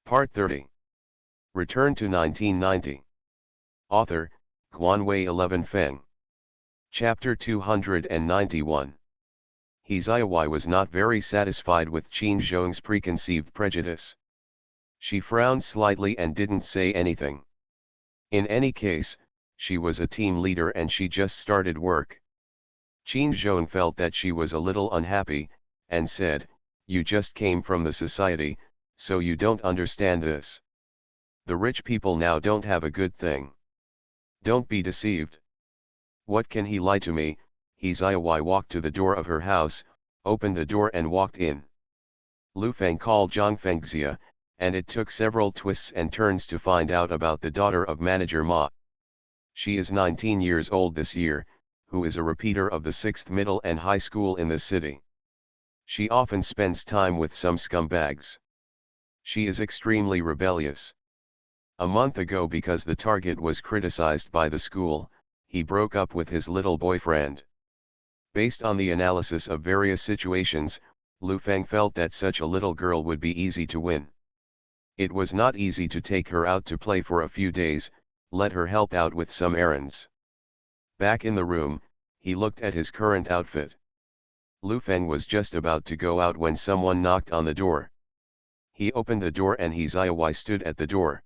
Part 30. Return to 1990. Author, Guanwei 11 Feng. Chapter 291. He Ziyawai was not very satisfied with Qin Zhong's preconceived prejudice. She frowned slightly and didn't say anything. In any case, she was a team leader and she just started work. Qin Zhong felt that she was a little unhappy, and said, "You just came from the society, so you don't understand this. The rich people now don't have a good thing. Don't be deceived." "What can he lie to me?" He Ziyawai walked to the door of her house, opened the door and walked in. Lu Feng called Zhang Fengxia, and it took several twists and turns to find out about the daughter of manager Ma. She is 19 years old this year, who is a repeater of the 6th middle and high school in the city. She often spends time with some scumbags. She is extremely rebellious. A month ago, because the target was criticized by the school, he broke up with his little boyfriend. Based on the analysis of various situations, Lu Feng felt that such a little girl would be easy to win. It was not easy to take her out to play for a few days, let her help out with some errands. Back in the room, he looked at his current outfit. Lu Feng was just about to go out when someone knocked on the door. He opened the door and He Ziyawai stood at the door.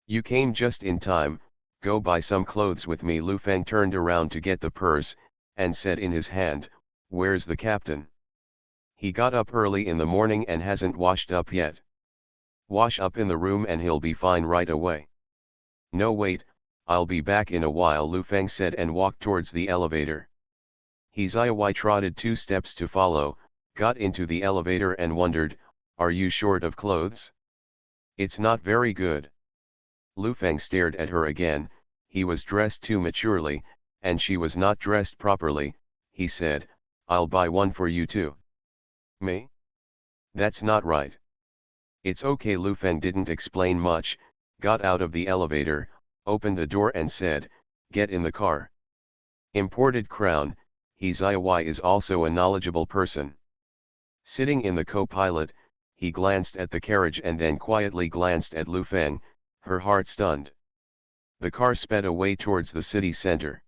"You came just in time, go buy some clothes with me." Lu Feng turned around to get the purse, and said in his hand, "Where's the captain? He got up early in the morning and hasn't washed up yet." "Wash up in the room and he'll be fine right away." "No, wait, I'll be back in a while," Lu Feng said and walked towards the elevator. He Ziyawai trotted 2 steps to follow, got into the elevator and wondered, "Are you short of clothes? It's not very good." Lu Feng stared at her again. He was dressed too maturely, and she was not dressed properly. He said, "I'll buy one for you too." "Me? That's not right." "It's okay." Lu Feng didn't explain much, got out of the elevator, opened the door and said, "Get in the car." Imported crown, He Ziyawai is also a knowledgeable person. Sitting in the co-pilot, he glanced at the carriage and then quietly glanced at Lu Feng, her heart stunned. The car sped away towards the city center.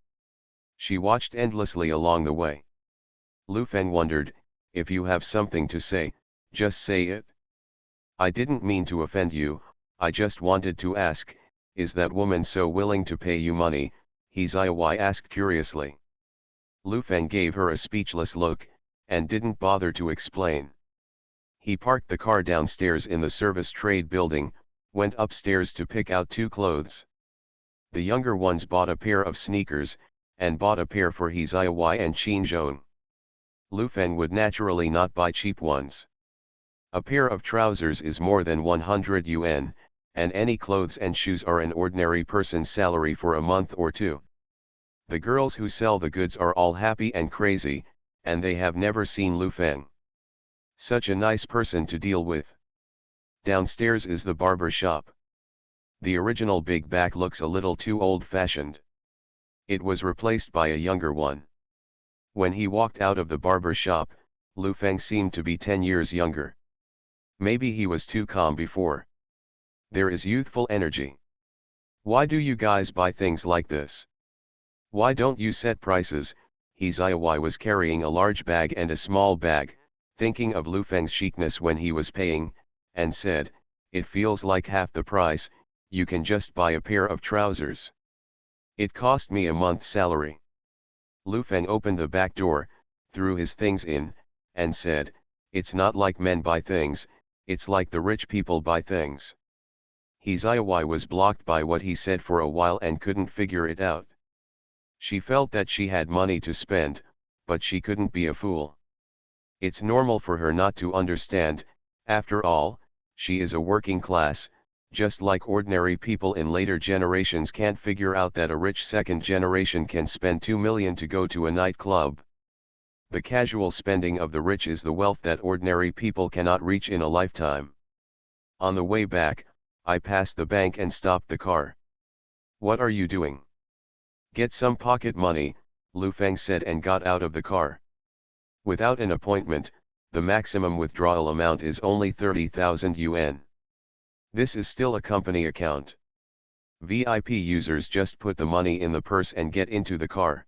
She watched endlessly along the way. Lu Feng wondered, "If you have something to say, just say it." "I didn't mean to offend you, I just wanted to ask, is that woman so willing to pay you money?" He Ziyawai asked curiously. Lu Feng gave her a speechless look, and didn't bother to explain. He parked the car downstairs in the service trade building, went upstairs to pick out 2 clothes. The younger ones bought a pair of sneakers, and bought a pair for He Ziyawai and Qin Zhong. Lu Feng would naturally not buy cheap ones. A pair of trousers is more than 100 yuan, and any clothes and shoes are an ordinary person's salary for a month or 2. The girls who sell the goods are all happy and crazy, and they have never seen Lu Feng. Such a nice person to deal with. Downstairs is the barber shop. The original big back looks a little too old-fashioned. It was replaced by a younger one. When he walked out of the barber shop, Lu Feng seemed to be 10 years younger. Maybe he was too calm before. There is youthful energy. "Why do you guys buy things like this? Why don't you set prices?" He Ziyawai was carrying a large bag and a small bag, thinking of Lu Feng's chicness when he was paying, and said, "It feels like half the price, you can just buy a pair of trousers. It cost me a month's salary." Lu Feng opened the back door, threw his things in, and said, "It's not like men buy things, it's like the rich people buy things." He Ziyawai was blocked by what he said for a while and couldn't figure it out. She felt that she had money to spend, but she couldn't be a fool. It's normal for her not to understand, after all, she is a working class, just like ordinary people in later generations can't figure out that a rich second generation can spend 2 million to go to a nightclub. The casual spending of the rich is the wealth that ordinary people cannot reach in a lifetime. On the way back, I passed the bank and stopped the car. "What are you doing?" "Get some pocket money," Lu Feng said and got out of the car. Without an appointment, the maximum withdrawal amount is only 30,000 yuan. This is still a company account. VIP users just put the money in the purse and get into the car.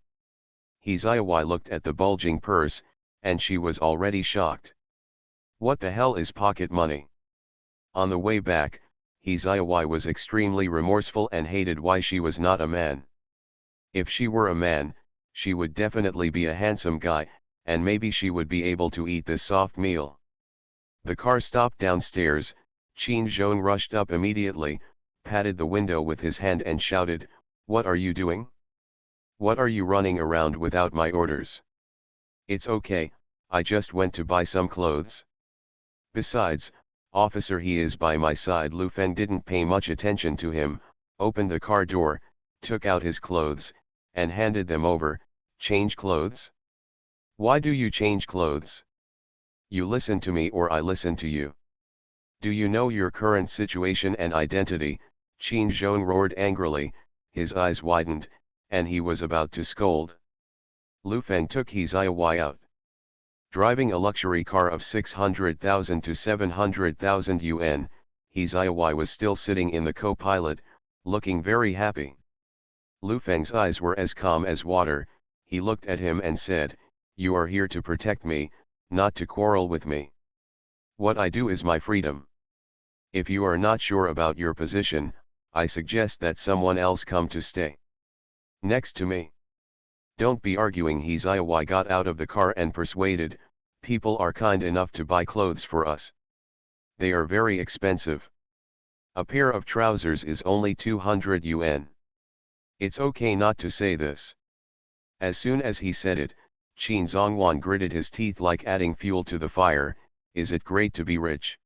Hizaiwa looked at the bulging purse, and she was already shocked. What the hell is pocket money? On the way back, Hizaiwa was extremely remorseful and hated why she was not a man. If she were a man, she would definitely be a handsome guy, and maybe she would be able to eat this soft meal. The car stopped downstairs. Qin Zhong rushed up immediately, patted the window with his hand and shouted, "What are you doing? What are you running around without my orders?" "It's okay, I just went to buy some clothes. Besides, officer, he is by my side." Lu Feng didn't pay much attention to him, opened the car door, took out his clothes, and handed them over. "Change clothes? Why do you change clothes? You listen to me or I listen to you. Do you know your current situation and identity?" Qin Zhong roared angrily, his eyes widened, and he was about to scold. Lu Feng took Hizaiwa out. Driving a luxury car of 600,000 to 700,000 yuan, Hizaiwa was still sitting in the co-pilot, looking very happy. Lu Feng's eyes were as calm as water. He looked at him and said, "You are here to protect me, not to quarrel with me. What I do is my freedom. If you are not sure about your position, I suggest that someone else come to stay next to me. Don't be arguing." Hizaiwa got out of the car and persuaded, "People are kind enough to buy clothes for us. They are very expensive. A pair of trousers is only 200 yuan. It's okay not to say this." As soon as he said it, Qin Zhongwan gritted his teeth like adding fuel to the fire. Is it great to be rich?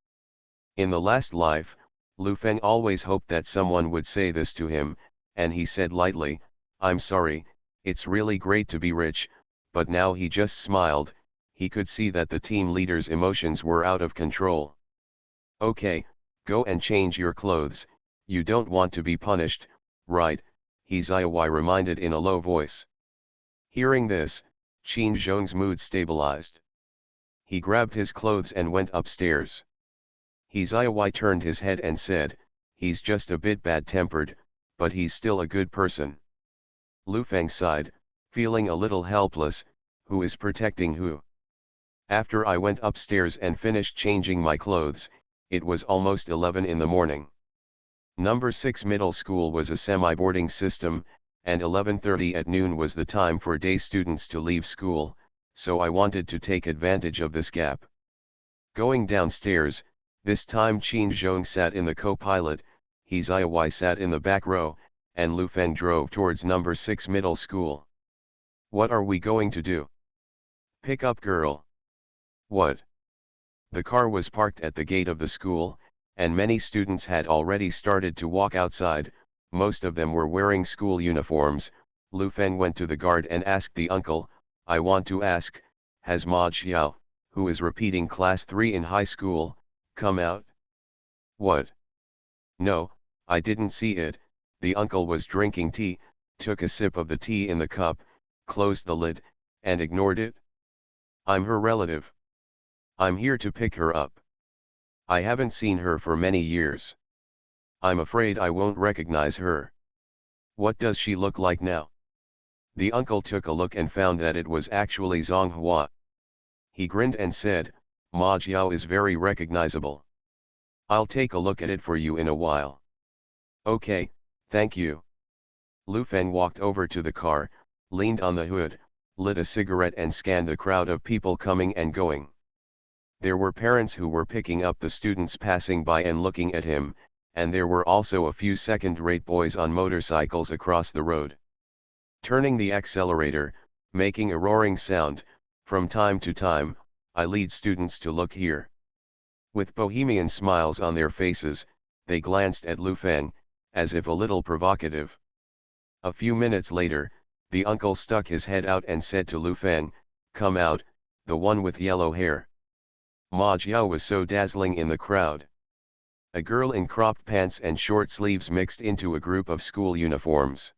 In the last life, Lu Feng always hoped that someone would say this to him, and he said lightly, "I'm sorry, it's really great to be rich," but now he just smiled. He could see that the team leader's emotions were out of control. "Okay, go and change your clothes, you don't want to be punished, right?" Hizaiwa reminded in a low voice. Hearing this, Qin Zhong's mood stabilized. He grabbed his clothes and went upstairs. Hizaiwa turned his head and said, "He's just a bit bad-tempered, but he's still a good person." Lu Feng sighed, feeling a little helpless. Who is protecting who? After I went upstairs and finished changing my clothes, it was almost 11 in the morning. Number 6 middle school was a semi-boarding system, and 11:30 at noon was the time for day students to leave school, so I wanted to take advantage of this gap. Going downstairs, this time Qin Zhong sat in the co-pilot, Hizaiwa sat in the back row, and Lu Feng drove towards number 6 middle school. "What are we going to do? Pick up girl?" "What?" The car was parked at the gate of the school, and many students had already started to walk outside. Most of them were wearing school uniforms. Lu Feng went to the guard and asked the uncle, "I want to ask, has Ma Xiao, who is repeating class 3 in high school, come out?" "What? No, I didn't see it." The uncle was drinking tea, took a sip of the tea in the cup, closed the lid, and ignored it. "I'm her relative. I'm here to pick her up. I haven't seen her for many years. I'm afraid I won't recognize her. What does she look like now?" The uncle took a look and found that it was actually Zhang Hua. He grinned and said, "Ma Jiao is very recognizable. I'll take a look at it for you in a while." "Okay, thank you." Lu Feng walked over to the car, leaned on the hood, lit a cigarette and scanned the crowd of people coming and going. There were parents who were picking up the students passing by and looking at him, and there were also a few second-rate boys on motorcycles across the road. Turning the accelerator, making a roaring sound, from time to time, I lead students to look here. With bohemian smiles on their faces, they glanced at Lu Feng, as if a little provocative. A few minutes later, the uncle stuck his head out and said to Lu Feng, "Come out, the one with yellow hair." Ma Jiao was so dazzling in the crowd. A girl in cropped pants and short sleeves mixed into a group of school uniforms.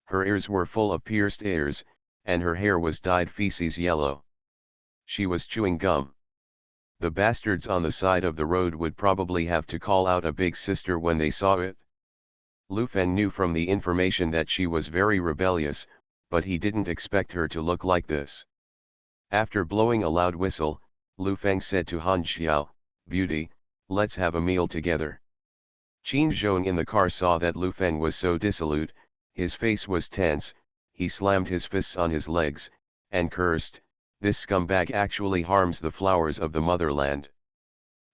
Her ears were full of pierced ears, and her hair was dyed feces yellow. She was chewing gum. The bastards on the side of the road would probably have to call out a big sister when they saw it. Lu Feng knew from the information that she was very rebellious, but he didn't expect her to look like this. After blowing a loud whistle, Lu Feng said to Han Xiao, "Beauty, let's have a meal together." Qin Zhong in the car saw that Lu Feng was so dissolute, his face was tense, he slammed his fists on his legs, and cursed, "This scumbag actually harms the flowers of the motherland."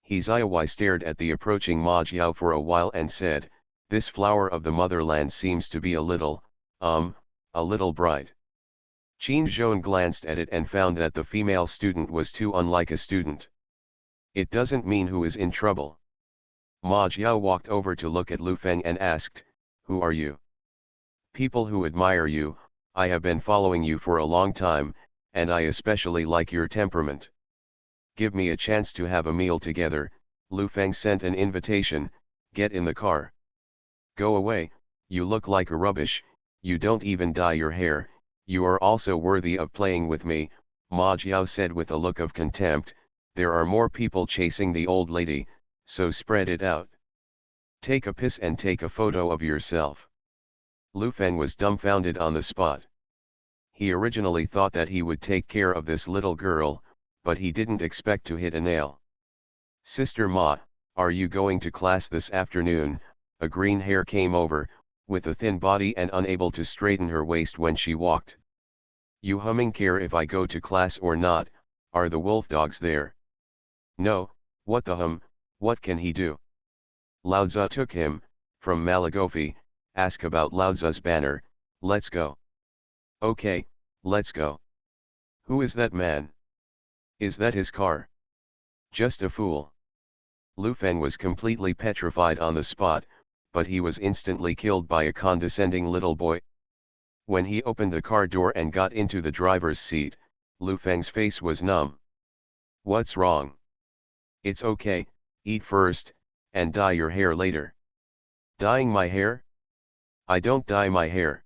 He Zaiwai stared at the approaching Ma Jiao for a while and said, "This flower of the motherland seems to be a little bright." Qin Zhong glanced at it and found that the female student was too unlike a student. "It doesn't mean who is in trouble." Ma Jiao walked over to look at Lu Feng and asked, "Who are you?" "People who admire you. I have been following you for a long time, and I especially like your temperament. Give me a chance to have a meal together." Lu Feng sent an invitation, "Get in the car." "Go away, you look like a rubbish, you don't even dye your hair, you are also worthy of playing with me," Ma Jiao said with a look of contempt. "There are more people chasing the old lady, so spread it out. Take a piss and take a photo of yourself." Lu Feng was dumbfounded on the spot. He originally thought that he would take care of this little girl, but he didn't expect to hit a nail. "Sister Ma, are you going to class this afternoon?" A green hair came over, with a thin body and unable to straighten her waist when she walked. "You humming care if I go to class or not? Are the wolf dogs there?" "No, what the what can he do?" "Lao Tzu took him, from Malagofi, ask about Lao Tzu's banner, let's go." "Okay, let's go." "Who is that man? Is that his car?" "Just a fool." Lu Feng was completely petrified on the spot, but he was instantly killed by a condescending little boy. When he opened the car door and got into the driver's seat, Lu Feng's face was numb. "What's wrong?" "It's okay, eat first, and dye your hair later." "Dyeing my hair? I don't dye my hair.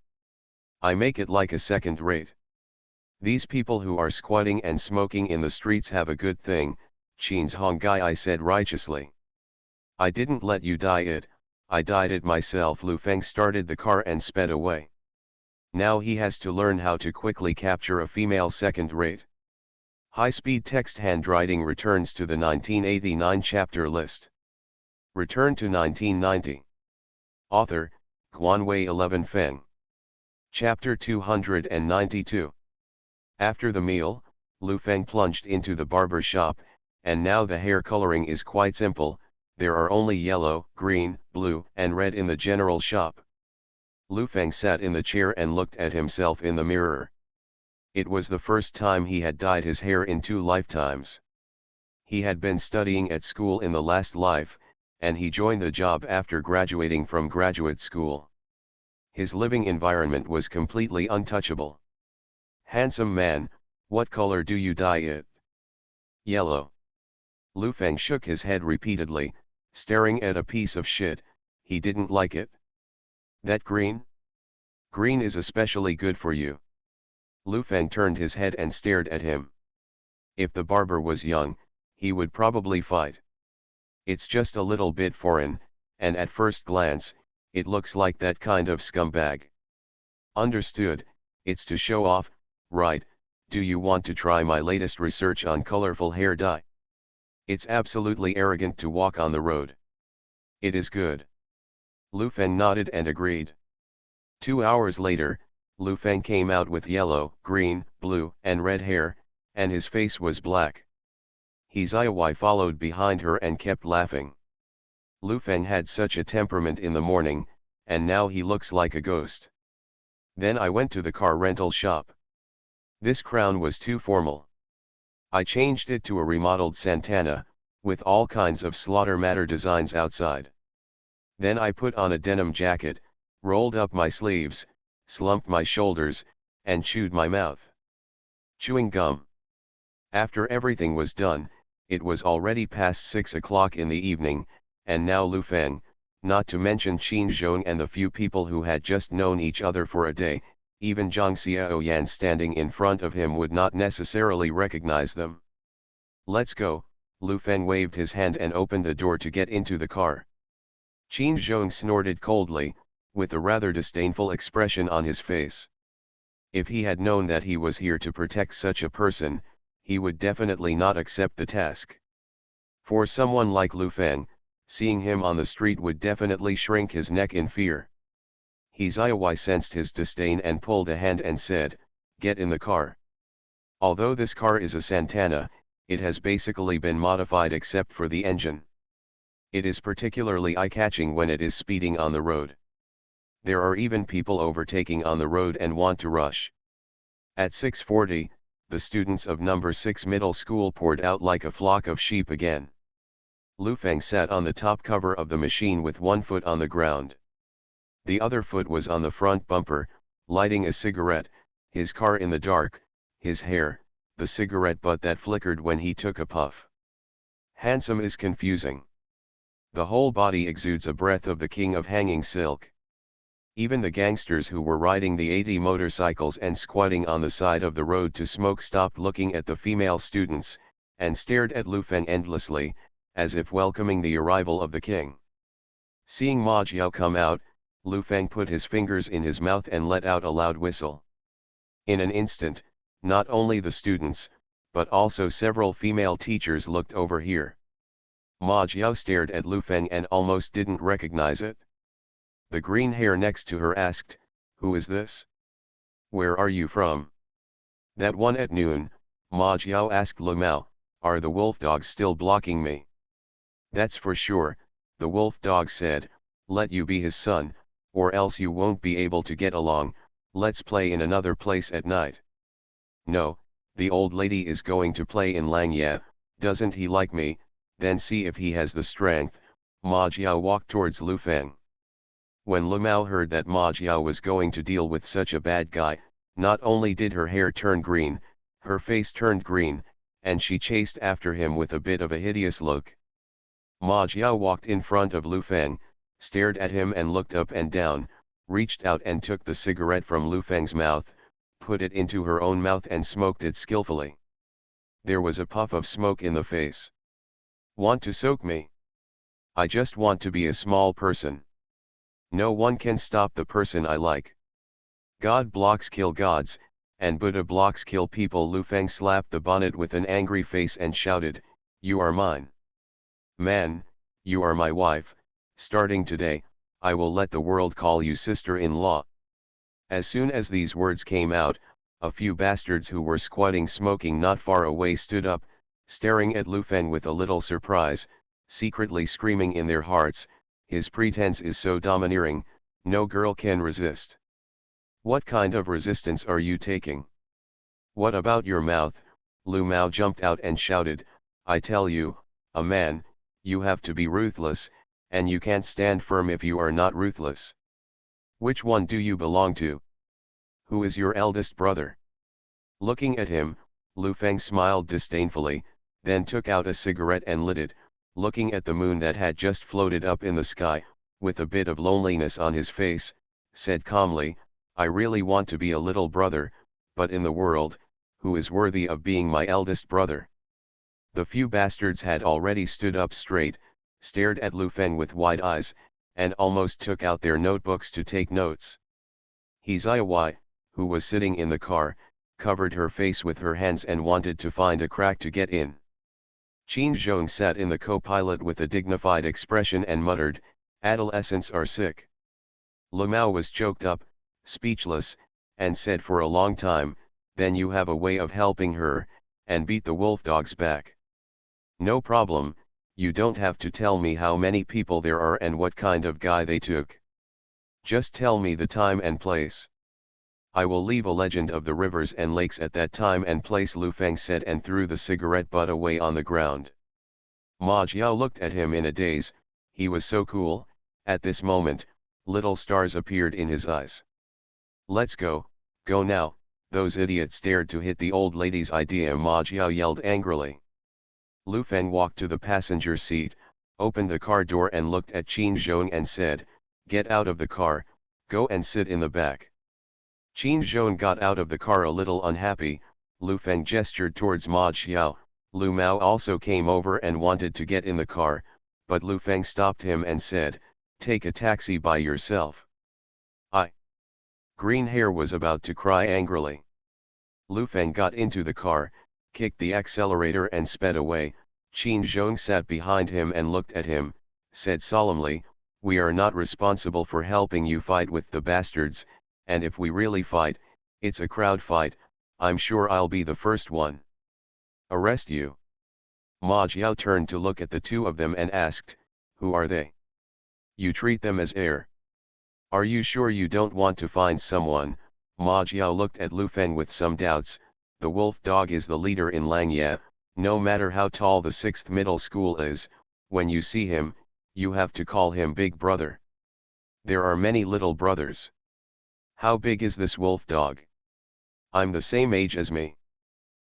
I make it like a second rate. These people who are squatting and smoking in the streets have a good thing," Qin's Hongai said righteously. "I didn't let you dye it, I dyed it myself." Lu Feng started the car and sped away. Now he has to learn how to quickly capture a female second rate. High-speed text handwriting returns to the 1989 chapter list. Return to 1990. Author, Guanwei 11 Feng. Chapter 292. After the meal, Lu Feng plunged into the barber shop, and now the hair coloring is quite simple. There are only yellow, green, blue, and red in the general shop. Lu Feng sat in the chair and looked at himself in the mirror. It was the first time he had dyed his hair in 2 lifetimes. He had been studying at school in the last life, and he joined the job after graduating from graduate school. His living environment was completely untouchable. "Handsome man, what color do you dye it?" "Yellow." Lu Feng shook his head repeatedly, staring at a piece of shit. He didn't like it. "That green? Green is especially good for you." Lu Feng turned his head and stared at him. If the barber was young, he would probably fight. "It's just a little bit foreign, and at first glance, it looks like that kind of scumbag." "Understood, it's to show off, right? Do you want to try my latest research on colorful hair dye?" "It's absolutely arrogant to walk on the road." "It is good." Lu Feng nodded and agreed. 2 hours later, Lu Feng came out with yellow, green, blue, and red hair, and his face was black. He Zaiwai followed behind her and kept laughing. Lu Feng had such a temperament in the morning, and now he looks like a ghost. Then I went to the car rental shop. This crown was too formal. I changed it to a remodeled Santana, with all kinds of slaughter matter designs outside. Then I put on a denim jacket, rolled up my sleeves, slumped my shoulders, and chewed my mouth. Chewing gum. After everything was done, it was already past 6 o'clock in the evening, and now Lu Feng, not to mention Qin Zhong and the few people who had just known each other for a day, even Zhang Xiaoyan standing in front of him would not necessarily recognize them. "Let's go," Lu Feng waved his hand and opened the door to get into the car. Qin Zhong snorted coldly, with a rather disdainful expression on his face. If he had known that he was here to protect such a person, he would definitely not accept the task. For someone like Lu Feng, seeing him on the street would definitely shrink his neck in fear. He Ziawai sensed his disdain and pulled a hand and said, "Get in the car." Although this car is a Santana, it has basically been modified except for the engine. It is particularly eye-catching when it is speeding on the road. There are even people overtaking on the road and want to rush. At 6:40, the students of number 6 middle school poured out like a flock of sheep again. Lu Feng sat on the top cover of the machine with one foot on the ground. The other foot was on the front bumper, lighting a cigarette, his car in the dark, his hair, the cigarette butt that flickered when he took a puff. Handsome is confusing. The whole body exudes a breath of the king of hanging silk. Even the gangsters who were riding the 80 motorcycles and squatting on the side of the road to smoke stopped looking at the female students, and stared at Lu Feng endlessly, as if welcoming the arrival of the king. Seeing Ma Jiao come out, Lu Feng put his fingers in his mouth and let out a loud whistle. In an instant, not only the students, but also several female teachers looked over here. Ma Jiao stared at Lu Feng and almost didn't recognize it. The green hair next to her asked, "Who is this? Where are you from?" That one at noon, Ma Jiao asked Lu Mao, "Are the wolf dogs still blocking me?" "That's for sure," the wolf dog said, "let you be his son, or else you won't be able to get along, let's play in another place at night." "No, the old lady is going to play in Langya, doesn't he like me, then see if he has the strength." Ma Jiao walked towards Lu Feng. When Lu Mao heard that Ma Jiao was going to deal with such a bad guy, not only did her hair turn green, her face turned green, and she chased after him with a bit of a hideous look. Ma Jiao walked in front of Lu Feng, stared at him and looked up and down, reached out and took the cigarette from Lu Feng's mouth, put it into her own mouth and smoked it skillfully. There was a puff of smoke in the face. "Want to soak me? I just want to be a small person. No one can stop the person I like. God blocks kill gods, and Buddha blocks kill people." Lu Feng slapped the bonnet with an angry face and shouted, "You are mine. Man, you are my wife, starting today, I will let the world call you sister-in-law." As soon as these words came out, a few bastards who were squatting smoking not far away stood up, staring at Lu Feng with a little surprise, secretly screaming in their hearts, "His pretense is so domineering, no girl can resist." "What kind of resistance are you taking? What about your mouth?" Lu Mao jumped out and shouted, "I tell you, a man, you have to be ruthless, and you can't stand firm if you are not ruthless. Which one do you belong to? Who is your eldest brother?" Looking at him, Lu Feng smiled disdainfully, then took out a cigarette and lit it, looking at the moon that had just floated up in the sky, with a bit of loneliness on his face, said calmly, "I really want to be a little brother, but in the world, who is worthy of being my eldest brother?" The few bastards had already stood up straight, stared at Lu Feng with wide eyes, and almost took out their notebooks to take notes. He Ziawai, who was sitting in the car, covered her face with her hands and wanted to find a crack to get in. Qin Zhong sat in the co-pilot with a dignified expression and muttered, "Adolescents are sick." Lu Mao was choked up, speechless, and said for a long time, "Then you have a way of helping her," and beat the wolf dogs back. "No problem, you don't have to tell me how many people there are and what kind of guy they took. Just tell me the time and place. I will leave a legend of the rivers and lakes at that time and place," Lu Feng said and threw the cigarette butt away on the ground. Ma Jiao looked at him in a daze, he was so cool. At this moment, little stars appeared in his eyes. "Let's go, go now, those idiots dared to hit the old lady's idea," Ma Jiao yelled angrily. Lu Feng walked to the passenger seat, opened the car door and looked at Qin Zhong and said, "Get out of the car, go and sit in the back." Qin Zhong got out of the car a little unhappy. Lu Feng gestured towards Ma Jiao, Lu Mao also came over and wanted to get in the car, but Lu Feng stopped him and said, "Take a taxi by yourself." Green Hair was about to cry angrily. Lu Feng got into the car, kicked the accelerator and sped away. Qin Zhong sat behind him and looked at him, said solemnly, "We are not responsible for helping you fight with the bastards, and if we really fight, it's a crowd fight. I'm sure I'll be the first one." "Arrest you?" Ma Jiao turned to look at the two of them and asked, "Who are they? You treat them as heir. Are you sure you don't want to find someone?" Ma Jiao looked at Lu Feng with some doubts. "The wolf dog is the leader in Langye. No matter how tall the 6th middle school is, when you see him, you have to call him big brother. There are many little brothers. How big is this wolf dog?" "I'm the same age as me.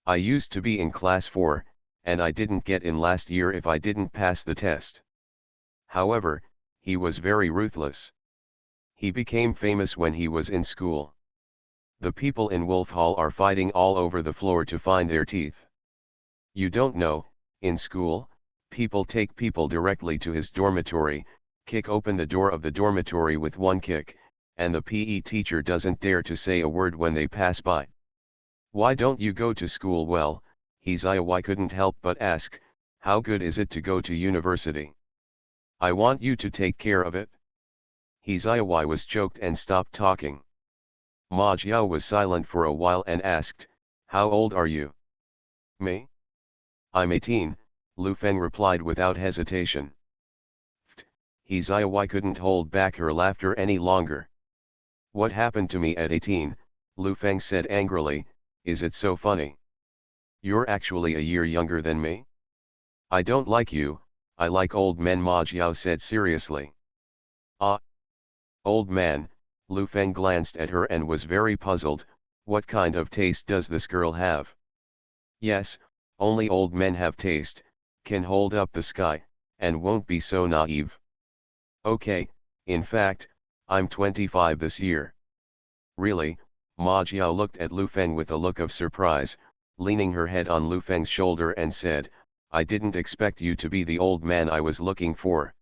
I used to be in class 4, and I didn't get in last year if I didn't pass the test. However, he was very ruthless. He became famous when he was in school. The people in Wolf Hall are fighting all over the floor to find their teeth. You don't know, in school, people take people directly to his dormitory, kick open the door of the dormitory with one kick, and the PE teacher doesn't dare to say a word when they pass by. Why don't you go to school?" "Well," Hezaiwai couldn't help but ask, "how good is it to go to university?" "I want you to take care of it." Hezaiwai was choked and stopped talking. Ma Jiao was silent for a while and asked, "How old are you?" "Me? I'm 18, Lu Feng replied without hesitation. Hezaiwai couldn't hold back her laughter any longer. "What happened to me at 18, Lu Feng said angrily, "is it so funny? You're actually a year younger than me." "I don't like you, I like old men," Ma Jiao said seriously. "Ah, old man," Lu Feng glanced at her and was very puzzled. What kind of taste does this girl have? Yes, only old men have taste, can hold up the sky, and won't be so naive. Okay, in fact, I'm 25 this year. Really? Ma Jiao looked at Lu Feng with a look of surprise, leaning her head on Lu Feng's shoulder and said, "I didn't expect you to be the old man I was looking for."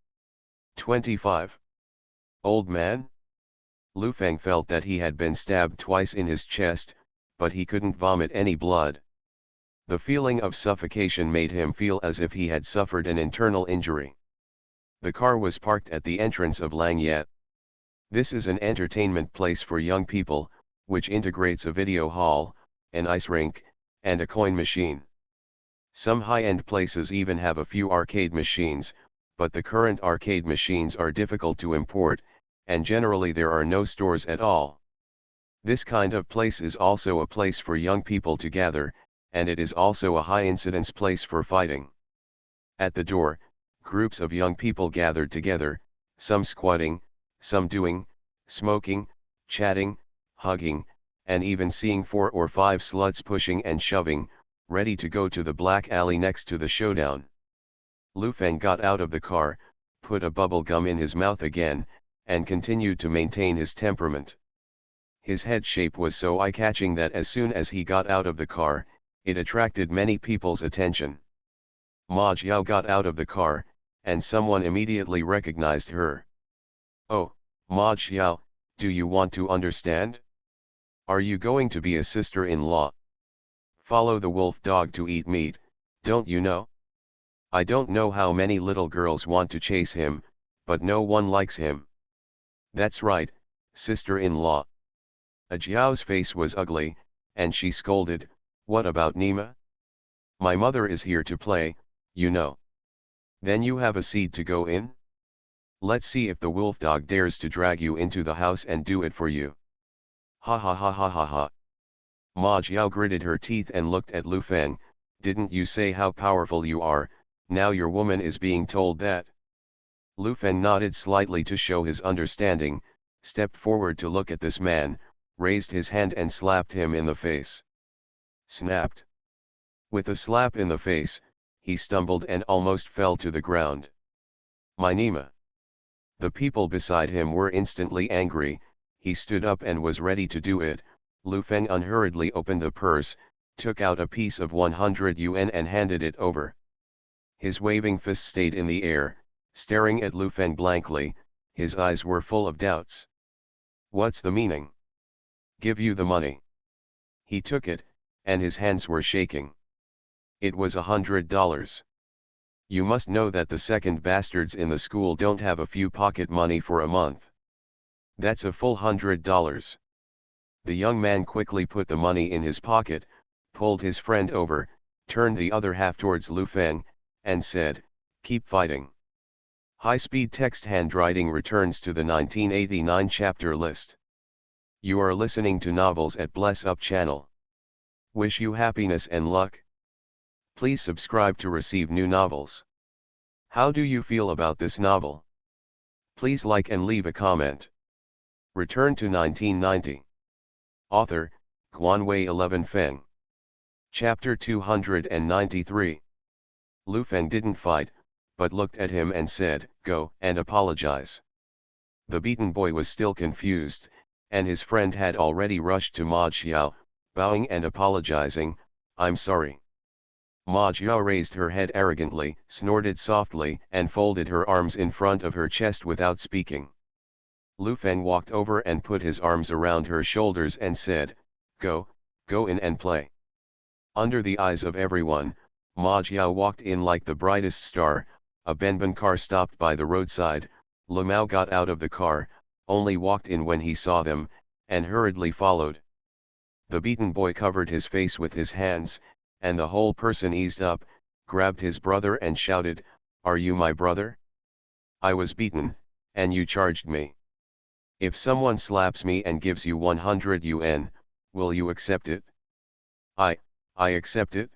25. Old man? Lu Feng felt that he had been stabbed twice in his chest, but he couldn't vomit any blood. The feeling of suffocation made him feel as if he had suffered an internal injury. The car was parked at the entrance of Langye. This is an entertainment place for young people, which integrates a video hall, an ice rink, and a coin machine. Some high-end places even have a few arcade machines, but the current arcade machines are difficult to import, and generally there are no stores at all. This kind of place is also a place for young people to gather, and it is also a high-incidence place for fighting. At the door, groups of young people gathered together, some squatting, some doing, smoking, chatting, hugging, and even seeing 4 or 5 sluts pushing and shoving, ready to go to the black alley next to the showdown. Lu Feng got out of the car, put a bubble gum in his mouth again, and continued to maintain his temperament. His head shape was so eye-catching that as soon as he got out of the car, it attracted many people's attention. Ma Jiao got out of the car, and someone immediately recognized her. "Oh, Ma Jiao, do you want to understand? Are you going to be a sister-in-law? Follow the wolf dog to eat meat, don't you know? I don't know how many little girls want to chase him, but no one likes him." "That's right, sister-in-law." Jiao's face was ugly, and she scolded, "What about Nima? My mother is here to play, you know. Then you have a seed to go in? Let's see if the wolf dog dares to drag you into the house and do it for you." "Ha ha ha ha ha ha." Ma Jiao gritted her teeth and looked at Lu Feng. "Didn't you say how powerful you are? Now your woman is being told that?" Lu Feng nodded slightly to show his understanding, stepped forward to look at this man, raised his hand and slapped him in the face. Snapped. With a slap in the face, he stumbled and almost fell to the ground. "My Nima." The people beside him were instantly angry. He stood up and was ready to do it. Lu Feng unhurriedly opened the purse, took out a piece of 100 yuan and handed it over. His waving fist stayed in the air, staring at Lu Feng blankly. His eyes were full of doubts. What's the meaning? Give you the money. He took it, and his hands were shaking. It was $100. You must know that the second bastards in the school don't have a few pocket money for a month. That's a full $100. The young man quickly put the money in his pocket, pulled his friend over, turned the other half towards Lu Feng, and said, "Keep fighting." High-speed text handwriting returns to the 1989 chapter list. You are listening to novels at Bless Up channel. Wish you happiness and luck. Please subscribe to receive new novels. How do you feel about this novel? Please like and leave a comment. Return to 1990. Author, Guanwei 11 Feng. Chapter 293. Lu Feng didn't fight, but looked at him and said, "Go and apologize." The beaten boy was still confused, and his friend had already rushed to Ma Xiao, bowing and apologizing, "I'm sorry." Ma Xiao raised her head arrogantly, snorted softly, and folded her arms in front of her chest without speaking. Lu Feng walked over and put his arms around her shoulders and said, go in and play." Under the eyes of everyone, Ma Xiao walked in like the brightest star. A Benban car stopped by the roadside. Lu Mao got out of the car, only walked in when he saw them, and hurriedly followed. The beaten boy covered his face with his hands, and the whole person eased up, grabbed his brother and shouted, "Are you my brother? I was beaten, and you charged me. If someone slaps me and gives you 100 yuan, will you accept it?" I accept it.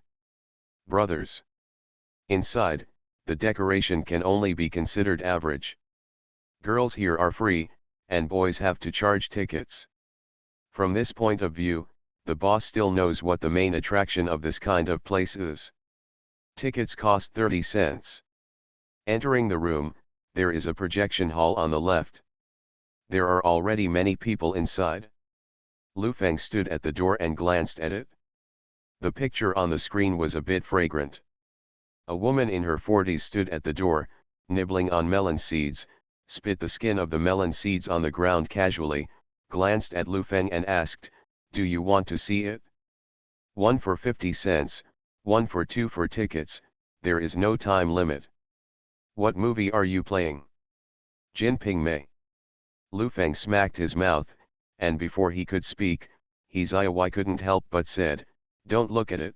Brothers. Inside, the decoration can only be considered average. Girls here are free, and boys have to charge tickets. From this point of view, the boss still knows what the main attraction of this kind of place is. Tickets cost 30 cents. Entering the room, there is a projection hall on the left. There are already many people inside. Lu Feng stood at the door and glanced at it. The picture on the screen was a bit fragrant. A woman in her 40s stood at the door, nibbling on melon seeds, spit the skin of the melon seeds on the ground casually, glanced at Lu Feng and asked, "Do you want to see it? 1 for 50 cents, 1 for 2 for tickets, there is no time limit." "What movie are you playing?" "Jinping Mei." Lu Feng smacked his mouth, and before he could speak, Zai couldn't help but said, "Don't look at it.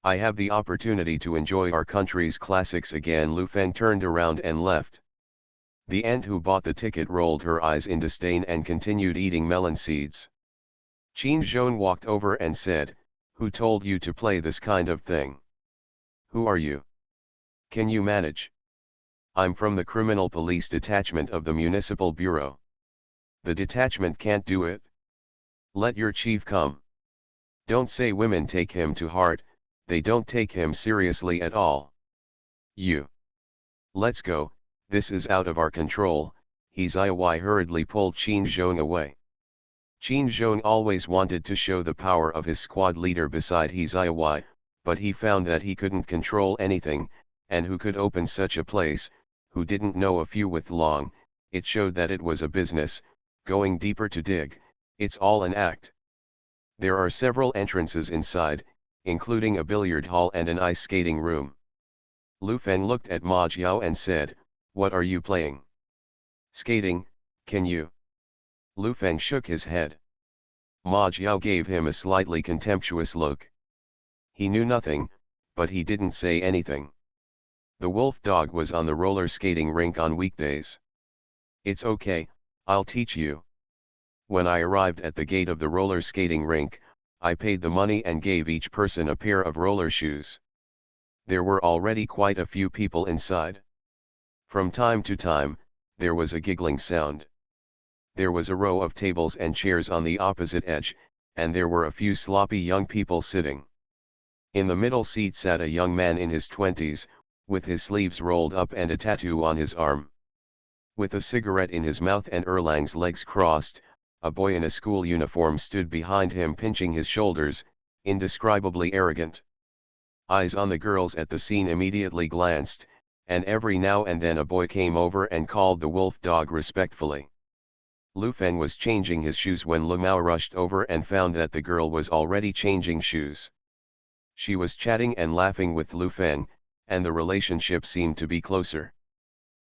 I have the opportunity to enjoy our country's classics again." Lu Feng turned around and left. The aunt who bought the ticket rolled her eyes in disdain and continued eating melon seeds. Qin Zhong walked over and said, "Who told you to play this kind of thing? Who are you? Can you manage?" "I'm from the Criminal Police Detachment of the Municipal Bureau." "The detachment can't do it. Let your chief come." "Don't say women take him to heart, they don't take him seriously at all." "You. Let's go, this is out of our control." Zai hurriedly pulled Qin Zhong away. Qin Zhong always wanted to show the power of his squad leader beside Zai, but he found that he couldn't control anything, and who could open such a place, who didn't know a few with long. It showed that it was a business, going deeper to dig, it's all an act. There are several entrances inside, including a billiard hall and an ice skating room. Lu Feng looked at Ma Xiao and said, "What are you playing?" "Skating, can you?" Lu Feng shook his head. Ma Xiao gave him a slightly contemptuous look. He knew nothing, but he didn't say anything. The wolf dog was on the roller skating rink on weekdays. "It's okay, I'll teach you." When I arrived at the gate of the roller skating rink, I paid the money and gave each person a pair of roller shoes. There were already quite a few people inside. From time to time, there was a giggling sound. There was a row of tables and chairs on the opposite edge, and there were a few sloppy young people sitting. In the middle seat sat a young man in his 20s, with his sleeves rolled up and a tattoo on his arm. With a cigarette in his mouth and Erlang's legs crossed, a boy in a school uniform stood behind him pinching his shoulders. indescribably arrogant. Eyes on the girls at the scene immediately glanced, and every now and then a boy came over and called the wolf dog respectfully. Lu Feng was changing his shoes when Lu Mao rushed over and found that the girl was already changing shoes. She was chatting and laughing with Lu Feng, and the relationship seemed to be closer.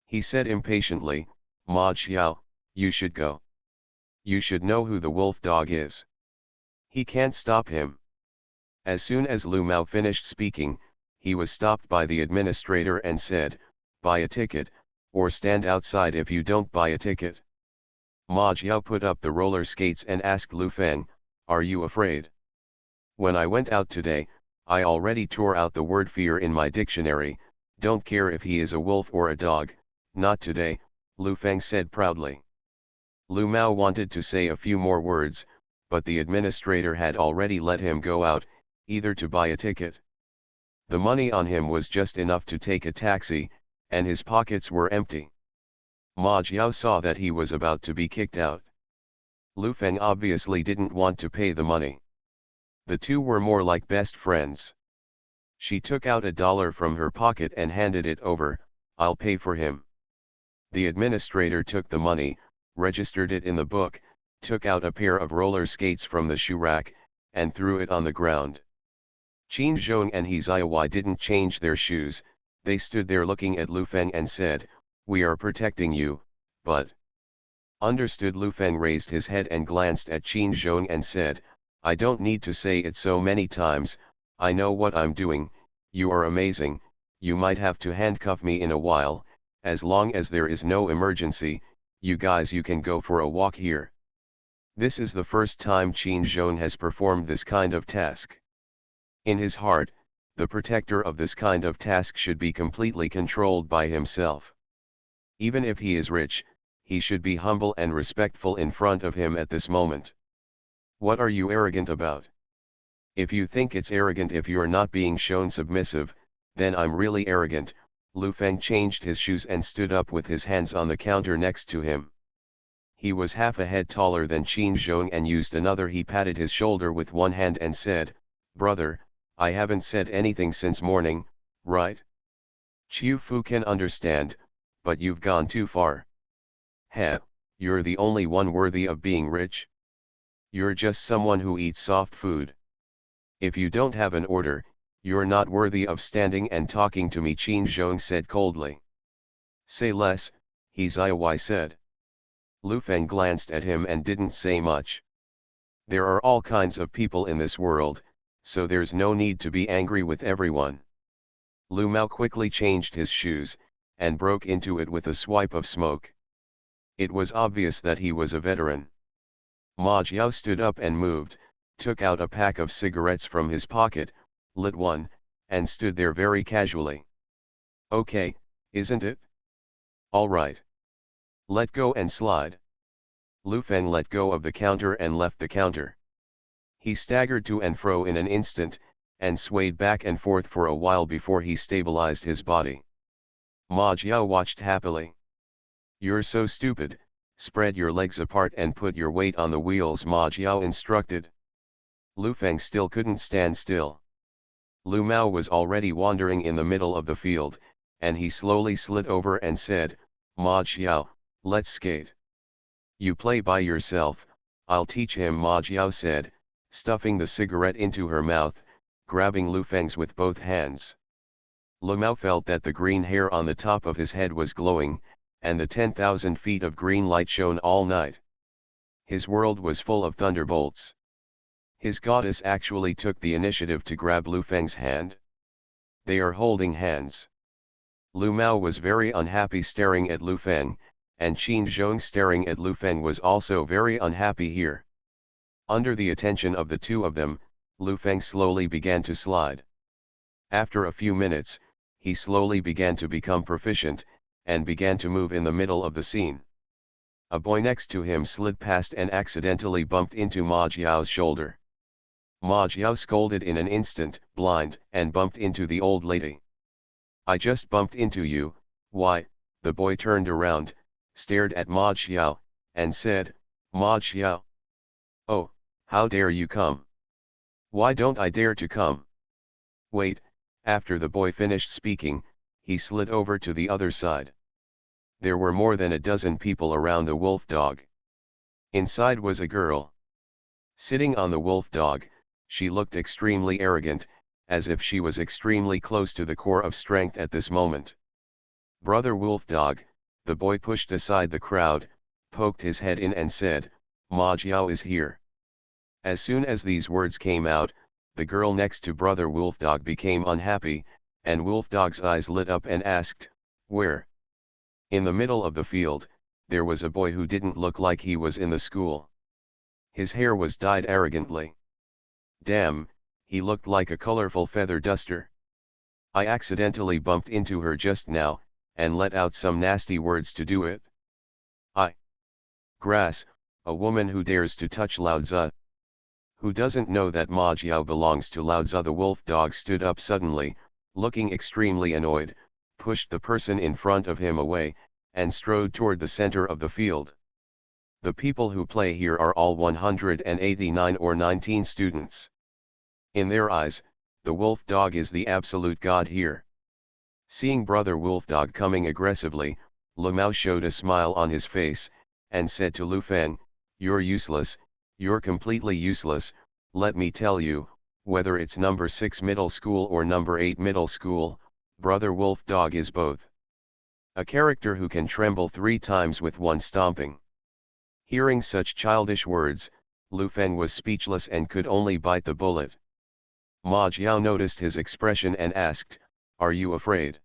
He said impatiently, "Ma Xiao, you should go. You should know who the wolf dog is. He can't stop him." As soon as Lu Mao finished speaking, he was stopped by the administrator and said, "Buy a ticket, or stand outside if you don't buy a ticket." Ma Jiao put up the roller skates and asked Lu Feng, "Are you afraid?" "When I went out today, I already tore out the word fear in my dictionary, don't care if he is a wolf or a dog, not today," Lu Feng said proudly. Lu Mao wanted to say a few more words, but the administrator had already let him go out, either to buy a ticket. The money on him was just enough to take a taxi, and his pockets were empty. Ma Jiao saw that he was about to be kicked out. Lu Feng obviously didn't want to pay the money. The two were more like best friends. She took out $1 from her pocket and handed it over, "I'll pay for him." The administrator took the money, registered it in the book, took out a pair of roller skates from the shoe rack, and threw it on the ground. Qin Zhong and He Ziyawai didn't change their shoes, they stood there looking at Lu Feng and said, "We are protecting you, but..." Understood. Lu Feng raised his head and glanced at Qin Zhong and said, "I don't need to say it so many times, I know what I'm doing, you are amazing, you might have to handcuff me in a while, as long as there is no emergency, you guys you can go for a walk here." This is the first time Qin Zhong has performed this kind of task. In his heart, the protector of this kind of task should be completely controlled by himself. Even if he is rich, he should be humble and respectful in front of him at this moment. "What are you arrogant about? If you think it's arrogant if you're not being shown submissive, then I'm really arrogant." Lu Feng changed his shoes and stood up with his hands on the counter next to him. He was half a head taller than Qin Zhong and used another. He patted his shoulder with one hand and said, "Brother, I haven't said anything since morning, right? Chiu Fu can understand, but you've gone too far. Heh, you're the only one worthy of being rich. You're just someone who eats soft food. If you don't have an order, you're not worthy of standing and talking to me," Qin Zhong said coldly. "Say less," He Ziyawai said. Lu Feng glanced at him and didn't say much. There are all kinds of people in this world, so there's no need to be angry with everyone. Lu Mao quickly changed his shoes, and broke into it with a swipe of smoke. It was obvious that he was a veteran. Ma Jiao stood up and moved, took out a pack of cigarettes from his pocket, lit one, and stood there very casually. "Okay, isn't it? All right. Let go and slide." Lu Feng let go of the counter and left the counter. He staggered to and fro in an instant, and swayed back and forth for a while before he stabilized his body. Ma Jiao watched happily. "You're so stupid, spread your legs apart and put your weight on the wheels," Ma Jiao instructed. Lu Feng still couldn't stand still. Lu Mao was already wandering in the middle of the field, and he slowly slid over and said, "Ma Jiao, let's skate." "You play by yourself, I'll teach him," Ma Jiao said, stuffing the cigarette into her mouth, grabbing Lu Feng's with both hands. Lu Mao felt that the green hair on the top of his head was glowing, and the 10,000 feet of green light shone all night. His world was full of thunderbolts. His goddess actually took the initiative to grab Lu Feng's hand. They are holding hands. Lu Mao was very unhappy staring at Lu Feng, and Qin Zhong staring at Lu Feng was also very unhappy here. Under the attention of the two of them, Lu Feng slowly began to slide. After a few minutes, he slowly began to become proficient, and began to move in the middle of the scene. A boy next to him slid past and accidentally bumped into Ma Jiao's shoulder. Ma Jiao scolded in an instant, blind, and bumped into the old lady. "I just bumped into you." "Why?" The boy turned around, stared at Ma Jiao, and said, "Ma Jiao. Oh, how dare you come? Why don't I dare to come? Wait, after the boy finished speaking, he slid over to the other side. There were more than a dozen people around the wolf dog. Inside was a girl. Sitting on the wolf dog, she looked extremely arrogant, as if she was extremely close to the core of strength at this moment. Brother wolf dog, the boy pushed aside the crowd, poked his head in and said, Ma Jiao is here. As soon as these words came out, the girl next to Brother Wolfdog became unhappy, and Wolfdog's eyes lit up and asked, Where? In the middle of the field, there was a boy who didn't look like he was in the school. His hair was dyed arrogantly. Damn, he looked like a colorful feather duster. I accidentally bumped into her just now, and let out some nasty words to do it. Grass, a woman who dares to touch Lao Tzu. Who doesn't know that Ma Jiao belongs to Lao Tzu? The wolf dog stood up suddenly, looking extremely annoyed, pushed the person in front of him away, and strode toward the center of the field. The people who play here are all 189 or 19 students. In their eyes, the wolf dog is the absolute god here. Seeing Brother Wolf Dog coming aggressively, Lu Mao showed a smile on his face, and said to Lu Feng, You're useless, you're completely useless. Let me tell you, whether it's number 6 middle school or number 8 middle school, Brother Wolf Dog is both. A character who can tremble 3 times with one stomping. Hearing such childish words, Lu Feng was speechless and could only bite the bullet. Ma Jiao noticed his expression and asked, Are you afraid?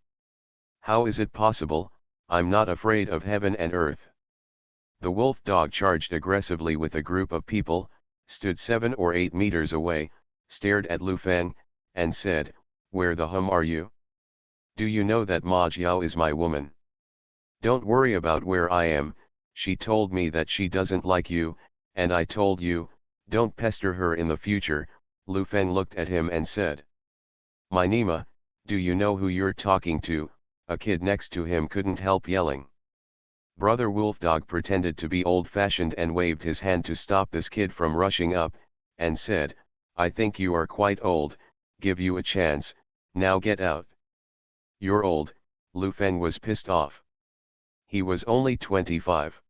How is it possible? I'm not afraid of heaven and earth. The wolf dog charged aggressively with a group of people, stood 7 or 8 meters away, stared at Lu Feng, and said, Where the hum are you? Do you know that Ma Jiao is my woman? Don't worry about where I am. She told me that she doesn't like you, and I told you, don't pester her in the future. Lu Feng looked at him and said, My Nima, do you know who you're talking to? A kid next to him couldn't help yelling. Brother Wolfdog pretended to be old-fashioned and waved his hand to stop this kid from rushing up, and said, I think you are quite old, give you a chance, now get out. You're old. Lu Feng was pissed off. He was only 25.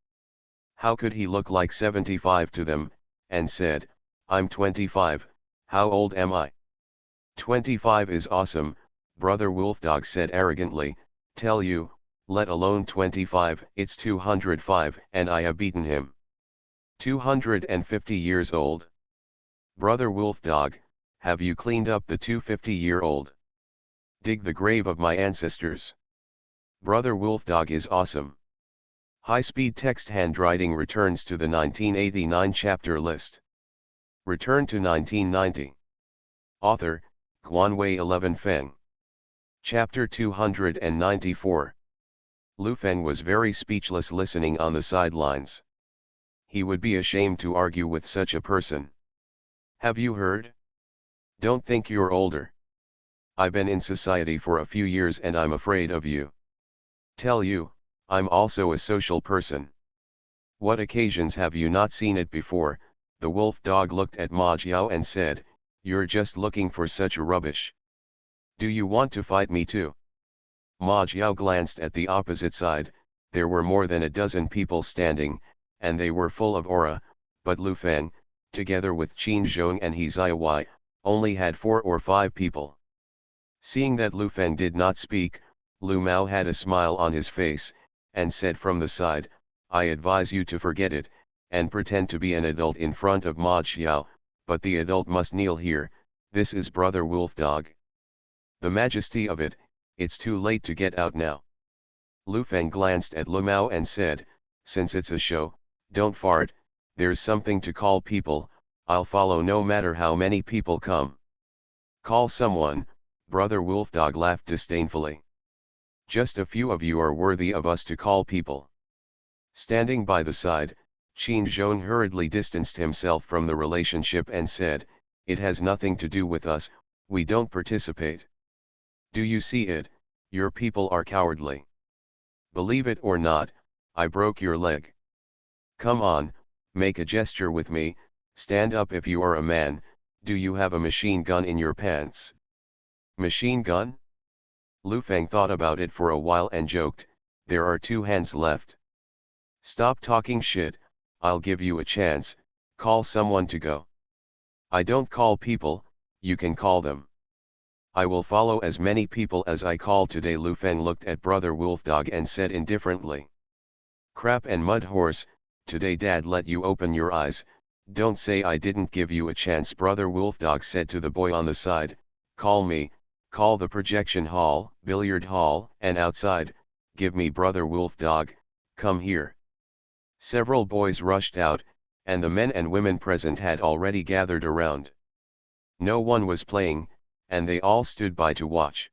How could he look like 75 to them, and said, I'm 25, how old am I? 25 is awesome, Brother Wolfdog said arrogantly, tell you, let alone 25, it's 205 and I have beaten him. 250 years old. Brother Wolfdog, have you cleaned up the 250-year-old? Dig the grave of my ancestors. Brother Wolfdog is awesome. High-speed text handwriting returns to the 1989 chapter list. Return to 1990. Author, Guanwei 11 Feng. Chapter 294. Lu Feng was very speechless listening on the sidelines. He would be ashamed to argue with such a person. Have you heard? Don't think you're older. I've been in society for a few years and I'm afraid of you. Tell you, I'm also a social person. What occasions have you not seen it before? The wolf dog looked at Ma Jiao and said, You're just looking for such rubbish. Do you want to fight me too? Ma Jiao glanced at the opposite side. There were more than a dozen people standing, and they were full of aura, but Lu Feng, together with Qin Zhong and He Ziawai, only had 4 or 5 people. Seeing that Lu Feng did not speak, Lu Mao had a smile on his face, and said from the side, I advise you to forget it, and pretend to be an adult in front of Ma Jiao, but the adult must kneel here. This is Brother Wolfdog. The majesty of it, it's too late to get out now. Lu Feng glanced at Lu Mao and said, Since it's a show, don't fart, there's something to call people, I'll follow no matter how many people come. Call someone, Brother Wolfdog laughed disdainfully. Just a few of you are worthy of us to call people. Standing by the side, Qin Zhong hurriedly distanced himself from the relationship and said, It has nothing to do with us, we don't participate. Do you see it? Your people are cowardly. Believe it or not, I broke your leg. Come on, make a gesture with me, stand up if you are a man, Do you have a machine gun in your pants? Machine gun? Lu Feng thought about it for a while and joked, there are 2 hands left. Stop talking shit, I'll give you a chance, call someone to go. I don't call people, you can call them. I will follow as many people as I call today. Lu Feng looked at Brother Wolfdog and said indifferently. Crap and mud horse, today Dad let you open your eyes, don't say I didn't give you a chance. Brother Wolfdog said to the boy on the side, call me, call the projection hall, billiard hall, and outside, give me Brother Wolfdog, come here. Several boys rushed out, and the men and women present had already gathered around. No one was playing, and they all stood by to watch.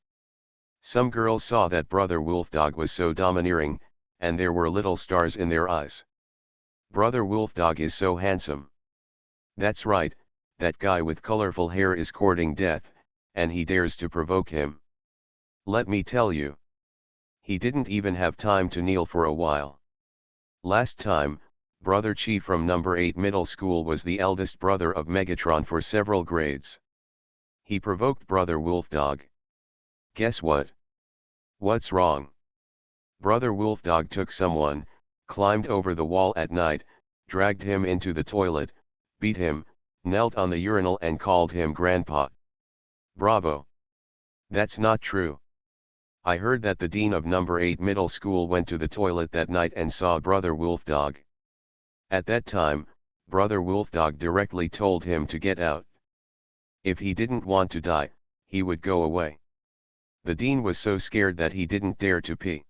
Some girls saw that Brother Wolfdog was so domineering, and there were little stars in their eyes. Brother Wolfdog is so handsome. That's right, that guy with colorful hair is courting death, and he dares to provoke him. Let me tell you. He didn't even have time to kneel for a while. Last time, Brother Chi from number 8 middle school was the eldest brother of Megatron for several grades. He provoked Brother Wolfdog. Guess what? What's wrong? Brother Wolfdog took someone, climbed over the wall at night, dragged him into the toilet, beat him, knelt on the urinal and called him Grandpa. Bravo. That's not true. I heard that the dean of number 8 middle school went to the toilet that night and saw Brother Wolfdog. At that time, Brother Wolfdog directly told him to get out. If he didn't want to die, he would go away. The dean was so scared that he didn't dare to pee.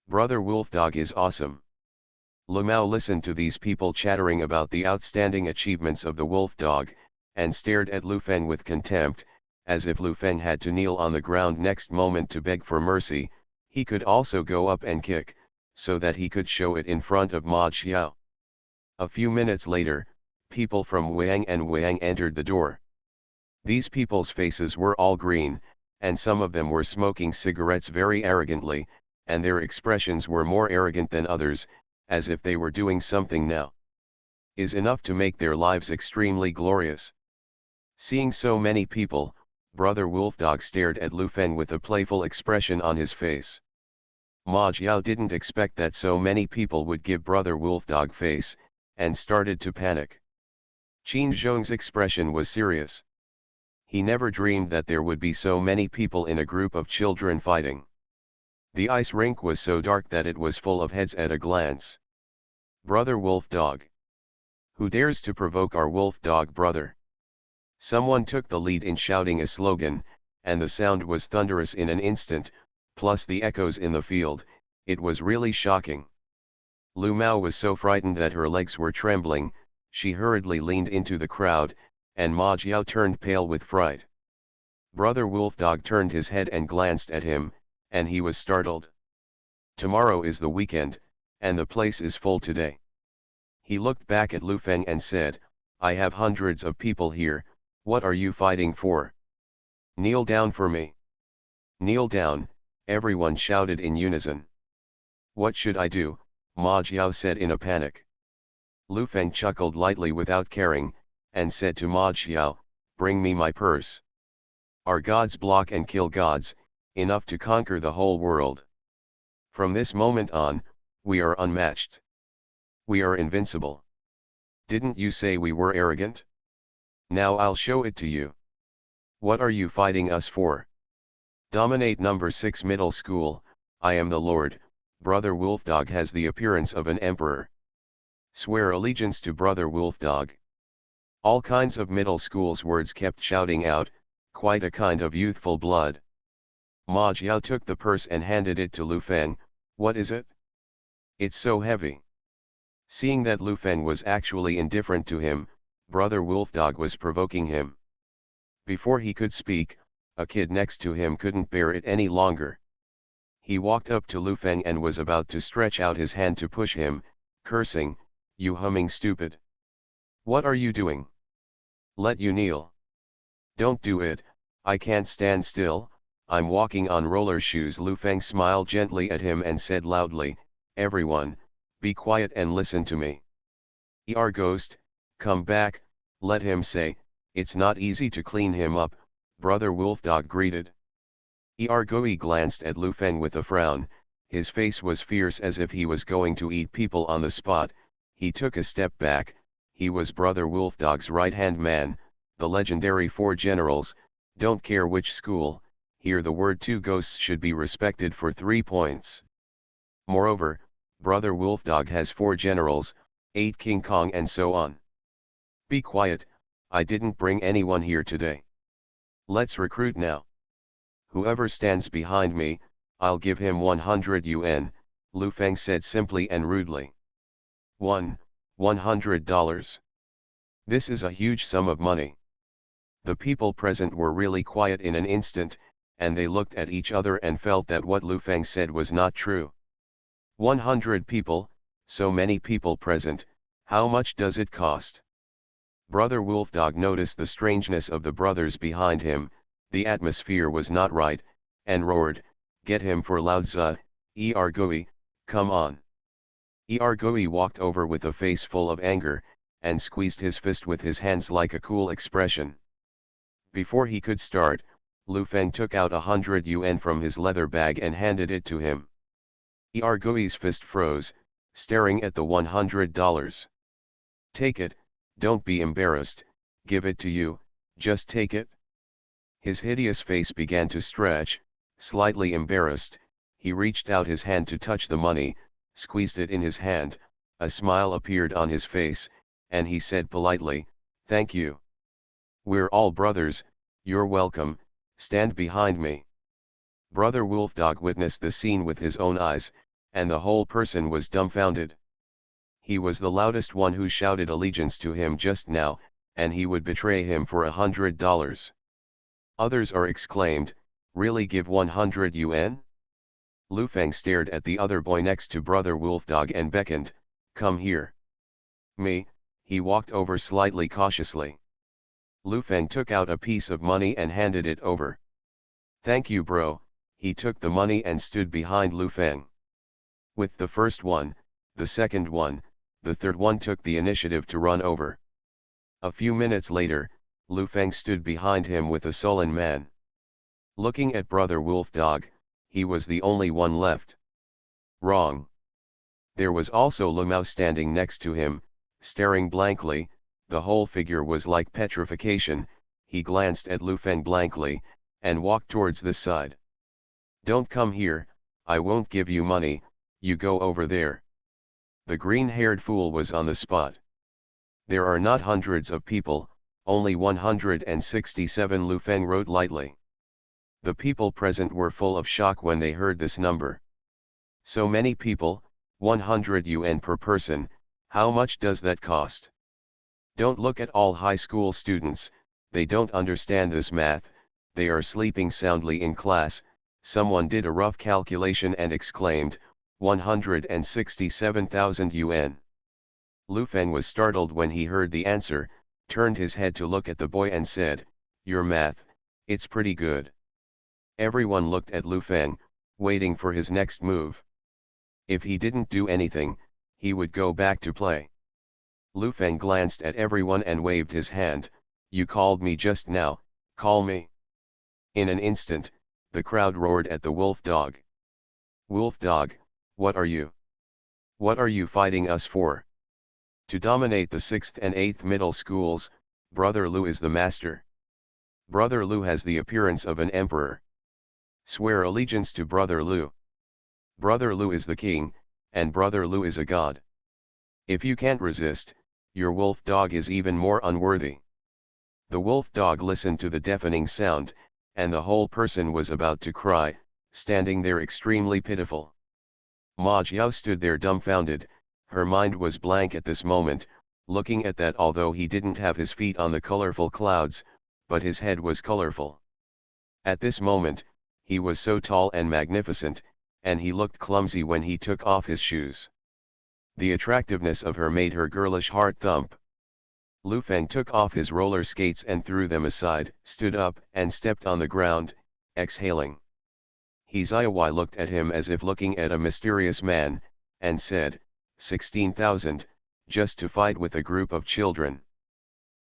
Brother Wolfdog is awesome. Lamau listened to these people chattering about the outstanding achievements of the wolf dog, and stared at Lu Feng with contempt, as if Lu Feng had to kneel on the ground next moment to beg for mercy. He could also go up and kick, so that he could show it in front of Ma Xiao. A few minutes later, people from Wang and Wang entered the door. These people's faces were all green, and some of them were smoking cigarettes very arrogantly, and their expressions were more arrogant than others, as if they were doing something now is enough to make their lives extremely glorious. Seeing so many people, Brother Wolfdog stared at Lu Feng with a playful expression on his face. Ma Jiao didn't expect that so many people would give Brother Wolfdog face, and started to panic. Qin Zhong's expression was serious. He never dreamed that there would be so many people in a group of children fighting. The ice rink was so dark that it was full of heads at a glance. Brother Wolfdog. Who dares to provoke our Wolfdog brother? Someone took the lead in shouting a slogan, and the sound was thunderous in an instant, plus the echoes in the field. It was really shocking. Lu Mao was so frightened that her legs were trembling. She hurriedly leaned into the crowd, and Ma Jiao turned pale with fright. Brother Wolfdog turned his head and glanced at him, and he was startled. Tomorrow is the weekend, and the place is full today. He looked back at Lu Feng and said, I have hundreds of people here, what are you fighting for? Kneel down for me. Kneel down, everyone shouted in unison. What should I do? Ma Jiao said in a panic. Lu Feng chuckled lightly without caring, and said to Ma Jiao, bring me my purse. Our gods block and kill gods, enough to conquer the whole world. From this moment on, we are unmatched. We are invincible. Didn't you say we were arrogant? Now I'll show it to you. What are you fighting us for? Dominate number 6 middle school, I am the Lord. Brother Wolfdog has the appearance of an emperor. Swear allegiance to Brother Wolfdog. All kinds of middle school's words kept shouting out, quite a kind of youthful blood. Ma Jiao took the purse and handed it to Lu Feng. What is it? It's so heavy. Seeing that Lu Feng was actually indifferent to him, Brother Wolfdog was provoking him. Before he could speak, a kid next to him couldn't bear it any longer. He walked up to Lu Feng and was about to stretch out his hand to push him, cursing, you humming stupid. What are you doing? Let you kneel. Don't do it, I can't stand still, I'm walking on roller shoes. Lu Feng smiled gently at him and said loudly, everyone, be quiet and listen to me. Er ghost, come back, let him say, It's not easy to clean him up, Brother Wolfdog greeted. Ergoi glanced at Lu Feng with a frown, his face was fierce as if he was going to eat people on the spot. He took a step back. He was Brother Wolfdog's right-hand man, the legendary four generals. Don't care which school, here the word two ghosts should be respected for 3 points. Moreover, Brother Wolfdog has 4 generals, 8 King Kong and so on. Be quiet, I didn't bring anyone here today. Let's recruit now. Whoever stands behind me, I'll give him 100 yuan, Lu Feng said simply and rudely. $100. This is a huge sum of money. The people present were really quiet in an instant, and they looked at each other and felt that what Lu Feng said was not true. 100 people, so many people present, how much does it cost? Brother Wolfdog noticed the strangeness of the brothers behind him, the atmosphere was not right, and roared, "Get him for Laozi, Ergoi, come on." Ergoi walked over with a face full of anger, and squeezed his fist with his hands like a cool expression. Before he could start, Lu Feng took out 100 yuan from his leather bag and handed it to him. Ergoi's fist froze, staring at the $100. "Take it, don't be embarrassed, give it to you, just take it." His hideous face began to stretch, slightly embarrassed. He reached out his hand to touch the money, squeezed it in his hand, a smile appeared on his face, and he said politely, "Thank you. We're all brothers, you're welcome, stand behind me." Brother Wolfdog witnessed the scene with his own eyes, and the whole person was dumbfounded. He was the loudest one who shouted allegiance to him just now, and he would betray him for $100. Others are exclaimed, "Really give 100 yuan?" Lu Feng stared at the other boy next to Brother Wolfdog and beckoned, "Come here." "Me," he walked over slightly cautiously. Lu Feng took out a piece of money and handed it over. "Thank you bro," he took the money and stood behind Lu Feng. With the first one, the second one, the third one took the initiative to run over. A few minutes later, Lu Feng stood behind him with a sullen man. Looking at Brother Wolfdog, he was the only one left. Wrong. There was also Lu Mao standing next to him, staring blankly. The whole figure was like petrification. He glanced at Lu Feng blankly, and walked towards the side. "Don't come here, I won't give you money, you go over there." The green-haired fool was on the spot. "There are not hundreds of people, only 167, Lu Feng wrote lightly. The people present were full of shock when they heard this number. So many people, 100 yuan per person, how much does that cost? Don't look at all high school students, they don't understand this math, they are sleeping soundly in class. Someone did a rough calculation and exclaimed, 167,000 yuan. Lu Feng was startled when he heard the answer, turned his head to look at the boy and said, "Your math, it's pretty good." Everyone looked at Lu Feng, waiting for his next move. If he didn't do anything, he would go back to play. Lu Feng glanced at everyone and waved his hand, "You called me just now, call me." In an instant, the crowd roared at the wolf dog. "Wolf dog, what are you? What are you fighting us for?" To dominate the 6th and 8th middle schools, Brother Lu is the master. Brother Lu has the appearance of an emperor. Swear allegiance to Brother Lu. Brother Lu is the king, and Brother Lu is a god. If you can't resist, your wolf dog is even more unworthy. The wolf dog listened to the deafening sound, and the whole person was about to cry, standing there extremely pitiful. Ma Jiao stood there dumbfounded. Her mind was blank at this moment, looking at that although he didn't have his feet on the colorful clouds, but his head was colorful. At this moment, he was so tall and magnificent, and he looked clumsy when he took off his shoes. The attractiveness of her made her girlish heart thump. Lu Feng took off his roller skates and threw them aside, stood up and stepped on the ground, exhaling. He Ziawai looked at him as if looking at a mysterious man, and said, 16,000, just to fight with a group of children.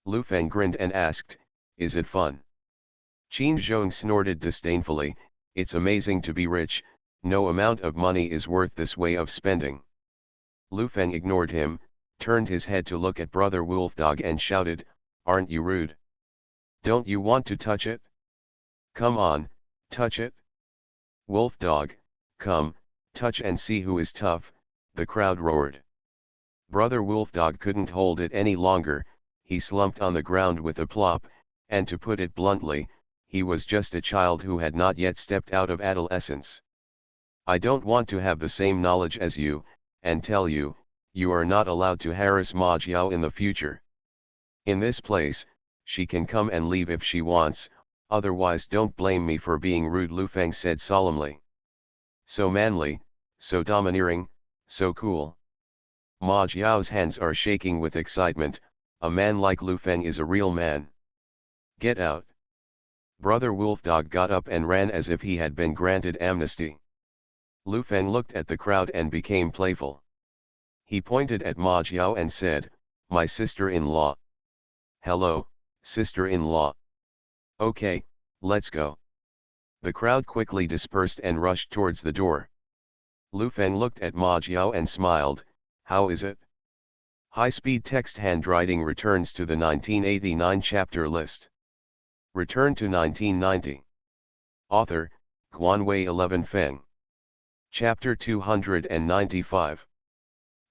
Lu Feng grinned and asked, "Is it fun?" Qin Zhong snorted disdainfully, "It's amazing to be rich, no amount of money is worth this way of spending." Lu Feng ignored him, turned his head to look at Brother Wolfdog and shouted, "Aren't you rude? Don't you want to touch it? Come on, touch it. Wolfdog, come, touch and see who is tough," the crowd roared. Brother Wolfdog couldn't hold it any longer, he slumped on the ground with a plop, and to put it bluntly, he was just a child who had not yet stepped out of adolescence. "I don't want to have the same knowledge as you, and tell you, you are not allowed to harass Ma Jiao in the future. In this place, she can come and leave if she wants, otherwise don't blame me for being rude," Lu Feng said solemnly. "So manly, so domineering, so cool. Ma Jiao's hands are shaking with excitement, a man like Lu Feng is a real man. Get out." Brother Wolfdog got up and ran as if he had been granted amnesty. Lu Feng looked at the crowd and became playful. He pointed at Ma Jiao and said, "My sister-in-law. Hello, sister-in-law. Okay, let's go." The crowd quickly dispersed and rushed towards the door. Lu Feng looked at Ma Jiao and smiled, "How is it?" High-speed text handwriting returns to the 1989 chapter list. Return to 1990. Author, Guanwei 11 Feng. Chapter 295.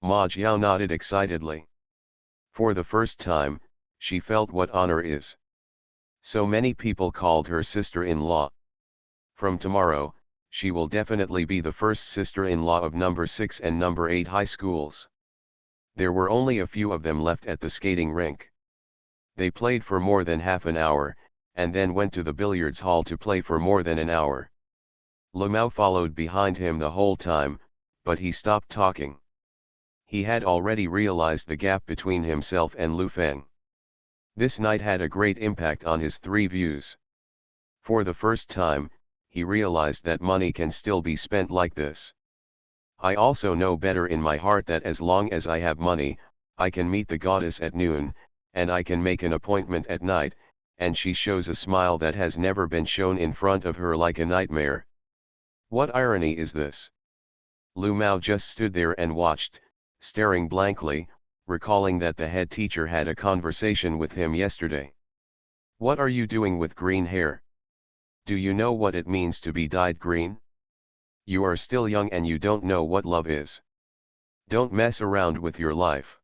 Ma Jiao nodded excitedly. For the first time, she felt what honor is. So many people called her sister-in-law. From tomorrow, she will definitely be the first sister-in-law of number 6 and number 8 high schools. There were only a few of them left at the skating rink. They played for more than half an hour, and then went to the billiards hall to play for more than an hour. Lu Mao followed behind him the whole time, but he stopped talking. He had already realized the gap between himself and Lu Feng. This night had a great impact on his three views. For the first time, he realized that money can still be spent like this. "I also know better in my heart that as long as I have money, I can meet the goddess at noon, and I can make an appointment at night," and she shows a smile that has never been shown in front of her like a nightmare. What irony is this? Lu Mao just stood there and watched, staring blankly, recalling that the head teacher had a conversation with him yesterday. "What are you doing with green hair? Do you know what it means to be dyed green? You are still young and you don't know what love is. Don't mess around with your life.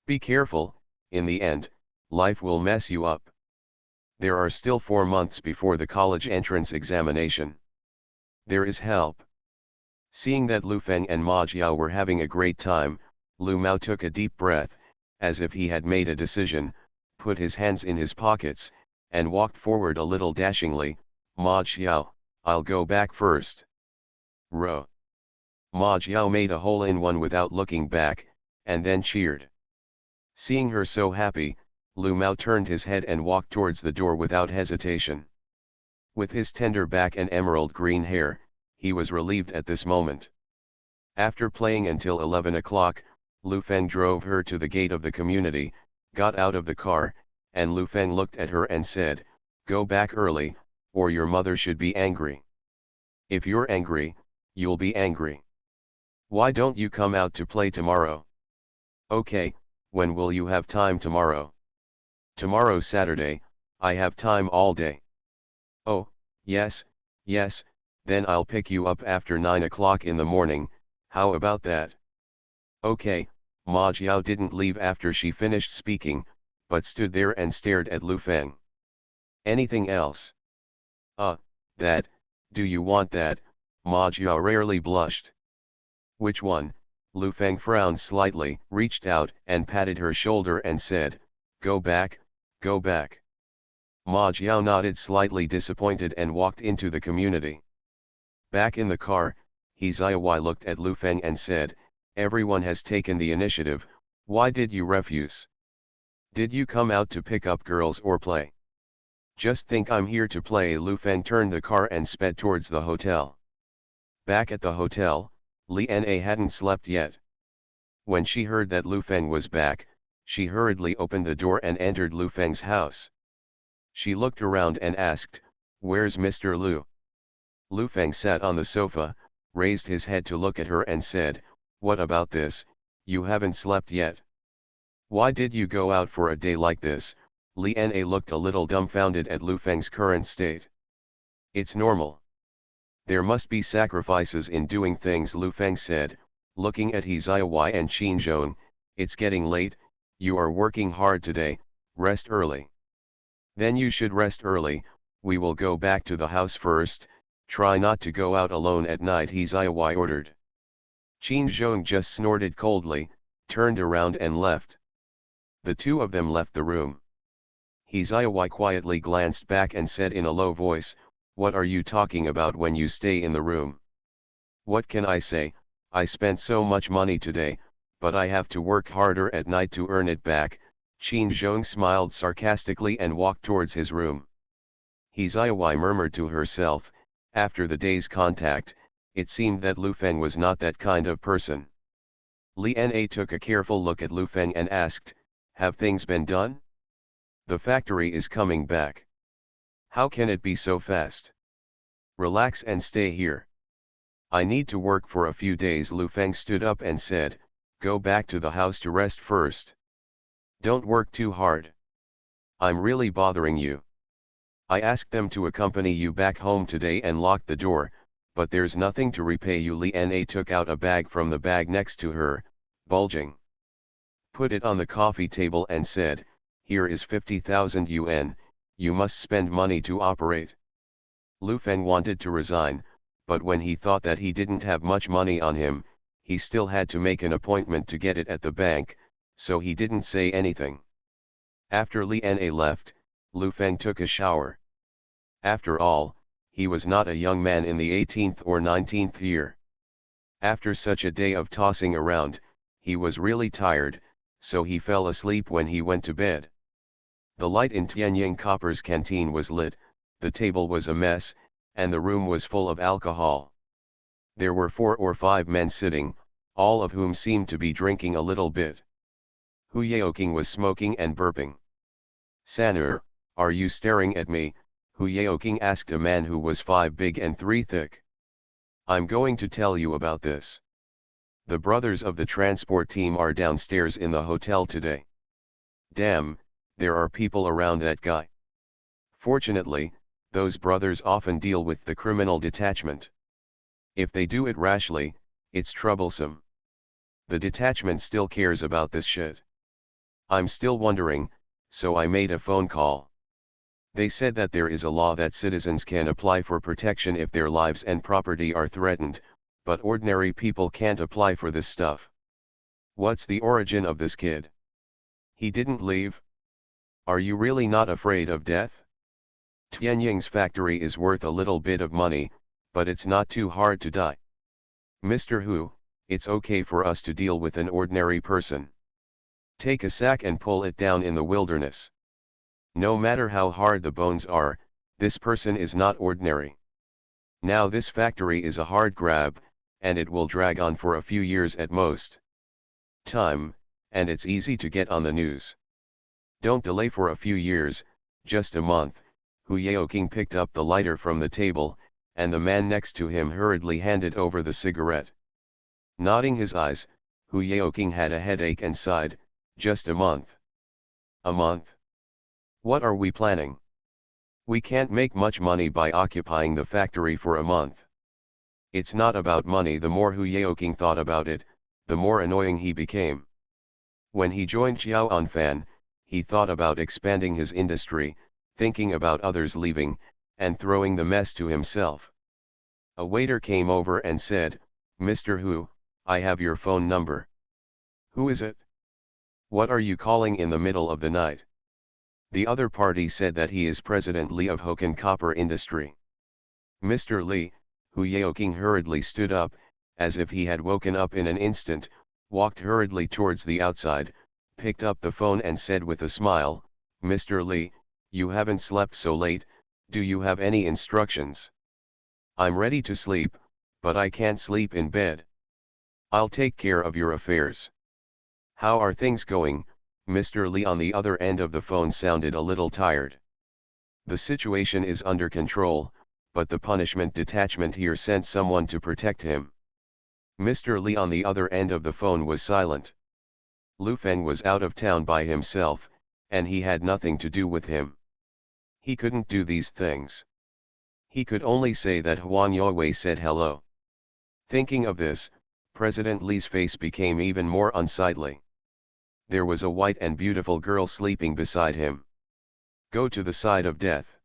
Be careful, in the end, life will mess you up. There are still 4 months before the college entrance examination. There is help." Seeing that Lu Feng and Ma Jiao were having a great time, Lu Mao took a deep breath, as if he had made a decision, put his hands in his pockets, and walked forward a little dashingly. "Ma Jiao, I'll go back first." Row. Ma Jiao made a hole-in-one without looking back, and then cheered. Seeing her so happy, Lu Mao turned his head and walked towards the door without hesitation. With his tender back and emerald green hair, he was relieved at this moment. After playing until 11 o'clock, Lu Feng drove her to the gate of the community, got out of the car, and Lu Feng looked at her and said, "Go back early, or your mother should be angry. If you're angry, you'll be angry. Why don't you come out to play tomorrow?" "Okay, when will you have time tomorrow?" "Tomorrow Saturday, I have time all day." "Oh, yes, then I'll pick you up after 9 o'clock in the morning, how about that?" "Okay." Ma Jiao didn't leave after she finished speaking, but stood there and stared at Lu Feng. "Anything else?" That, do you want that?" Ma Jiao rarely blushed. "Which one?" Lu Feng frowned slightly, reached out and patted her shoulder and said, Go back, go back." Ma Jiao nodded, slightly disappointed, and walked into the community. Back in the car, He Ziyawai looked at Lu Feng and said, "Everyone has taken the initiative, why did you refuse? Did you come out to pick up girls or play?" "Just think I'm here to play." Lu Feng turned the car and sped towards the hotel. Back at the hotel, Li Na hadn't slept yet. When she heard that Lu Feng was back, She hurriedly opened the door and entered Lu Feng's house. She looked around and asked, "Where's Mr. Lu?" Lu Feng sat on the sofa, raised his head to look at her and said, "What about this, you haven't slept yet? Why did you go out for a day like this?" Li Na looked a little dumbfounded at Lu Feng's current state. "It's normal. There must be sacrifices in doing things," Lu Feng said, looking at He Ziyi and Qin Zhong. "It's getting late, you are working hard today, rest early." "Then you should rest early, we will go back to the house first, try not to go out alone at night," He Ziyi ordered. Qin Zhong just snorted coldly, turned around and left. The two of them left the room. He Ziyi quietly glanced back and said in a low voice, "What are you talking about when you stay in the room?" "What can I say, I spent so much money today, but I have to work harder at night to earn it back." Qin Zhong smiled sarcastically and walked towards his room. He Ziyi murmured to herself, after the day's contact, it seemed that Lu Feng was not that kind of person. Li Na took a careful look at Lu Feng and asked, "Have things been done? The factory is coming back. How can it be so fast? Relax and stay here. I need to work for a few days." Lu Feng stood up and said, "Go back to the house to rest first. Don't work too hard. I'm really bothering you. I asked them to accompany you back home today and locked the door, but there's nothing to repay you." Li Na took out a bag from the bag next to her, bulging. Put it on the coffee table and said, "Here is 50,000 yuan, you must spend money to operate." Lu Feng wanted to resign, but when he thought that he didn't have much money on him, he still had to make an appointment to get it at the bank, so he didn't say anything. After Li Na left, Lu Feng took a shower. After all, he was not a young man in the 18th or 19th year. After such a day of tossing around, he was really tired, so he fell asleep when he went to bed. The light in Tianying Copper's canteen was lit, the table was a mess, and the room was full of alcohol. There were 4 or 5 men sitting, all of whom seemed to be drinking a little bit. Hu Yaoqing was smoking and burping. "Sanur, are you staring at me?" Hu Yaoqing asked a man who was 5 big and 3 thick. "I'm going to tell you about this. The brothers of the transport team are downstairs in the hotel today. Damn, there are people around that guy. Fortunately, those brothers often deal with the criminal detachment. If they do it rashly, it's troublesome. The detachment still cares about this shit. I'm still wondering, so I made a phone call. They said that there is a law that citizens can apply for protection if their lives and property are threatened, but ordinary people can't apply for this stuff. What's the origin of this kid? He didn't leave? Are you really not afraid of death? Tianying's factory is worth a little bit of money, but it's not too hard to die. Mr. Hu, it's okay for us to deal with an ordinary person. Take a sack and pull it down in the wilderness. No matter how hard the bones are, this person is not ordinary. Now this factory is a hard grab, and it will drag on for a few years at most. Time, and it's easy to get on the news. Don't delay for a few years, just a month." Hu Yaoqing picked up the lighter from the table, and the man next to him hurriedly handed over the cigarette. Nodding his eyes, Hu Yaoqing had a headache and sighed, "Just a month. A month? What are we planning? We can't make much money by occupying the factory for a month." It's not about money. The more Hu Yaoqing thought about it, the more annoying he became. When he joined Xiao Anfan, he thought about expanding his industry, thinking about others leaving, and throwing the mess to himself. A waiter came over and said, "Mr. Hu, I have your phone number." "Who is it? What are you calling in the middle of the night?" The other party said that he is President Li of Hokan Copper Industry. "Mr. Li," Hu Yaoqing hurriedly stood up, as if he had woken up in an instant, walked hurriedly towards the outside, picked up the phone and said with a smile, "Mr. Li, you haven't slept so late, do you have any instructions? I'm ready to sleep, but I can't sleep in bed. I'll take care of your affairs. How are things going, Mr. Lee on the other end of the phone sounded a little tired. The situation is under control, but the punishment detachment here sent someone to protect him. Mr. Lee on the other end of the phone was silent. Lu Feng was out of town by himself, and he had nothing to do with him. He couldn't do these things. He could only say that Huan Yue said hello. Thinking of this, President Lee's face became even more unsightly. There was a white and beautiful girl sleeping beside him. Go to the side of death.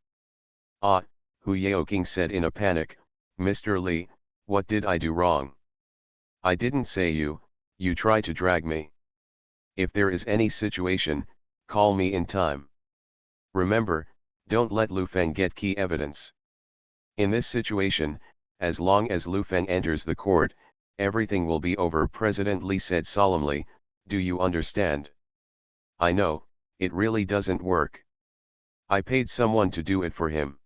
Ah, Hu Yaoking said in a panic, Mr. Lee, what did I do wrong? I didn't say you try to drag me. If there is any situation, call me in time. Remember, don't let Lu Feng get key evidence. In this situation, as long as Lu Feng enters the court, everything will be over, President Lee said solemnly. Do you understand? I know, it really doesn't work. I paid someone to do it for him.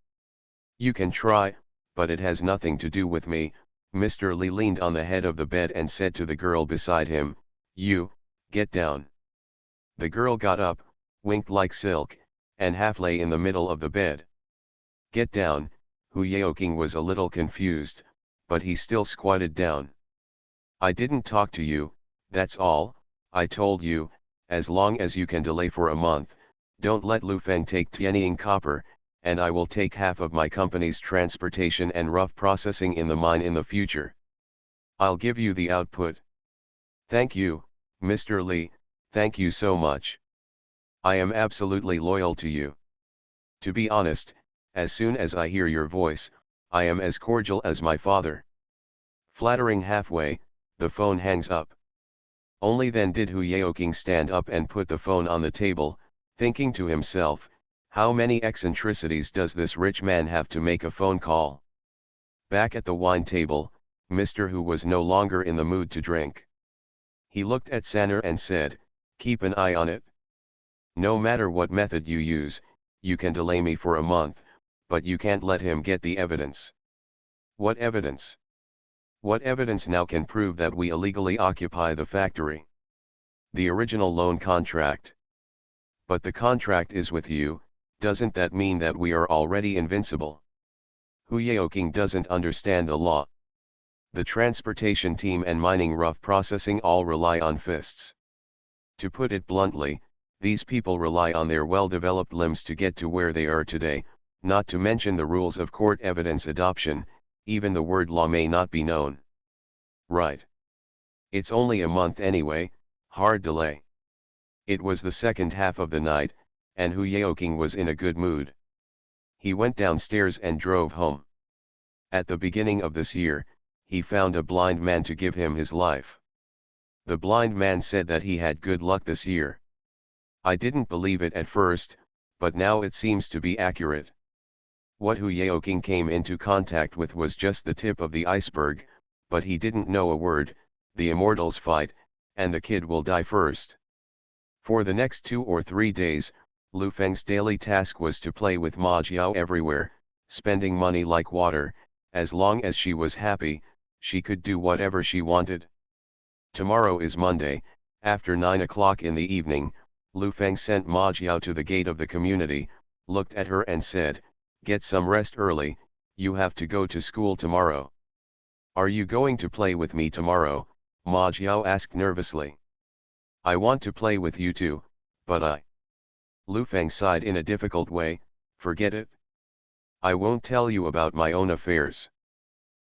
You can try, but it has nothing to do with me. Mr. Lee leaned on the head of the bed and said to the girl beside him, you, get down. The girl got up, winked like silk, and half lay in the middle of the bed. Get down. Hu Yaoking was a little confused, but he still squatted down. I didn't talk to you, that's all. I told you, as long as you can delay for a month, don't let Lu Feng take Tianying copper, and I will take half of my company's transportation and rough processing in the mine in the future. I'll give you the output. Thank you, Mr. Lee, thank you so much. I am absolutely loyal to you. To be honest, as soon as I hear your voice, I am as cordial as my father. Flattering halfway, the phone hangs up. Only then did Hu Yaoking stand up and put the phone on the table, thinking to himself, how many eccentricities does this rich man have to make a phone call? Back at the wine table, Mr. Hu was no longer in the mood to drink. He looked at Sanner and said, keep an eye on it. No matter what method you use, you can delay me for a month, but you can't let him get the evidence. What evidence? What evidence now can prove that we illegally occupy the factory? The original loan contract. But the contract is with you, doesn't that mean that we are already invincible? Hu Yaoking doesn't understand the law. The transportation team and mining rough processing all rely on fists. To put it bluntly, these people rely on their well-developed limbs to get to where they are today, not to mention the rules of court evidence adoption. Even the word law may not be known. Right. It's only a month anyway, hard delay. It was the second half of the night, and Hu Yaoking was in a good mood. He went downstairs and drove home. At the beginning of this year, he found a blind man to give him his life. The blind man said that he had good luck this year. I didn't believe it at first, but now it seems to be accurate. What Hu Yaoking came into contact with was just the tip of the iceberg, but he didn't know a word. The immortals fight, and the kid will die first. For the next 2 or 3 days, Lu Feng's daily task was to play with Ma Jiao everywhere, spending money like water. As long as she was happy, she could do whatever she wanted. Tomorrow is Monday. After 9 o'clock in the evening, Lu Feng sent Ma Jiao to the gate of the community, looked at her and said, get some rest early, you have to go to school tomorrow. Are you going to play with me tomorrow? Ma Jiao asked nervously. I want to play with you too, but Lu Feng sighed in a difficult way, forget it. I won't tell you about my own affairs.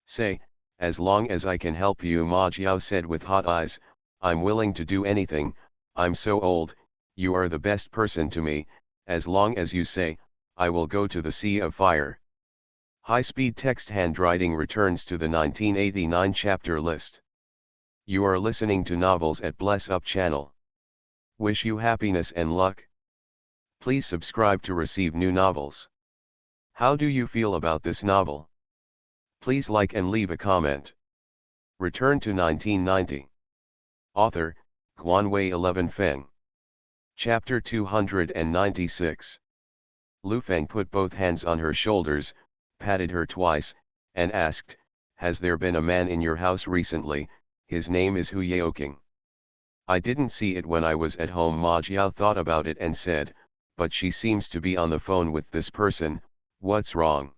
Say, as long as I can help you, Ma Jiao said with hot eyes, I'm willing to do anything. I'm so old, you are the best person to me. As long as you say, I will go to the Sea of Fire. High-speed text handwriting returns to the 1989 chapter list. You are listening to novels at Bless Up channel. Wish you happiness and luck. Please subscribe to receive new novels. How do you feel about this novel? Please like and leave a comment. Return to 1990. Author, Guanwei 11 Feng. Chapter 296. Lu Feng put both hands on her shoulders, patted her twice, and asked, has there been a man in your house recently? His name is Hu Yaoking. I didn't see it when I was at home. Ma Jiao thought about it and said, but she seems to be on the phone with this person, what's wrong?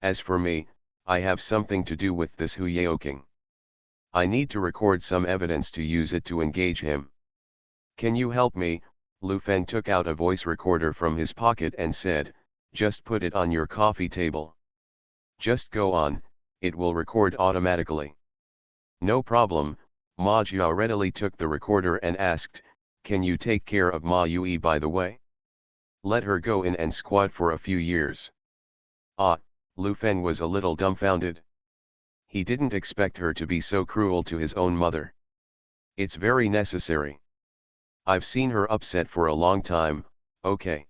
As for me, I have something to do with this Hu Yaoking. I need to record some evidence to use it to engage him. Can you help me? Lu Feng took out a voice recorder from his pocket and said, just put it on your coffee table. Just go on, it will record automatically. No problem. Ma Jiao readily took the recorder and asked, can you take care of Ma Yui by the way? Let her go in and squat for a few years. Ah, Lu Feng was a little dumbfounded. He didn't expect her to be so cruel to his own mother. It's very necessary. I've seen her upset for a long time, okay.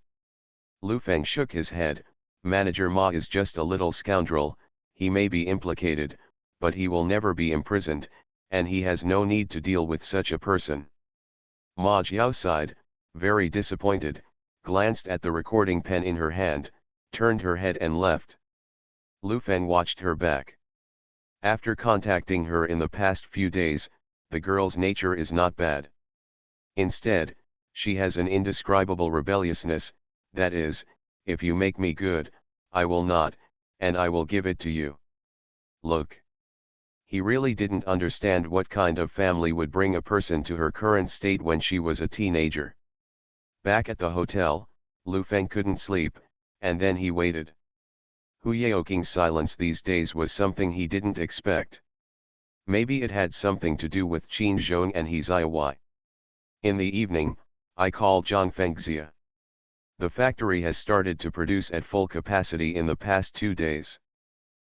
Lu Feng shook his head. Manager Ma is just a little scoundrel, he may be implicated, but he will never be imprisoned, and he has no need to deal with such a person. Ma Jiao sighed, very disappointed, glanced at the recording pen in her hand, turned her head and left. Lu Feng watched her back. After contacting her in the past few days, the girl's nature is not bad. Instead, she has an indescribable rebelliousness, that is, if you make me good, I will not, and I will give it to you. Look. He really didn't understand what kind of family would bring a person to her current state when she was a teenager. Back at the hotel, Lu Feng couldn't sleep, and then he waited. Hu Yaoking's silence these days was something he didn't expect. Maybe it had something to do with Qin Zhong and He Ziyawai. In the evening, I called Zhang Fengxia. The factory has started to produce at full capacity in the past 2 days.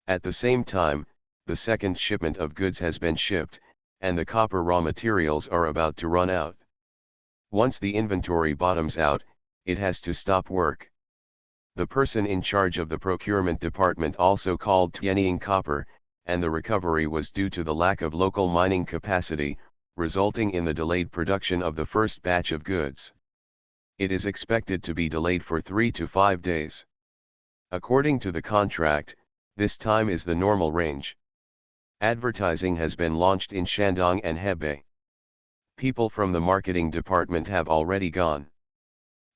At the same time, the second shipment of goods has been shipped, and the copper raw materials are about to run out. Once the inventory bottoms out, it has to stop work. The person in charge of the procurement department also called Tianying Copper, and the recovery was due to the lack of local mining capacity, resulting in the delayed production of the first batch of goods. It is expected to be delayed for 3 to 5 days. According to the contract, this time is the normal range. Advertising has been launched in Shandong and Hebei. People from the marketing department have already gone.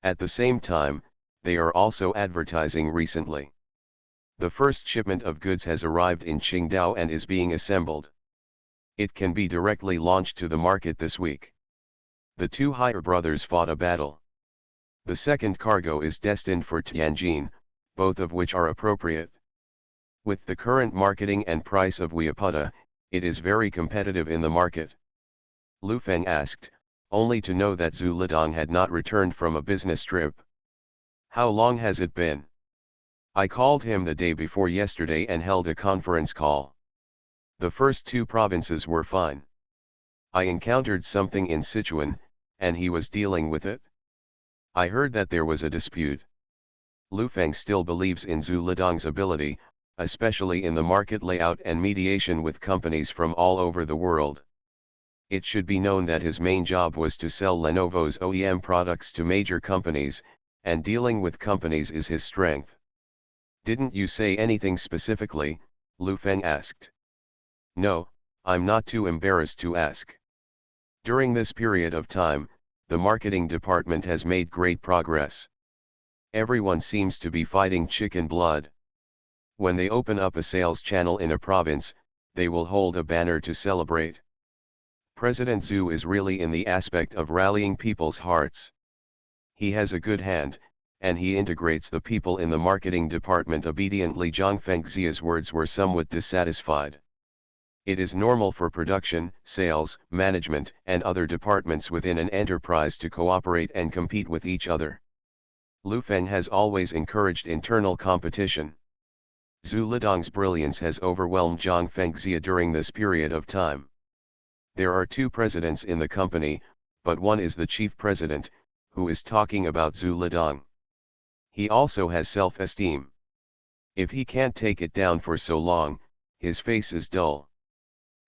At the same time, they are also advertising recently. The first shipment of goods has arrived in Qingdao and is being assembled. It can be directly launched to the market this week. The two Haier brothers fought a battle. The second cargo is destined for Tianjin, both of which are appropriate. With the current marketing and price of Wiaputa, it is very competitive in the market. Lu Feng asked, only to know that Zhu Lidong had not returned from a business trip. How long has it been? I called him the day before yesterday and held a conference call. The first 2 provinces were fine. I encountered something in Sichuan, and he was dealing with it. I heard that there was a dispute. Lu Feng still believes in Zhu Lidong's ability, especially in the market layout and mediation with companies from all over the world. It should be known that his main job was to sell Lenovo's OEM products to major companies, and dealing with companies is his strength. Didn't you say anything specifically? Lu Feng asked. No, I'm not too embarrassed to ask. During this period of time, the marketing department has made great progress. Everyone seems to be fighting chicken blood. When they open up a sales channel in a province, they will hold a banner to celebrate. President Zhu is really in the aspect of rallying people's hearts. He has a good hand, and he integrates the people in the marketing department obediently. Zhang Fengxia's words were somewhat dissatisfied. It is normal for production, sales, management, and other departments within an enterprise to cooperate and compete with each other. Lu Feng has always encouraged internal competition. Zhu Lidong's brilliance has overwhelmed Zhang Fengxia during this period of time. There are 2 presidents in the company, but one is the chief president, who is talking about Zhu Lidong. He also has self-esteem. If he can't take it down for so long, his face is dull.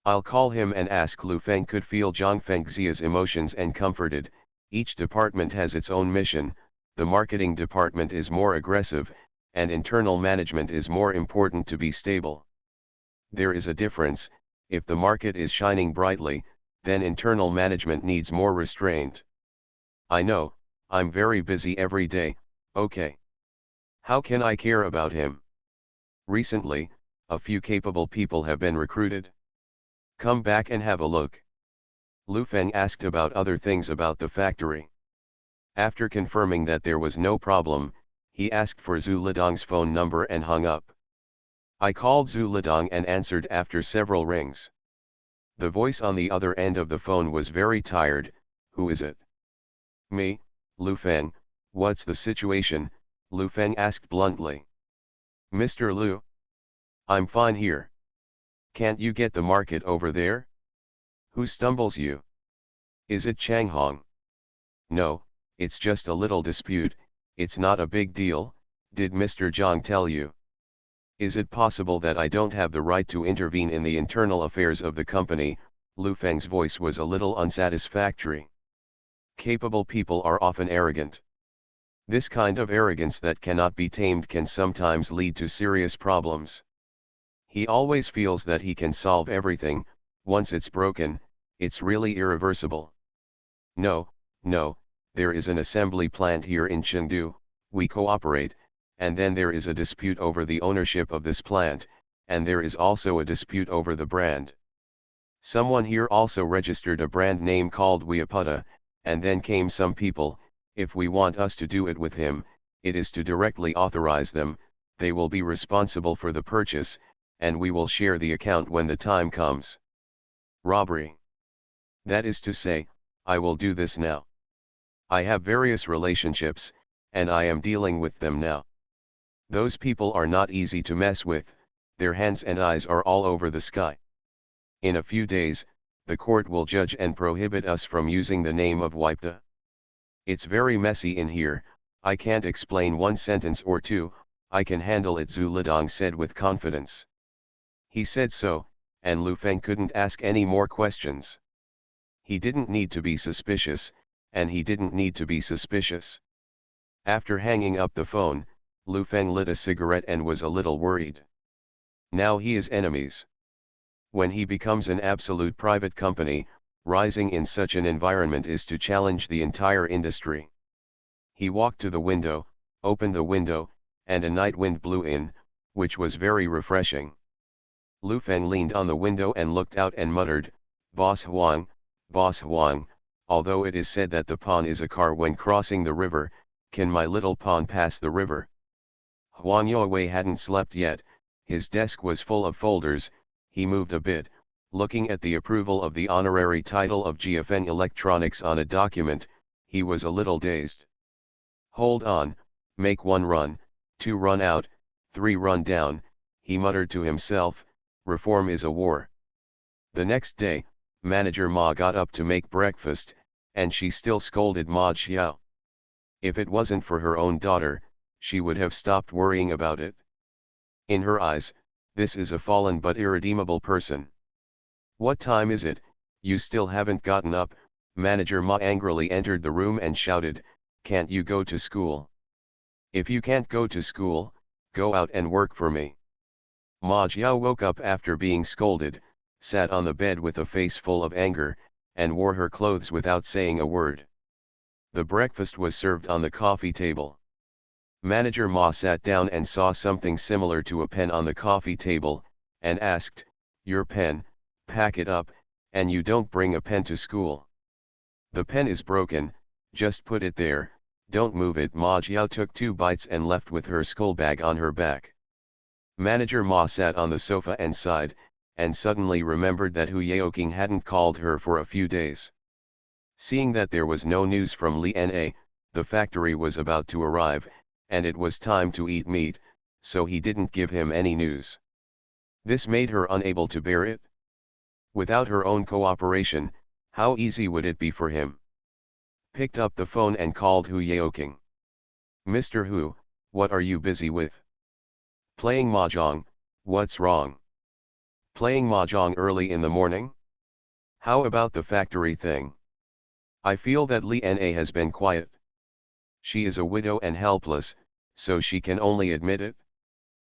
I'll call him and ask. Lu Feng could feel Zhang Fengxia's emotions and comforted. Each department has its own mission. The marketing department is more aggressive, and internal management is more important to be stable. There is a difference. If the market is shining brightly, then internal management needs more restraint. I know, I'm very busy every day, okay. How can I care about him? Recently, a few capable people have been recruited. Come back and have a look. Lu Feng asked about other things about the factory. After confirming that there was no problem, he asked for Zhu Lidong's phone number and hung up. I called Zhu Lidong and answered after several rings. The voice on the other end of the phone was very tired. Who is it? Me, Lu Feng. What's the situation? Lu Feng asked bluntly. Mr. Lu? I'm fine here. Can't you get the market over there? Who stumbles you? Is it Chang Hong? No, it's just a little dispute, it's not a big deal. Did Mr. Zhang tell you? Is it possible that I don't have the right to intervene in the internal affairs of the company? Lu Feng's voice was a little unsatisfactory. Capable people are often arrogant. This kind of arrogance that cannot be tamed can sometimes lead to serious problems. He always feels that he can solve everything. Once it's broken, it's really irreversible. No, there is an assembly plant here in Chengdu, we cooperate, and then there is a dispute over the ownership of this plant, and there is also a dispute over the brand. Someone here also registered a brand name called Weaputa, and then came some people. If we want us to do it with him, it is to directly authorize them, they will be responsible for the purchase, and we will share the account when the time comes. Robbery. That is to say, I will do this now. I have various relationships, and I am dealing with them now. Those people are not easy to mess with, their hands and eyes are all over the sky. In a few days, the court will judge and prohibit us from using the name of Weaputa. It's very messy in here, I can't explain one sentence or two, I can handle it, Zhu Lidong said with confidence. He said so, and Lu Feng couldn't ask any more questions. He didn't need to be suspicious, and he didn't need to be suspicious. After hanging up the phone, Lu Feng lit a cigarette and was a little worried. Now he is enemies. When he becomes an absolute private company, rising in such an environment is to challenge the entire industry. He walked to the window, opened the window, and a night wind blew in, which was very refreshing. Lu Feng leaned on the window and looked out and muttered, Boss Huang, although it is said that the pawn is a car when crossing the river, can my little pawn pass the river? Huang Youwei hadn't slept yet, his desk was full of folders, he moved a bit, looking at the approval of the honorary title of GFN Electronics on a document, he was a little dazed. Hold on, make 1 run, 2 run out, 3 run down, he muttered to himself, reform is a war. The next day, Manager Ma got up to make breakfast, and she still scolded Ma Xiao. If it wasn't for her own daughter, she would have stopped worrying about it. In her eyes, this is a fallen but irredeemable person. What time is it? You still haven't gotten up? Manager Ma angrily entered the room and shouted, can't you go to school? If you can't go to school, go out and work for me. Ma Xiao woke up after being scolded, sat on the bed with a face full of anger, and wore her clothes without saying a word. The breakfast was served on the coffee table. Manager Ma sat down and saw something similar to a pen on the coffee table, and asked, your pen, pack it up, and you don't bring a pen to school. The pen is broken, just put it there, don't move it. Ma Xiao took 2 bites and left with her school bag on her back. Manager Ma sat on the sofa and sighed, and suddenly remembered that Hu Yaoqing hadn't called her for a few days. Seeing that there was no news from Li Na, the factory was about to arrive, and it was time to eat meat, so he didn't give him any news. This made her unable to bear it. Without her own cooperation, how easy would it be for him? Picked up the phone and called Hu Yaoqing. Mr. Hu, what are you busy with? Playing mahjong, what's wrong? Playing mahjong early in the morning? How about the factory thing? I feel that Li Na has been quiet. She is a widow and helpless, so she can only admit it.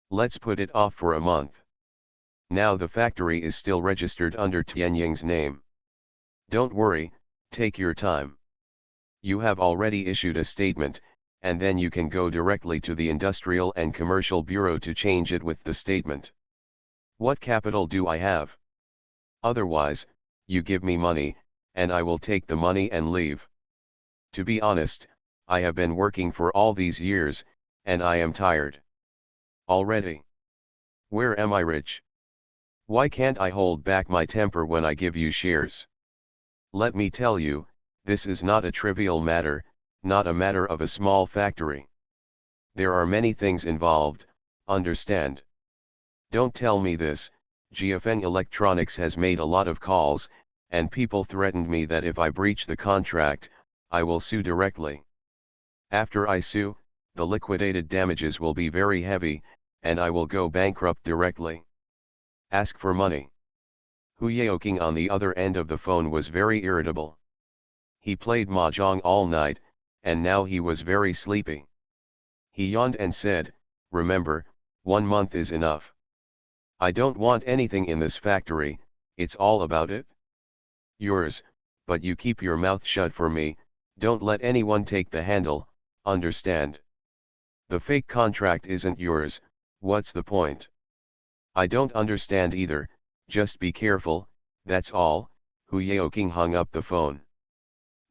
Let's put it off for a month. Now the factory is still registered under Tianying's name. Don't worry, take your time. You have already issued a statement, and then you can go directly to the Industrial and Commercial Bureau to change it with the statement. What capital do I have? Otherwise, you give me money, and I will take the money and leave. To be honest, I have been working for all these years, and I am tired. Already. Where am I rich? Why can't I hold back my temper when I give you shares? Let me tell you, this is not a trivial matter, not a matter of a small factory. There are many things involved, understand? Don't tell me this. GFN Electronics has made a lot of calls, and people threatened me that if I breach the contract, I will sue directly. After I sue, the liquidated damages will be very heavy, and I will go bankrupt directly. Ask for money. Hu Yaoking on the other end of the phone was very irritable. He played mahjong all night, and now he was very sleepy. He yawned and said, "Remember, 1 month is enough. I don't want anything in this factory, it's all about it. Yours, but you keep your mouth shut for me, don't let anyone take the handle, understand? The fake contract isn't yours, what's the point? I don't understand either, just be careful, that's all." Hu Yaoking hung up the phone.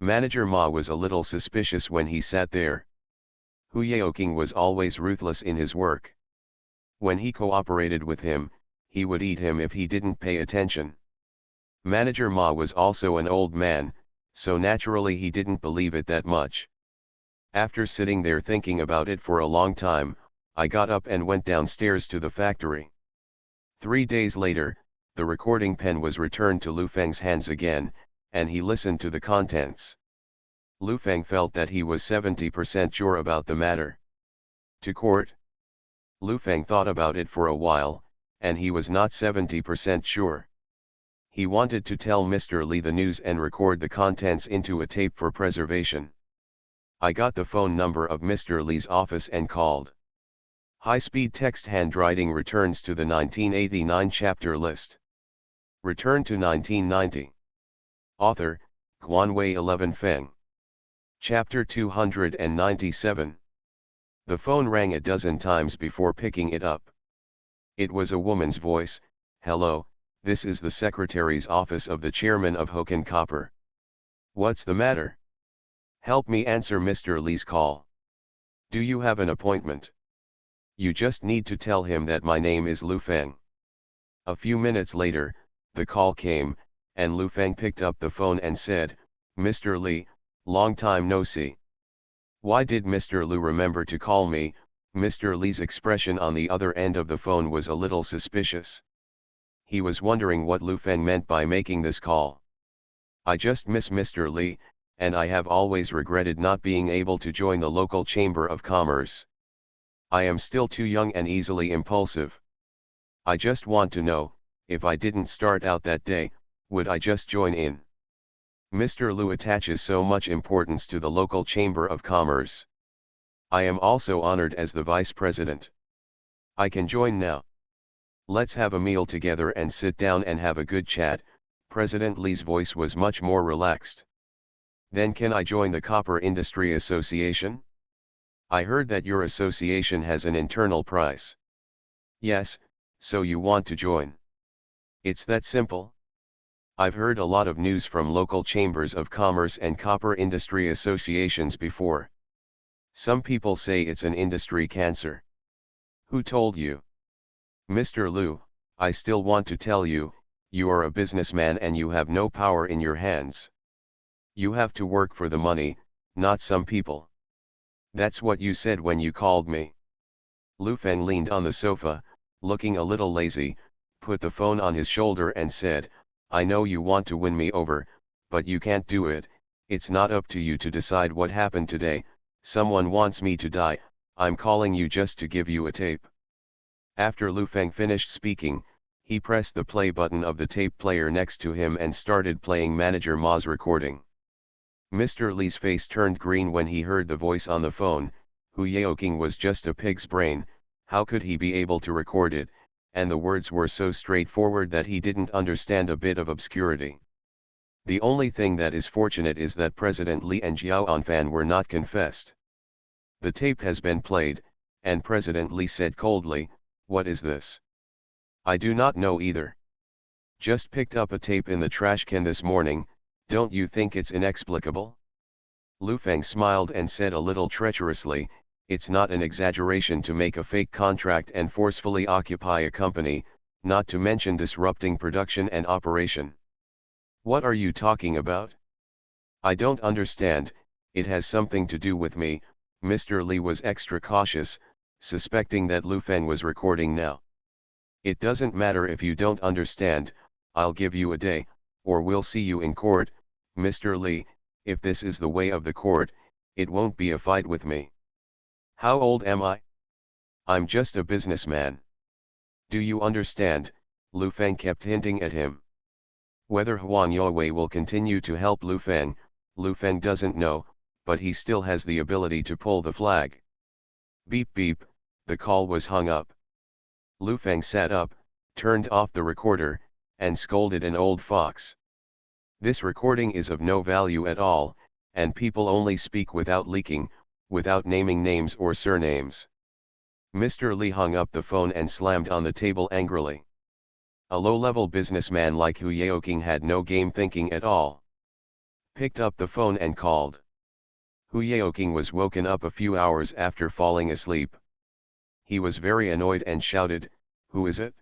Manager Ma was a little suspicious when he sat there. Hu Yaoking was always ruthless in his work. When he cooperated with him, he would eat him if he didn't pay attention. Manager Ma was also an old man, so naturally he didn't believe it that much. After sitting there thinking about it for a long time, I got up and went downstairs to the factory. 3 days later, the recording pen was returned to Lu Feng's hands again, and he listened to the contents. Lu Feng felt that he was 70% sure about the matter. To court? Lu Feng thought about it for a while, and he was not 70% sure. He wanted to tell Mr. Lee the news and record the contents into a tape for preservation. I got the phone number of Mr. Lee's office and called. High-speed text handwriting returns to the 1989 chapter list. Return to 1990. Author, Guanwei 11 Feng. Chapter 297. The phone rang a dozen times before picking it up. It was a woman's voice. "Hello, this is the secretary's office of the chairman of Hoken Copper. What's the matter? Help me answer Mr. Lee's call. Do you have an appointment? You just need to tell him that my name is Lu Feng." A few minutes later, the call came, and Lu Feng picked up the phone and said, "Mr. Lee, long time no see. Why did Mr. Lu remember to call me?" Mr. Lee's expression on the other end of the phone was a little suspicious. He was wondering what Lu Feng meant by making this call. "I just miss Mr. Lee, and I have always regretted not being able to join the local chamber of commerce. I am still too young and easily impulsive. I just want to know, if I didn't start out that day, would I just join in? Mr. Lu attaches so much importance to the local chamber of commerce. I am also honored as the vice president. I can join now. Let's have a meal together and sit down and have a good chat." President Lee's voice was much more relaxed. "Then can I join the Copper Industry Association? I heard that your association has an internal price." "Yes, so you want to join? It's that simple. I've heard a lot of news from local chambers of commerce and copper industry associations before. Some people say it's an industry cancer. Who told you?" "Mr. Lu, I still want to tell you, you are a businessman and you have no power in your hands. You have to work for the money, not some people. That's what you said when you called me." Lu Feng leaned on the sofa, looking a little lazy, put the phone on his shoulder and said, "I know you want to win me over, but you can't do it. It's not up to you to decide what happened today. Someone wants me to die. I'm calling you just to give you a tape." After Lu Feng finished speaking, he pressed the play button of the tape player next to him and started playing Manager Ma's recording. Mr. Lee's face turned green when he heard the voice on the phone. Hu Yaoking was just a pig's brain, how could he be able to record it, and the words were so straightforward that he didn't understand a bit of obscurity. The only thing that is fortunate is that President Lee and Jiao Anfan were not confessed. The tape has been played, and President Lee said coldly, "What is this? I do not know either. Just picked up a tape in the trash can this morning, don't you think it's inexplicable?" Lu Feng smiled and said a little treacherously, "It's not an exaggeration to make a fake contract and forcefully occupy a company, not to mention disrupting production and operation." "What are you talking about? I don't understand." "It has something to do with me." Mr. Lee was extra cautious, suspecting that Lu Feng was recording now. "It doesn't matter if you don't understand, I'll give you a day, or we'll see you in court." "Mr. Lee, if this is the way of the court, it won't be a fight with me. How old am I? I'm just a businessman. Do you understand?" Lu Feng kept hinting at him. Whether Huan Youwei will continue to help Lu Feng doesn't know, but he still has the ability to pull the flag. Beep beep, the call was hung up. Lu Feng sat up, turned off the recorder, and scolded an old fox. "This recording is of no value at all, and people only speak without leaking, without naming names or surnames." Mr. Lee hung up the phone and slammed on the table angrily. A low-level businessman like Hu Yaoqing had no game thinking at all. Picked up the phone and called. Hu Yaoqing was woken up a few hours after falling asleep. He was very annoyed and shouted, "Who is it?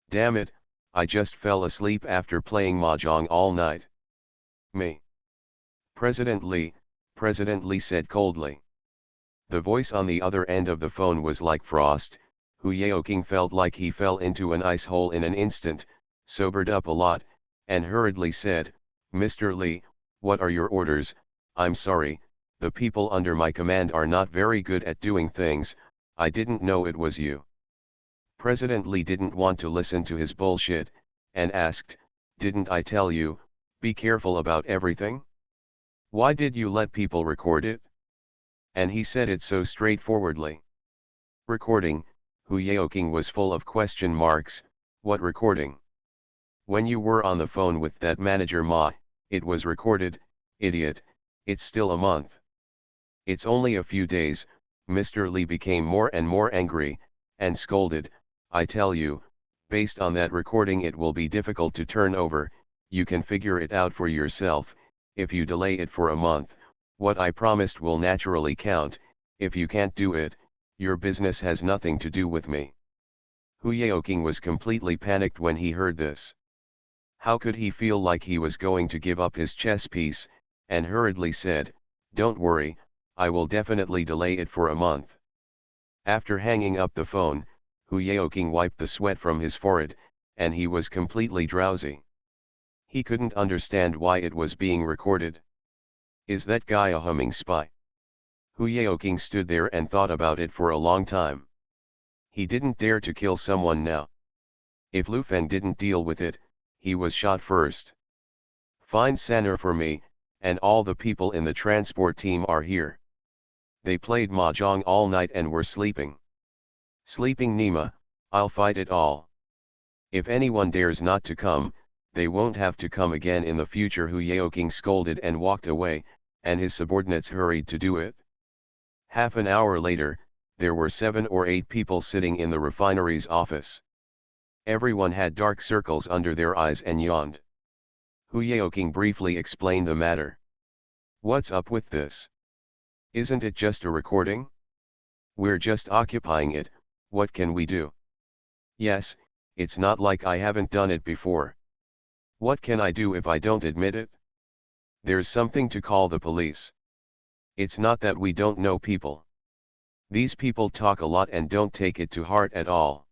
Damn it, I just fell asleep after playing mahjong all night." "Me." President Lee said coldly. The voice on the other end of the phone was like frost. Hu Yaoqing felt like he fell into an ice hole in an instant, sobered up a lot, and hurriedly said, "Mr. Lee, what are your orders?" "I'm sorry, the people under my command are not very good at doing things, I didn't know it was you." President Lee didn't want to listen to his bullshit, and asked, "Didn't I tell you, be careful about everything? Why did you let people record it?" And he said it so straightforwardly. "Recording?" Hu Yaoqing was full of question marks. "What recording? When you were on the phone with that manager Ma, it was recorded, idiot. It's still a month. It's only a few days." Mr. Lee became more and more angry, and scolded, "I tell you, based on that recording it will be difficult to turn over, you can figure it out for yourself. If you delay it for a month, what I promised will naturally count. If you can't do it, your business has nothing to do with me." Hu Yaoqing was completely panicked when he heard this. How could he feel like he was going to give up his chess piece, and hurriedly said, "Don't worry, I will definitely delay it for a month." After hanging up the phone, Hu Yaoqing wiped the sweat from his forehead, and he was completely drowsy. He couldn't understand why it was being recorded. Is that guy a humming spy? Hu Yaoqing stood there and thought about it for a long time. He didn't dare to kill someone now. If Lu Feng didn't deal with it, he was shot first. "Find Sanner for me, and all the people in the transport team are here. They played mahjong all night and were sleeping." "Sleeping Nima, I'll fight it all. If anyone dares not to come, they won't have to come again in the future." Hu Yaoqing scolded and walked away, and his subordinates hurried to do it. Half an hour later, there were 7 or 8 people sitting in the refinery's office. Everyone had dark circles under their eyes and yawned. Hu Yaoqing briefly explained the matter. "What's up with this? Isn't it just a recording? We're just occupying it, what can we do? Yes, it's not like I haven't done it before. What can I do if I don't admit it? There's something to call the police. It's not that we don't know people. These people talk a lot and don't take it to heart at all.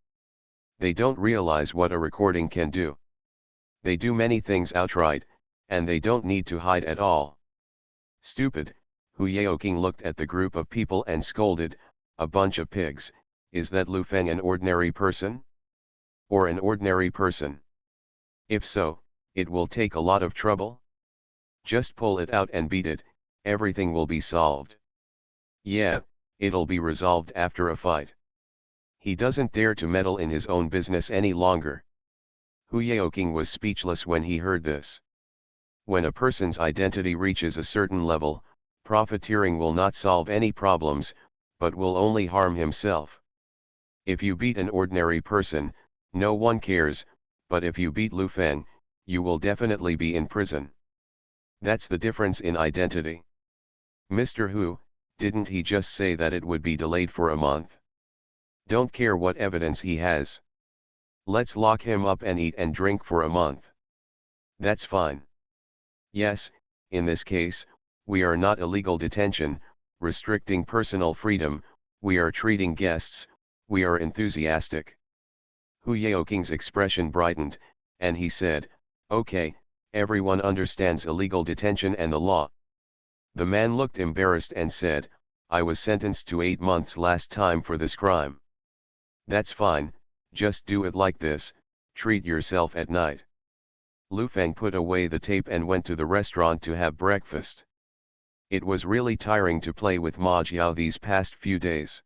They don't realize what a recording can do. They do many things outright, and they don't need to hide at all. Stupid." Hu Yaoqing looked at the group of people and scolded, "A bunch of pigs. Is that Lu Feng an ordinary person? Or an ordinary person? If so, it will take a lot of trouble. Just pull it out and beat it, everything will be solved. Yeah, it'll be resolved after a fight. He doesn't dare to meddle in his own business any longer." Hu Yaoqing was speechless when he heard this. When a person's identity reaches a certain level, profiteering will not solve any problems, but will only harm himself. If you beat an ordinary person, no one cares, but if you beat Lu Feng, you will definitely be in prison. That's the difference in identity. Mr. Hu, didn't he just say that it would be delayed for a month? Don't care what evidence he has. Let's lock him up and eat and drink for a month. That's fine. Yes, in this case, we are not illegal detention, restricting personal freedom, we are treating guests, we are enthusiastic. Hu Yaoking's expression brightened, and he said, "Okay, everyone understands illegal detention and the law." The man looked embarrassed and said, "I was sentenced to 8 months last time for this crime." "That's fine, just do it like this, treat yourself at night." Lu Feng put away the tape and went to the restaurant to have breakfast. It was really tiring to play with Ma Jiao these past few days.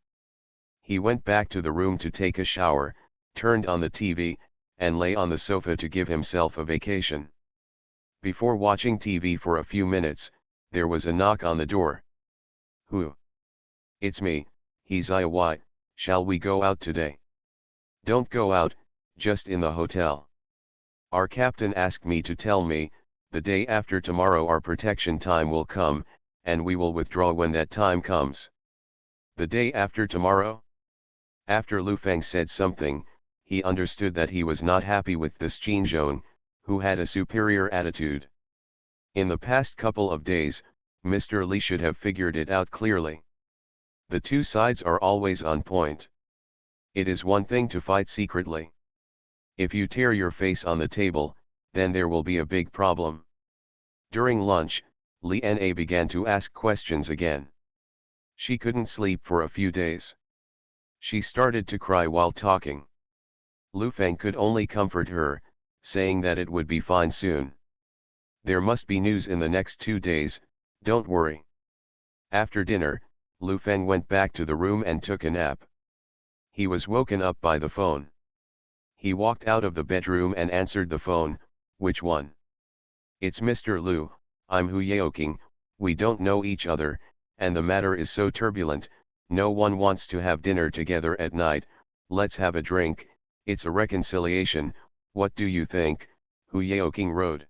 He went back to the room to take a shower, turned on the TV, and lay on the sofa to give himself a vacation. Before watching TV for a few minutes, there was a knock on the door. "Who?" "It's me, Zai. Shall we go out today?" "Don't go out, just in the hotel. Our captain asked me to tell me, the day after tomorrow our protection time will come, and we will withdraw when that time comes." "The day after tomorrow?" After Lu Feng said something, he understood that he was not happy with this Qin Zhong, who had a superior attitude. In the past couple of days, Mr. Li should have figured it out clearly. The two sides are always on point. It is one thing to fight secretly. If you tear your face on the table, then there will be a big problem. During lunch, Li Na began to ask questions again. She couldn't sleep for a few days. She started to cry while talking. Lu Feng could only comfort her, saying that it would be fine soon. "There must be news in the next 2 days, don't worry." After dinner, Lu Feng went back to the room and took a nap. He was woken up by the phone. He walked out of the bedroom and answered the phone. "Which one?" "It's Mr. Lu, I'm Hu Yaoking, we don't know each other, and the matter is so turbulent, no one wants to have dinner together at night, let's have a drink, it's a reconciliation, what do you think?" Hu Yaoking wrote.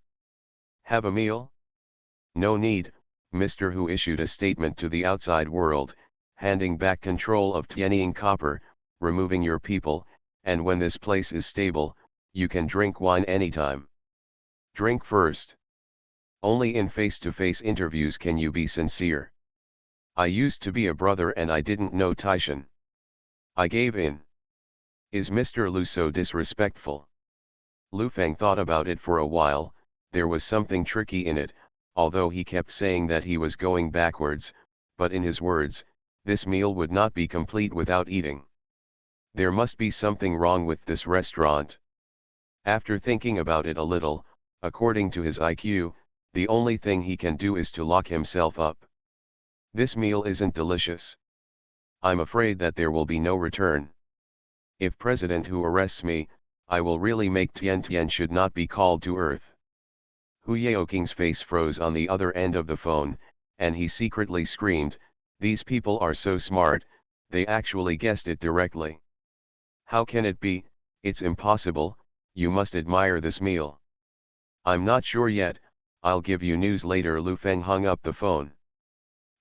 "Have a meal?" "No need," Mr. Hu issued a statement to the outside world, handing back control of Tianying Copper, removing your people, and when this place is stable, you can drink wine anytime. Drink first. Only in face-to-face interviews can you be sincere. I used to be a brother and I didn't know Taishan. I gave in. Is Mr. Lu so disrespectful? Lu Feng thought about it for a while, there was something tricky in it, although he kept saying that he was going backwards, but in his words, this meal would not be complete without eating. There must be something wrong with this restaurant. After thinking about it a little, according to his IQ, the only thing he can do is to lock himself up. This meal isn't delicious. I'm afraid that there will be no return. If President Hu arrests me, I will really make Tian Tian should not be called to earth. Hu Yaoking's face froze on the other end of the phone, and he secretly screamed, "These people are so smart, they actually guessed it directly. How can it be? It's impossible, you must admire this meal." "I'm not sure yet, I'll give you news later." Lu Feng hung up the phone.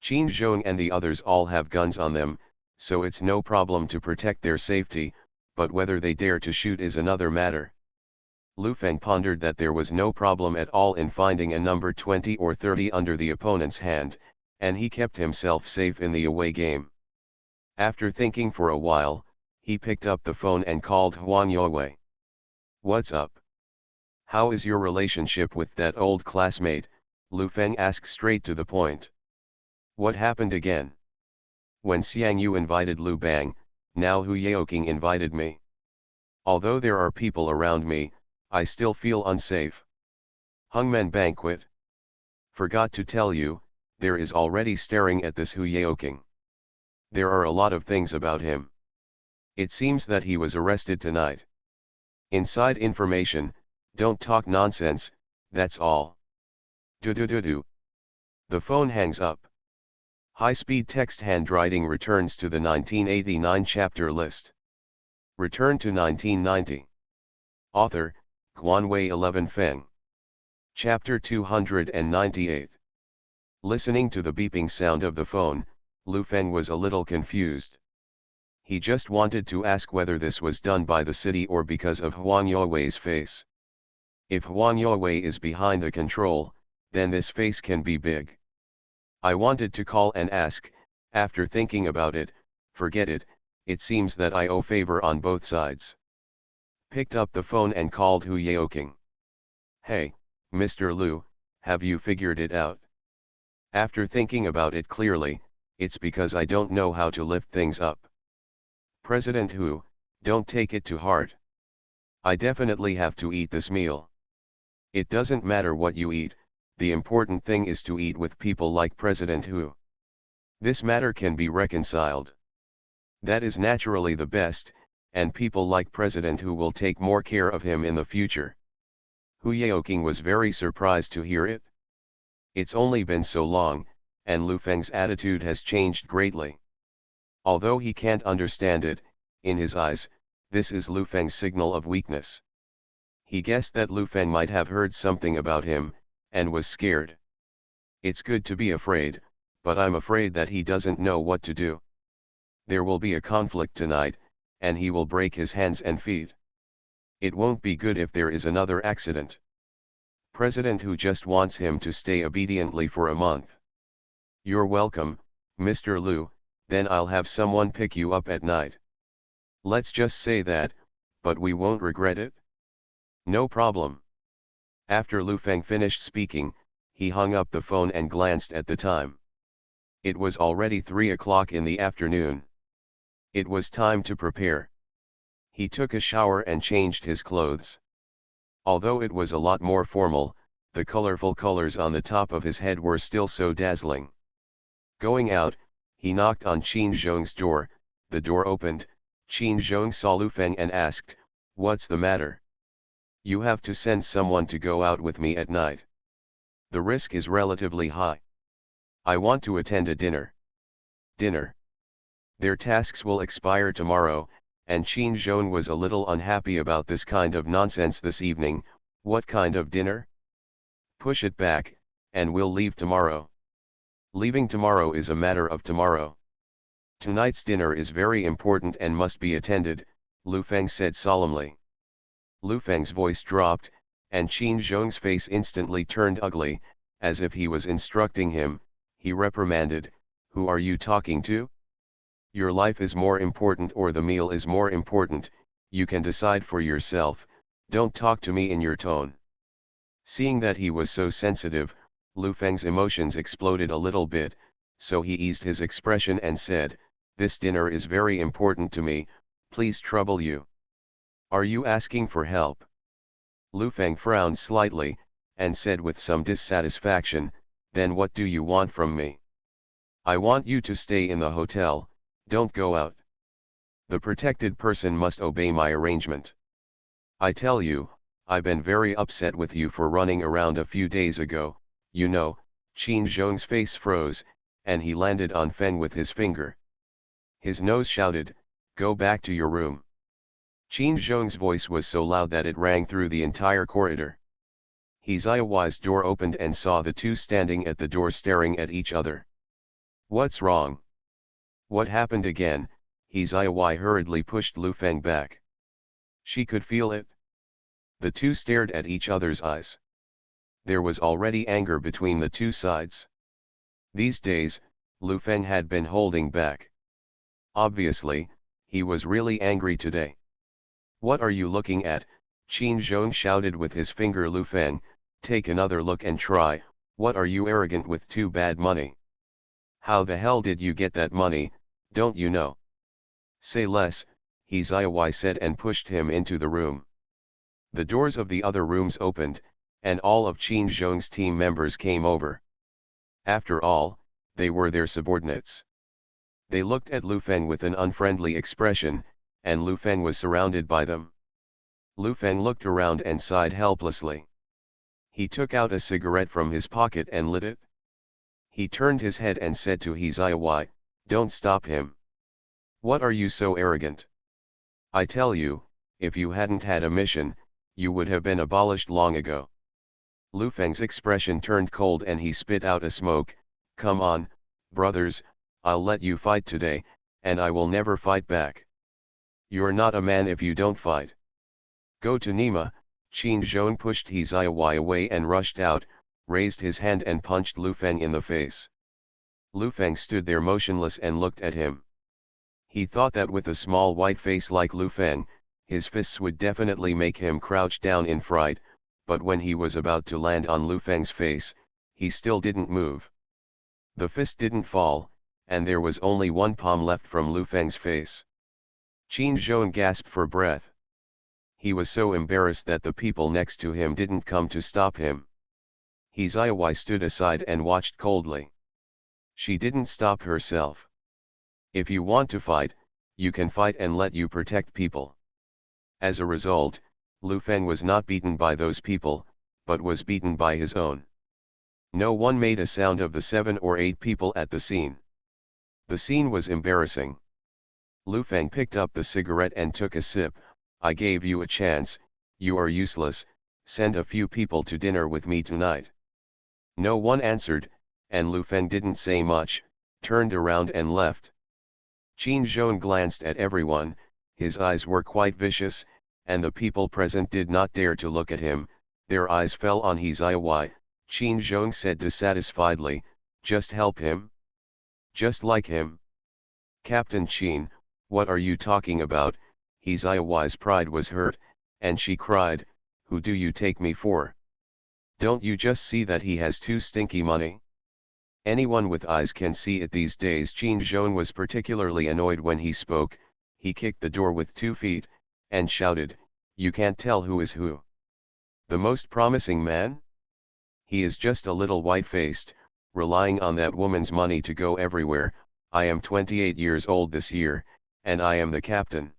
Qin Zhong and the others all have guns on them, so it's no problem to protect their safety, but whether they dare to shoot is another matter. Lu Feng pondered that there was no problem at all in finding a number 20 or 30 under the opponent's hand, and he kept himself safe in the away game. After thinking for a while, he picked up the phone and called Huang Yowei. "What's up? How is your relationship with that old classmate?" Lu Feng asked straight to the point. "What happened again?" "When Xiang Yu invited Lu Bang, now Hu Yaoking invited me. Although there are people around me, I still feel unsafe." "Hungmen banquet? Forgot to tell you, there is already staring at this Hu Yaoking. There are a lot of things about him. It seems that he was arrested tonight. Inside information, don't talk nonsense, that's all." Do. The phone hangs up. High-speed text handwriting returns to the 1989 chapter list. Return to 1990. Author, Guanwei 11 Feng. Chapter 298. Listening to the beeping sound of the phone, Lu Feng was a little confused. He just wanted to ask whether this was done by the city or because of Huang Yuewei's face. If Huang Yuewei is behind the control, then this face can be big. I wanted to call and ask, after thinking about it, forget it, it seems that I owe favor on both sides. Picked up the phone and called Hu Yaoking. Hey, Mr. Lu, have you figured it out? After thinking about it clearly, it's because I don't know how to lift things up. President Hu, don't take it to heart. I definitely have to eat this meal. It doesn't matter what you eat, the important thing is to eat with people like President Hu. This matter can be reconciled. That is naturally the best, and people like President Hu will take more care of him in the future. Hu Yaoking was very surprised to hear it. It's only been so long, and Lu Feng's attitude has changed greatly. Although he can't understand it, in his eyes, this is Lu Feng's signal of weakness. He guessed that Lu Feng might have heard something about him, and was scared. It's good to be afraid, but I'm afraid that he doesn't know what to do. There will be a conflict tonight, and he will break his hands and feet. It won't be good if there is another accident. President Hu just wants him to stay obediently for a month. You're welcome, Mr. Lu, then I'll have someone pick you up at night. Let's just say that, but we won't regret it. No problem. After Lu Feng finished speaking, he hung up the phone and glanced at the time. It was already 3 o'clock in the afternoon. It was time to prepare. He took a shower and changed his clothes. Although it was a lot more formal, the colorful colors on the top of his head were still so dazzling. Going out, he knocked on Qin Zhong's door. The door opened. Qin Zhong saw Lu Feng and asked, "What's the matter?" "You have to send someone to go out with me at night. The risk is relatively high. I want to attend a dinner." Dinner. Their tasks will expire tomorrow, and Qin Zhong was a little unhappy about this kind of nonsense this evening. What kind of dinner? Push it back, and we'll leave tomorrow. Leaving tomorrow is a matter of tomorrow. Tonight's dinner is very important and must be attended, Lu Feng said solemnly. Lu Feng's voice dropped, and Qin Zhong's face instantly turned ugly, as if he was instructing him. He reprimanded, "Who are you talking to? Your life is more important or the meal is more important, you can decide for yourself, don't talk to me in your tone." Seeing that he was so sensitive, Lu Feng's emotions exploded a little bit, so he eased his expression and said, "This dinner is very important to me, please trouble you. Are you asking for help?" Lu Feng frowned slightly, and said with some dissatisfaction, "Then what do you want from me?" "I want you to stay in the hotel, don't go out. The protected person must obey my arrangement. I tell you, I've been very upset with you for running around a few days ago, you know." Qin Zhong's face froze, and he landed on Feng with his finger. His nose shouted, "Go back to your room." Qin Zhong's voice was so loud that it rang through the entire corridor. He Ziyawai's door opened and saw the two standing at the door staring at each other. "What's wrong? What happened again?" He Ziyawai hurriedly pushed Lu Feng back. She could feel it. The two stared at each other's eyes. There was already anger between the two sides. These days, Lu Feng had been holding back. Obviously, he was really angry today. "What are you looking at?" Qin Zhong shouted with his finger. "Lu Feng, take another look and try. What are you arrogant with too bad money? How the hell did you get that money, don't you know?" "Say less," He Ziyawai said and pushed him into the room. The doors of the other rooms opened, and all of Qin Zhong's team members came over. After all, they were their subordinates. They looked at Lu Feng with an unfriendly expression, and Lu Feng was surrounded by them. Lu Feng looked around and sighed helplessly. He took out a cigarette from his pocket and lit it. He turned his head and said to Hizaiwai, "Don't stop him. What are you so arrogant? I tell you, if you hadn't had a mission, you would have been abolished long ago." Lu Feng's expression turned cold and he spit out a smoke. "Come on, brothers, I'll let you fight today, and I will never fight back. You're not a man if you don't fight. Go to Nima." Qin Zhong pushed Hizaiwai away and rushed out, raised his hand and punched Lu Feng in the face. Lu Feng stood there motionless and looked at him. He thought that with a small white face like Lu Feng, his fists would definitely make him crouch down in fright, but when he was about to land on Lu Feng's face, he still didn't move. The fist didn't fall, and there was only one palm left from Lu Feng's face. Qin Zhong gasped for breath. He was so embarrassed that the people next to him didn't come to stop him. Hizaiwai stood aside and watched coldly. She didn't stop herself. If you want to fight, you can fight and let you protect people. As a result, Lu Feng was not beaten by those people, but was beaten by his own. No one made a sound of the 7 or 8 people at the scene. The scene was embarrassing. Lu Feng picked up the cigarette and took a sip. "I gave you a chance, you are useless, send a few people to dinner with me tonight." No one answered, and Lu Feng didn't say much, turned around and left. Qin Zhong glanced at everyone, his eyes were quite vicious, and the people present did not dare to look at him. Their eyes fell on Hizaiwai. Qin Zhong said dissatisfiedly, "Just help him? Just like him?" "Captain Qin, what are you talking about?" Hizaiwai's pride was hurt, and she cried, "Who do you take me for? Don't you just see that he has too stinky money? Anyone with eyes can see it these days." Qin Zhong was particularly annoyed when he spoke. He kicked the door with 2 feet, and shouted, "You can't tell who is who. The most promising man? He is just a little white-faced, relying on that woman's money to go everywhere. I am 28 years old this year, and I am the captain."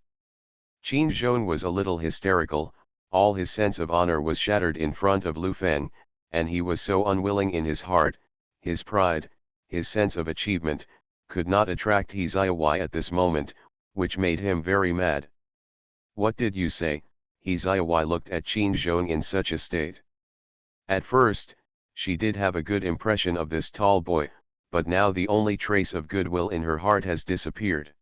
Qin Zhong was a little hysterical. All his sense of honor was shattered in front of Lu Feng, and he was so unwilling in his heart. His pride, his sense of achievement, could not attract Hizaiwai at this moment, which made him very mad. "What did you say?" Hizaiwai looked at Qin Zhong in such a state. At first, she did have a good impression of this tall boy, but now the only trace of goodwill in her heart has disappeared.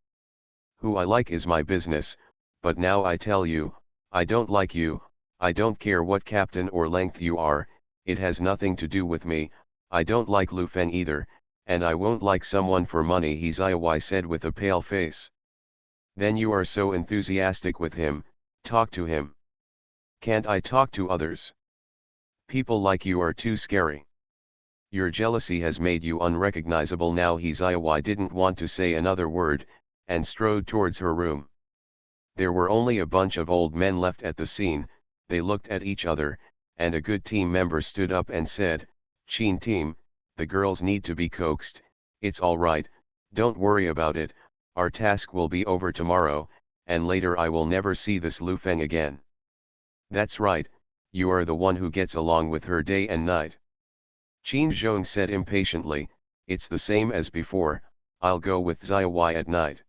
"Who I like is my business, but now I tell you, I don't like you. I don't care what captain or length you are, it has nothing to do with me. I don't like Lu Feng either, and I won't like someone for money," Hizaiwai said with a pale face. "Then you are so enthusiastic with him, talk to him." "Can't I talk to others? People like you are too scary. Your jealousy has made you unrecognizable now." Hizaiwai didn't want to say another word, and strode towards her room. There were only a bunch of old men left at the scene. They looked at each other, and a good team member stood up and said, "Qin team, the girls need to be coaxed. It's all right, don't worry about it, our task will be over tomorrow, and later I will never see this Lu Feng again." "That's right, you are the one who gets along with her day and night." Qin Zhong said impatiently, "It's the same as before, I'll go with Zaiwai at night."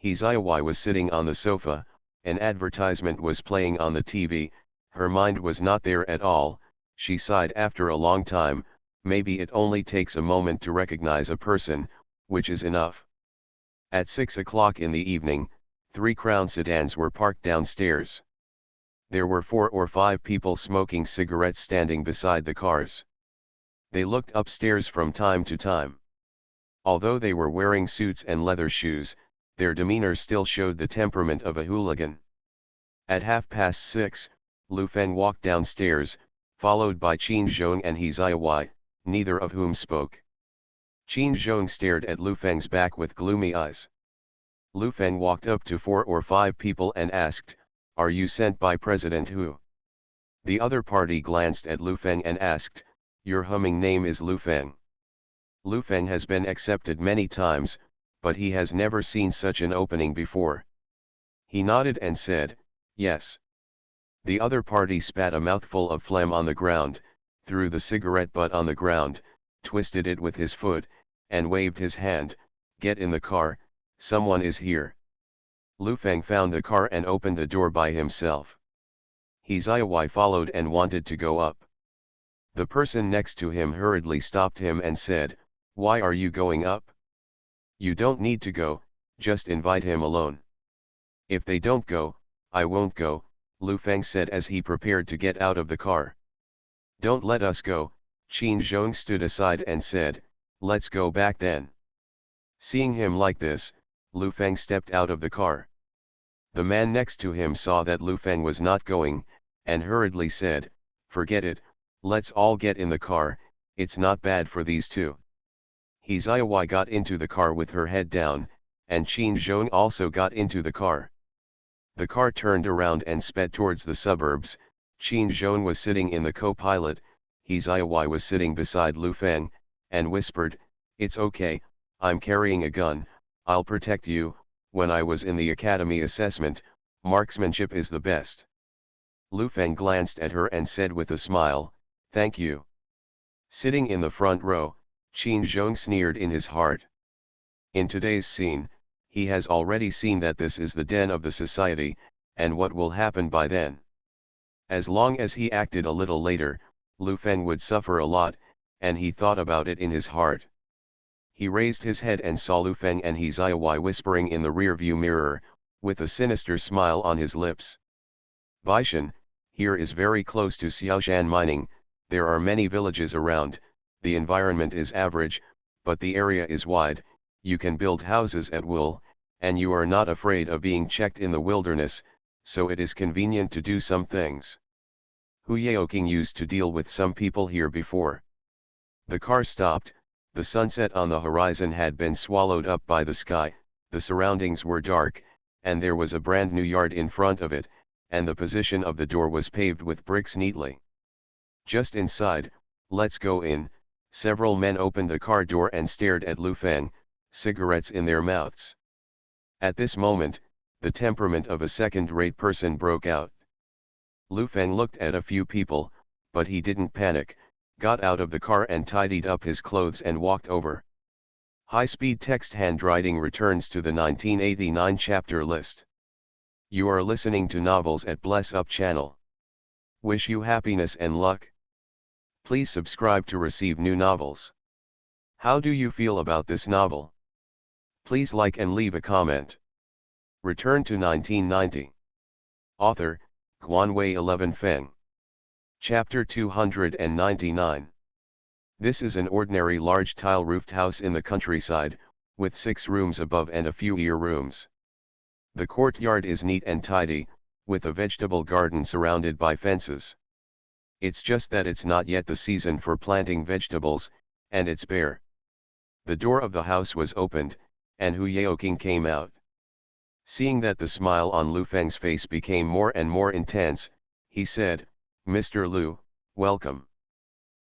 Hizaiwai was sitting on the sofa, an advertisement was playing on the TV, her mind was not there at all. She sighed after a long time. Maybe it only takes a moment to recognize a person, which is enough. At 6 o'clock in the evening, 3 Crown sedans were parked downstairs. There were 4 or 5 people smoking cigarettes standing beside the cars. They looked upstairs from time to time. Although they were wearing suits and leather shoes, their demeanor still showed the temperament of a hooligan. At 6:30, Lu Feng walked downstairs, followed by Qin Zhong and Hizaiwai, neither of whom spoke. Qin Zhong stared at Lu Feng's back with gloomy eyes. Lu Feng walked up to 4 or 5 people and asked, "Are you sent by President Hu?" The other party glanced at Lu Feng and asked, "Your humming name is Lu Feng?" Lu Feng has been accepted many times, but he has never seen such an opening before. He nodded and said, "Yes." The other party spat a mouthful of phlegm on the ground. threw the cigarette butt on the ground, twisted it with his foot, and waved his hand. "Get in the car, someone is here." Lu Feng found the car and opened the door by himself. He Ziyawai followed and wanted to go up. The person next to him hurriedly stopped him and said, "Why are you going up? You don't need to go, just invite him alone." "If they don't go, I won't go," Lu Feng said as he prepared to get out of the car. "Don't let us go," Qin Zhong stood aside and said, "Let's go back then." Seeing him like this, Lu Feng stepped out of the car. The man next to him saw that Lu Feng was not going, and hurriedly said, "Forget it, let's all get in the car, it's not bad for these two." He Ziyawai got into the car with her head down, and Qin Zhong also got into the car. The car turned around and sped towards the suburbs. Qin Zhong was sitting in the co-pilot, He Ziyawai was sitting beside Lu Feng, and whispered, "It's okay, I'm carrying a gun, I'll protect you. When I was in the academy assessment, marksmanship is the best." Lu Feng glanced at her and said with a smile, "Thank you." Sitting in the front row, Qin Zhong sneered in his heart. In today's scene, he has already seen that this is the den of the society, and what will happen by then. As long as he acted a little later, Lu Feng would suffer a lot, and he thought about it in his heart. He raised his head and saw Lu Feng and He Ziyawai whispering in the rear-view mirror, with a sinister smile on his lips. "Baishan, here is very close to Xiaoshan mining, there are many villages around, the environment is average, but the area is wide, you can build houses at will, and you are not afraid of being checked in the wilderness, so it is convenient to do some things. Hu Yaoking used to deal with some people here before." The car stopped. The sunset on the horizon had been swallowed up by the sky, the surroundings were dark, and there was a brand new yard in front of it, and the position of the door was paved with bricks neatly. Just inside, "Let's go in." Several men opened the car door and stared at Lu Feng, cigarettes in their mouths. At this moment, the temperament of a second-rate person broke out. Lu Feng looked at a few people, but he didn't panic, got out of the car and tidied up his clothes and walked over. High-speed text handwriting returns to the 1989 chapter list. You are listening to novels at Bless Up channel. Wish you happiness and luck. Please subscribe to receive new novels. How do you feel about this novel? Please like and leave a comment. Return to 1990. Author, Guanwei 11 Feng. Chapter 299. This is an ordinary large tile-roofed house in the countryside, with 6 rooms above and a few ear rooms. The courtyard is neat and tidy, with a vegetable garden surrounded by fences. It's just that it's not yet the season for planting vegetables, and it's bare. The door of the house was opened, and Hu Yaoking came out. Seeing that the smile on Lu Feng's face became more and more intense, he said, "Mr. Lu, welcome."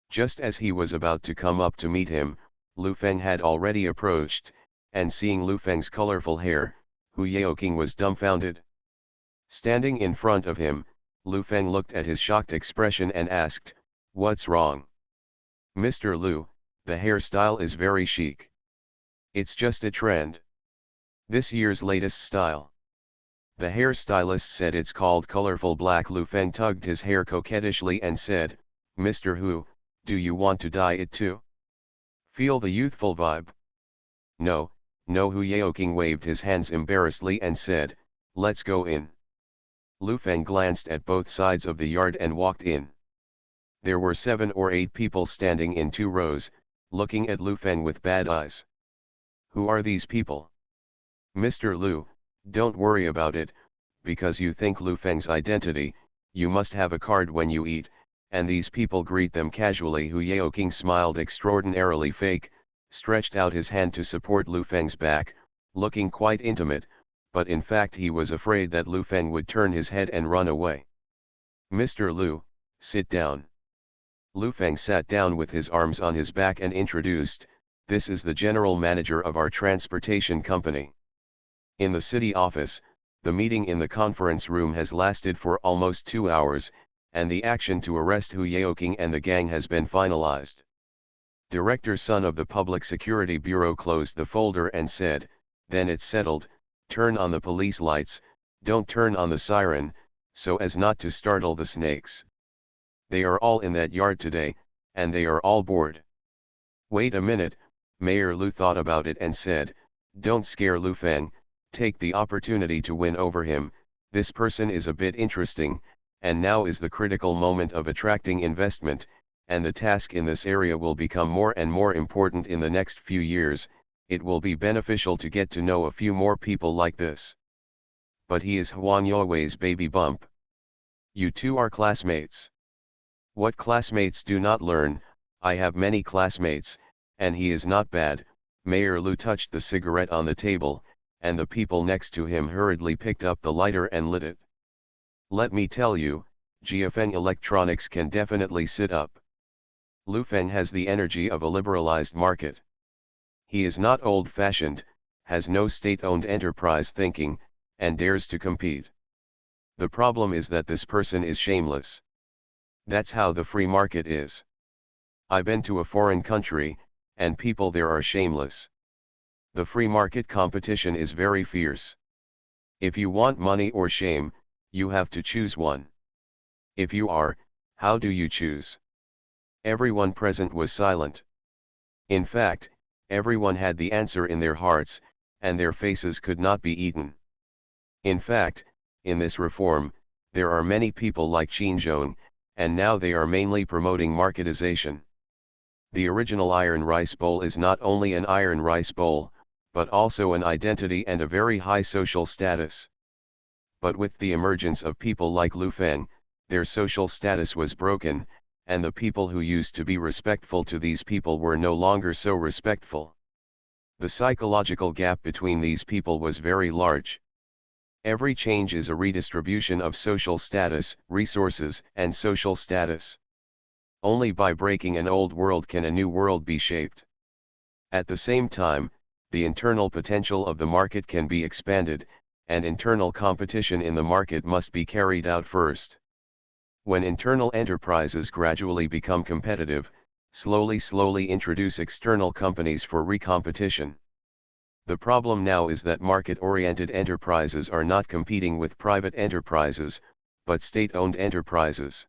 Just as he was about to come up to meet him, Lu Feng had already approached, and seeing Lu Feng's colorful hair, Hu Yaoking was dumbfounded. Standing in front of him, Lu Feng looked at his shocked expression and asked, "What's wrong?" "Mr. Lu, the hairstyle is very chic. It's just a trend. This year's latest style." The hairstylist said it's called colorful black. Lu Feng tugged his hair coquettishly and said, "Mr. Hu, do you want to dye it too? Feel the youthful vibe?" No, Hu Yaoking waved his hands embarrassedly and said, "Let's go in." Lu Feng glanced at both sides of the yard and walked in. There were 7 or 8 people standing in 2 rows, looking at Lu Feng with bad eyes. "Who are these people?" "Mr. Lu, don't worry about it, because you think Lu Feng's identity, you must have a card when you eat, and these people greet them casually." Hu Yaoking smiled extraordinarily fake, stretched out his hand to support Lu Feng's back, looking quite intimate, but in fact he was afraid that Lu Feng would turn his head and run away. "Mr. Lu, sit down." Lu Feng sat down with his arms on his back and introduced, "This is the general manager of our transportation company." In the city office, the meeting in the conference room has lasted for almost 2 hours, and the action to arrest Hu Yaoqing and the gang has been finalized. Director Sun of the Public Security Bureau closed the folder and said, "Then it's settled, turn on the police lights, don't turn on the siren, so as not to startle the snakes. They are all in that yard today, and they are all bored." Wait a minute, Mayor Lu thought about it and said, "Don't scare Lu Feng, take the opportunity to win over him, this person is a bit interesting, and now is the critical moment of attracting investment, and the task in this area will become more and more important in the next few years, it will be beneficial to get to know a few more people like this. But he is Huang Youwei's baby bump. You two are classmates. What classmates do not learn, I have many classmates, and he is not bad." Mayor Lu touched the cigarette on the table, and the people next to him hurriedly picked up the lighter and lit it. "Let me tell you, Jiafeng Electronics can definitely sit up. Lu Feng has the energy of a liberalized market. He is not old-fashioned, has no state-owned enterprise thinking, and dares to compete. The problem is that this person is shameless. That's how the free market is. I've been to a foreign country, and people there are shameless. The free market competition is very fierce. If you want money or shame, you have to choose one. If you are, how do you choose?" Everyone present was silent. In fact, everyone had the answer in their hearts, and their faces could not be eaten. In fact, in this reform, there are many people like Qinzhong, and now they are mainly promoting marketization. The original iron rice bowl is not only an iron rice bowl, but also an identity and a very high social status. But with the emergence of people like Lu Feng, their social status was broken, and the people who used to be respectful to these people were no longer so respectful. The psychological gap between these people was very large. Every change is a redistribution of social status, resources, and social status. Only by breaking an old world can a new world be shaped. At the same time, the internal potential of the market can be expanded, and internal competition in the market must be carried out first. When internal enterprises gradually become competitive, slowly introduce external companies for recompetition. The problem now is that market-oriented enterprises are not competing with private enterprises, but state-owned enterprises.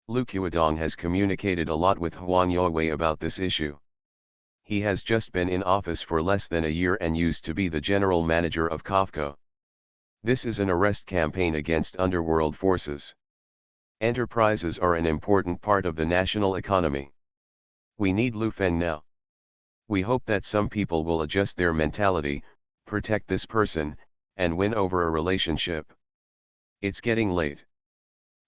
Lu Qiudong has communicated a lot with Huang Youwei about this issue. He has just been in office for less than a year and used to be the general manager of COFCO. This is an arrest campaign against underworld forces. Enterprises are an important part of the national economy. We need Lu Feng now. We hope that some people will adjust their mentality, protect this person, and win over a relationship. It's getting late.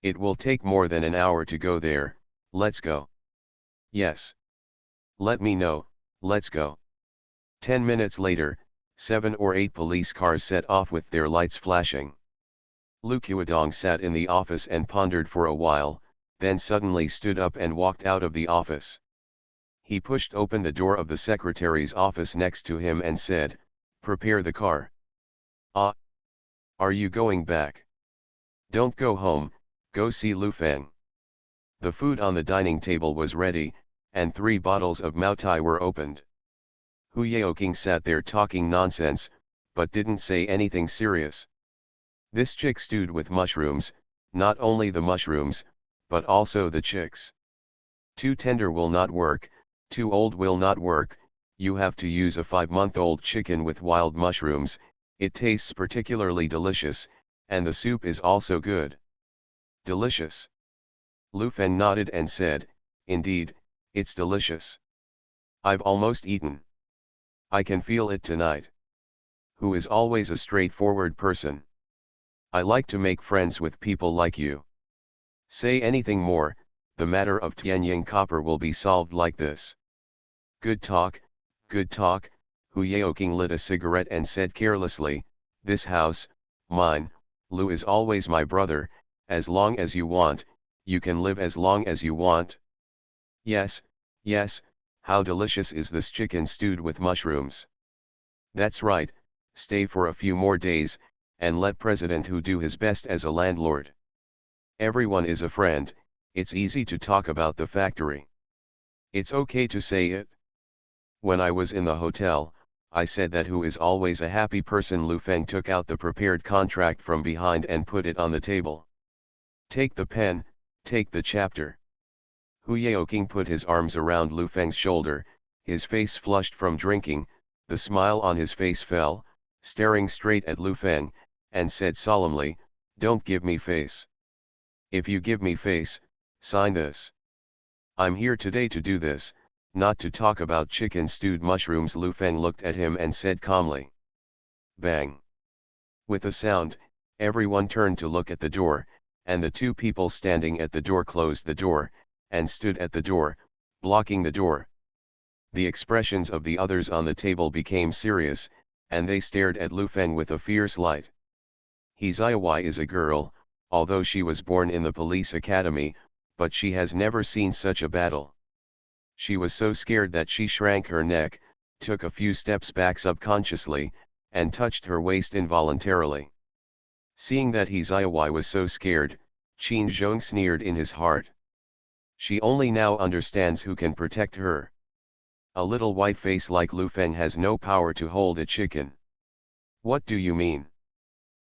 It will take more than an hour to go there, let's go. Yes. Let me know, let's go. 10 minutes later, 7 or 8 police cars set off with their lights flashing. Lu Qiudong sat in the office and pondered for a while, then suddenly stood up and walked out of the office. He pushed open the door of the secretary's office next to him and said, "Prepare the car." "Ah. Are you going back?" "Don't go home, go see Lu Feng." The food on the dining table was ready, and 3 bottles of Maotai were opened. Hu Yaoqing sat there talking nonsense, but didn't say anything serious. This chick stewed with mushrooms, not only the mushrooms, but also the chicks. Too tender will not work, too old will not work, you have to use a 5-month-old chicken with wild mushrooms, it tastes particularly delicious, and the soup is also good. Delicious. Lu Feng nodded and said, "Indeed, it's delicious. I've almost eaten. I can feel it tonight." Who is always a straightforward person. I like to make friends with people like you. Say anything more, the matter of Tianying copper will be solved like this. Good talk, good talk. Hu Yaoqing lit a cigarette and said carelessly, "This house, mine, Lu is always my brother, as long as you want, you can live as long as you want." Yes, yes, how delicious is this chicken stewed with mushrooms. That's right, stay for a few more days, and let President Hu do his best as a landlord. Everyone is a friend, it's easy to talk about the factory. It's okay to say it. When I was in the hotel, I said that who is always a happy person. Lu Feng took out the prepared contract from behind and put it on the table. Take the pen, take the chapter. Hu Yaoqing put his arms around Lu Feng's shoulder, his face flushed from drinking, the smile on his face fell, staring straight at Lu Feng, and said solemnly, "Don't give me face. If you give me face, sign this. I'm here today to do this, not to talk about chicken stewed mushrooms." Lu Feng looked at him and said calmly. Bang. With a sound, everyone turned to look at the door, and the two people standing at the door closed the door, and stood at the door, blocking the door. The expressions of the others on the table became serious, and they stared at Lu Feng with a fierce light. He Ziyawai is a girl, although she was born in the police academy, but she has never seen such a battle. She was so scared that she shrank her neck, took a few steps back subconsciously, and touched her waist involuntarily. Seeing that he Ziyawai was so scared, Qin Zhong sneered in his heart. She only now understands who can protect her. A little white face like Lu Feng has no power to hold a chicken. What do you mean?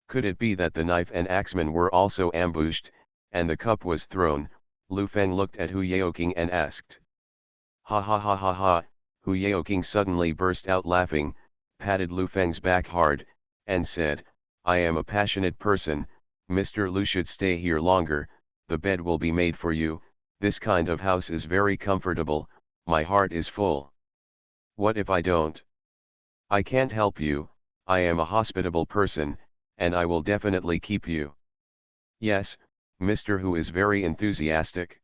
Could it be that the knife and axemen were also ambushed, and the cup was thrown? Lu Feng looked at Hu Yaoqing and asked. Ha ha ha ha ha. Hu Yaoqing suddenly burst out laughing, patted Lu Feng's back hard, and said, "I am a passionate person, Mr. Lu should stay here longer, the bed will be made for you, this kind of house is very comfortable, my heart is full. What if I don't? I can't help you, I am a hospitable person, and I will definitely keep you." Yes, Mr. Hu is very enthusiastic.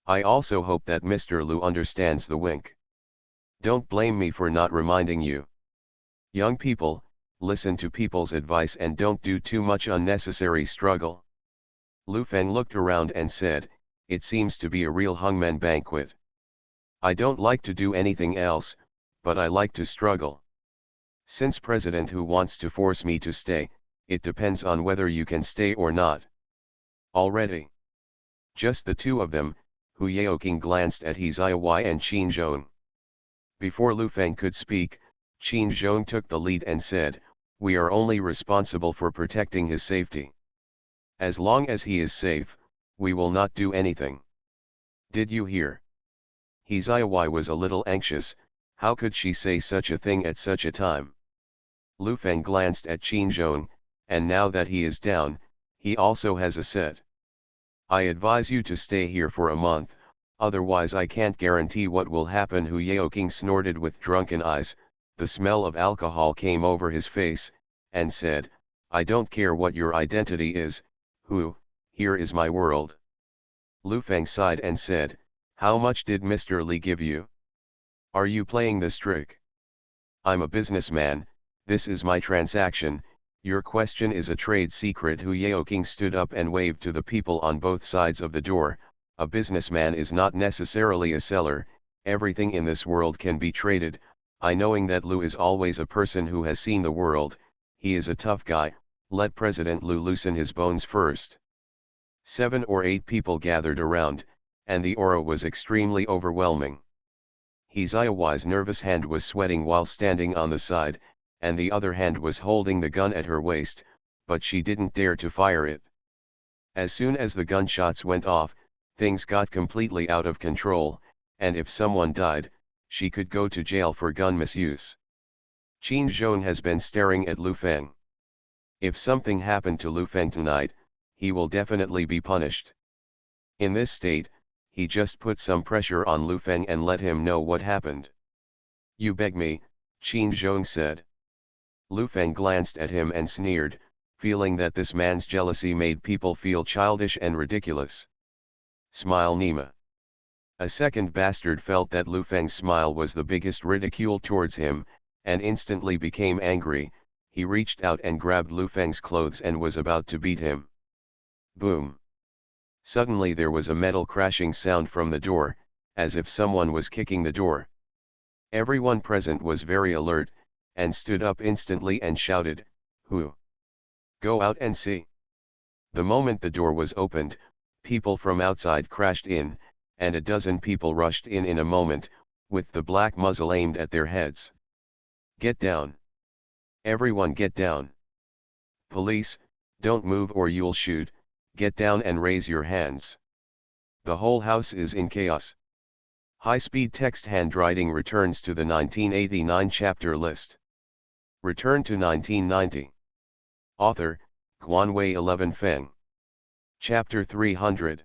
I also hope that Mr. Lu understands the wink. Don't blame me for not reminding you. Young people, listen to people's advice and don't do too much unnecessary struggle. Lu Feng looked around and said, "It seems to be a real hungman banquet. I don't like to do anything else, but I like to struggle. Since President Hu wants to force me to stay, it depends on whether you can stay or not." Already. Just the two of them, Hu Yaoqing glanced at He Ziyawai and Qin Zhong. Before Lu Feng could speak, Qin Zhong took the lead and said, "We are only responsible for protecting his safety. As long as he is safe, we will not do anything. Did you hear?" He Ziyawai was a little anxious, how could she say such a thing at such a time? Lu Feng glanced at Qin Zhong, and now that he is down, he also has a set. "I advise you to stay here for a month, otherwise I can't guarantee what will happen." Hu Yaoqing snorted with drunken eyes, the smell of alcohol came over his face, and said, "I don't care what your identity is, Hu, here is my world." Lu Feng sighed and said, "How much did Mr. Li give you? Are you playing this trick? I'm a businessman, this is my transaction, your question is a trade secret." Hu Yaoqing stood up and waved to the people on both sides of the door. A businessman is not necessarily a seller, everything in this world can be traded. I knowing that Lu is always a person who has seen the world, he is a tough guy, let President Lu loosen his bones first. 7 or 8 people gathered around, and the aura was extremely overwhelming. He Ziyawai's nervous hand was sweating while standing on the side, and the other hand was holding the gun at her waist, but she didn't dare to fire it. As soon as the gunshots went off, things got completely out of control, and if someone died, she could go to jail for gun misuse. Qin Zhong has been staring at Lu Feng. If something happened to Lu Feng tonight, he will definitely be punished. In this state, he just put some pressure on Lu Feng and let him know what happened. "You beg me," Qin Zhong said. Lu Feng glanced at him and sneered, feeling that this man's jealousy made people feel childish and ridiculous. "Smile Nima." A second bastard felt that Lu Feng's smile was the biggest ridicule towards him, and instantly became angry. He reached out and grabbed Lu Feng's clothes and was about to beat him. Boom. Suddenly there was a metal crashing sound from the door, as if someone was kicking the door. Everyone present was very alert, and stood up instantly and shouted, "Who? Go out and see." The moment the door was opened, people from outside crashed in, and a dozen people rushed in a moment, with the black muzzle aimed at their heads. "Get down! Everyone get down! Police, don't move or you'll shoot, get down and raise your hands. The whole house is in chaos." High-speed text handwriting returns to the 1989 chapter list. Return to 1990. Author, Guanwei 11 Feng. Chapter 300.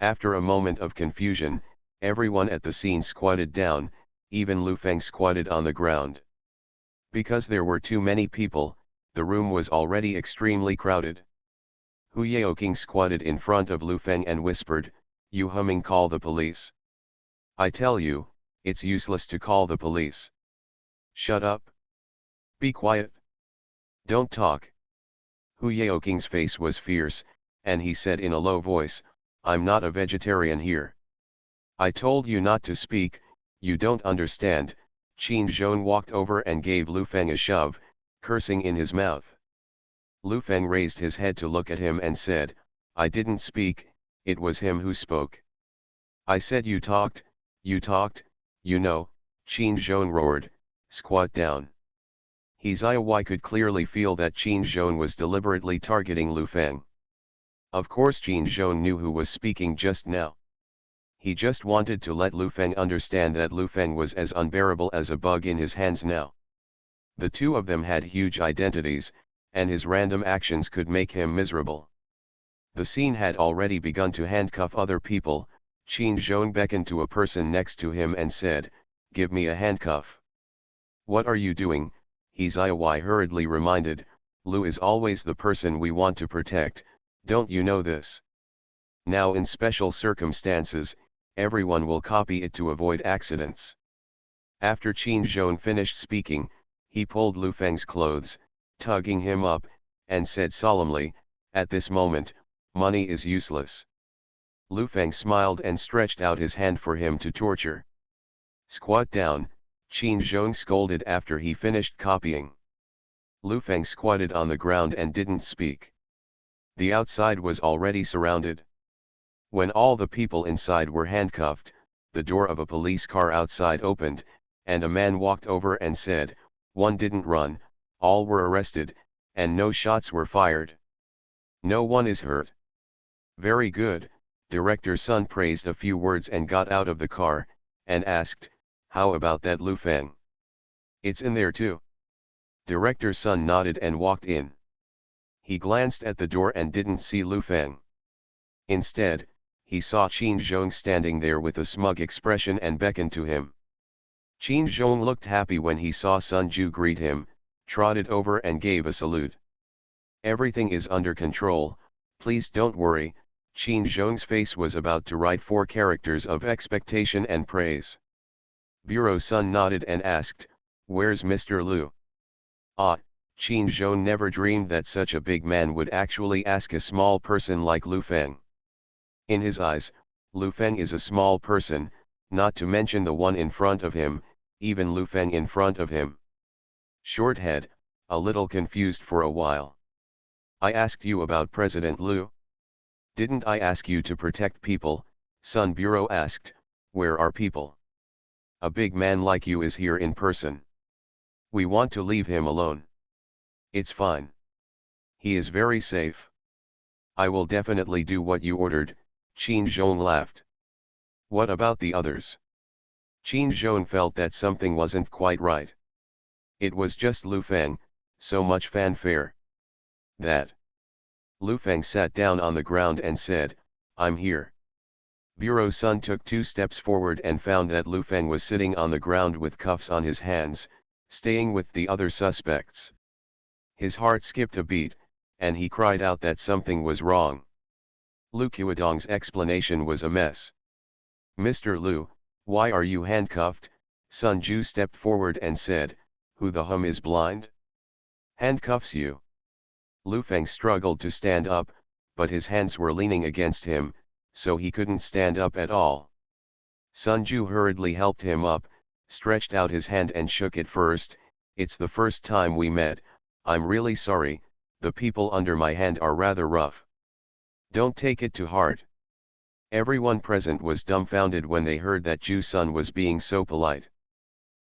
After a moment of confusion, everyone at the scene squatted down, even Lu Feng squatted on the ground. Because there were too many people, the room was already extremely crowded. Hu Yaoqing squatted in front of Lu Feng and whispered, "You humming, call the police. I tell you, it's useless to call the police. Shut up. Be quiet. Don't talk." Hu Yaoqing's face was fierce, and he said in a low voice, "I'm not a vegetarian here. I told you not to speak, you don't understand." Qin Zhong walked over and gave Lu Feng a shove, cursing in his mouth. Lu Feng raised his head to look at him and said, "I didn't speak, it was him who spoke." "I said you talked, you know," Qin Zhong roared, "squat down." He Ziyawai could clearly feel that Qin Zhong was deliberately targeting Lu Feng. Of course Qin Zhong knew who was speaking just now. He just wanted to let Lu Feng understand that Lu Feng was as unbearable as a bug in his hands now. The two of them had huge identities, and his random actions could make him miserable. The scene had already begun to handcuff other people. Qin Zhong beckoned to a person next to him and said, "Give me a handcuff." "What are you doing?" He Ziyawai hurriedly reminded, "Lu is always the person we want to protect, don't you know this? Now in special circumstances, everyone will copy it to avoid accidents." After Qin Zhong finished speaking, he pulled Lu Feng's clothes, tugging him up, and said solemnly, "At this moment, money is useless." Lu Feng smiled and stretched out his hand for him to torture. "Squat down," Qin Zhong scolded after he finished copying. Lu Feng squatted on the ground and didn't speak. The outside was already surrounded. When all the people inside were handcuffed, the door of a police car outside opened, and a man walked over and said, "One didn't run, all were arrested, and no shots were fired. No one is hurt." "Very good," Director Sun praised a few words and got out of the car, and asked, "How about that Lu Feng? It's in there too?" Director Sun nodded and walked in. He glanced at the door and didn't see Lu Feng. Instead, he saw Qin Zhong standing there with a smug expression and beckoned to him. Qin Zhong looked happy when he saw Sun Ju greet him, trotted over and gave a salute. "Everything is under control, please don't worry." Qin Zhong's face was about to write 4 characters of expectation and praise. Bureau Sun nodded and asked, "Where's Mr. Lu?" Ah, Qin Zhong never dreamed that such a big man would actually ask a small person like Lu Feng. In his eyes, Lu Feng is a small person, not to mention the one in front of him, even Lu Feng in front of him. Short head, a little confused for a while. "I asked you about President Lu. Didn't I ask you to protect people?" Sun Bureau asked. "Where are people? A big man like you is here in person. We want to leave him alone." "It's fine. He is very safe. I will definitely do what you ordered," Qin Zhong laughed. "What about the others?" Qin Zhong felt that something wasn't quite right. It was just Lu Feng, so much fanfare. That. Lu Feng sat down on the ground and said, "I'm here." Bureau Sun took 2 steps forward and found that Lu Feng was sitting on the ground with cuffs on his hands, staying with the other suspects. His heart skipped a beat, and he cried out that something was wrong. Lu Qiudong's explanation was a mess. "Mr. Lu, why are you handcuffed?" Sun Ju stepped forward and said, "Who the hum is blind? Handcuffs you?" Lu Feng struggled to stand up, but his hands were leaning against him, so he couldn't stand up at all. Sun Ju hurriedly helped him up, stretched out his hand and shook it first. "It's the first time we met, I'm really sorry, the people under my hand are rather rough." Don't take it to heart. Everyone present was dumbfounded when they heard that Ju Sun was being so polite.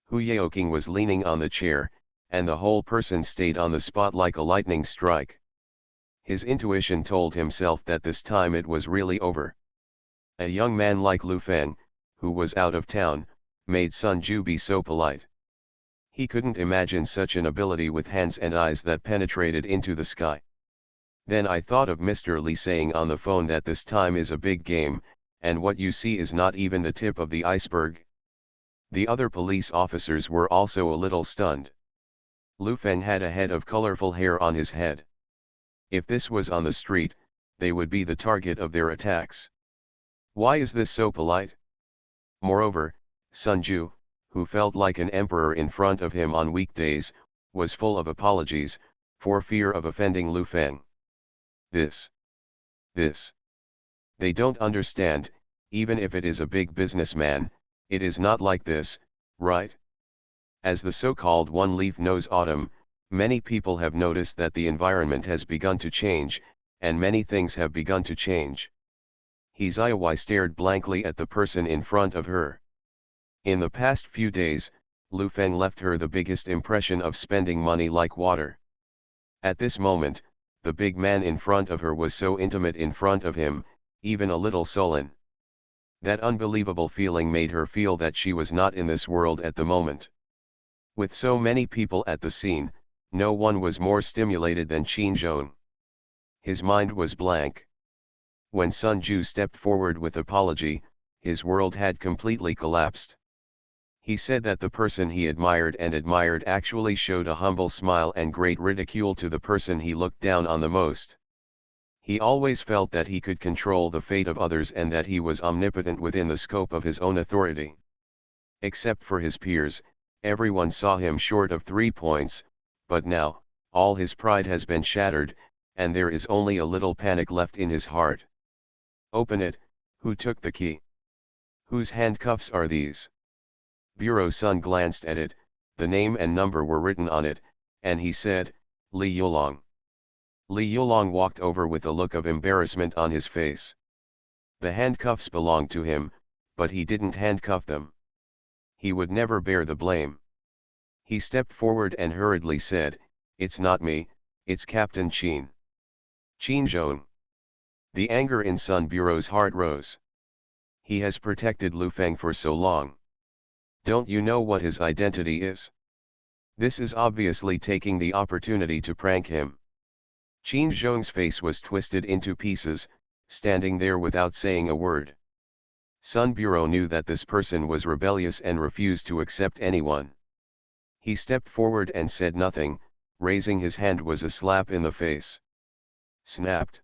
Hu Yaoking was leaning on the chair, and the whole person stayed on the spot like a lightning strike. His intuition told himself that this time it was really over. A young man like Lu Feng, who was out of town, made Sun Ju be so polite. He couldn't imagine such an ability with hands and eyes that penetrated into the sky. Then I thought of Mr. Li saying on the phone that this time is a big game, and what you see is not even the tip of the iceberg. The other police officers were also a little stunned. Lu Feng had a head of colorful hair on his head. If this was on the street, they would be the target of their attacks. Why is this so polite? Moreover, Sun Ju, who felt like an emperor in front of him on weekdays, was full of apologies, for fear of offending Lu Feng. This. They don't understand, even if it is a big businessman, it is not like this, right? As the so-called one-leaf knows autumn, many people have noticed that the environment has begun to change, and many things have begun to change. He Ziyawai stared blankly at the person in front of her. In the past few days, Lu Feng left her the biggest impression of spending money like water. At this moment, the big man in front of her was so intimate in front of him, even a little sullen. That unbelievable feeling made her feel that she was not in this world at the moment. With so many people at the scene, no one was more stimulated than Qin Zhong. His mind was blank. When Sun Ju stepped forward with apology, his world had completely collapsed. He said that the person he admired actually showed a humble smile and great ridicule to the person he looked down on the most. He always felt that he could control the fate of others and that he was omnipotent within the scope of his own authority. Except for his peers, everyone saw him short of 3 points, but now, all his pride has been shattered, and there is only a little panic left in his heart. Open it. Who took the key? Whose handcuffs are these? Bureau Sun glanced at it, the name and number were written on it, and he said, Li Yulong. Li Yulong walked over with a look of embarrassment on his face. The handcuffs belonged to him, but he didn't handcuff them. He would never bear the blame. He stepped forward and hurriedly said, It's not me, it's Captain Qin. Qin Zhong. The anger in Sun Bureau's heart rose. He has protected Lu Feng for so long. Don't you know what his identity is? This is obviously taking the opportunity to prank him. Qin Zhong's face was twisted into pieces, standing there without saying a word. Sun Bureau knew that this person was rebellious and refused to accept anyone. He stepped forward and said nothing, raising his hand was a slap in the face. Snapped.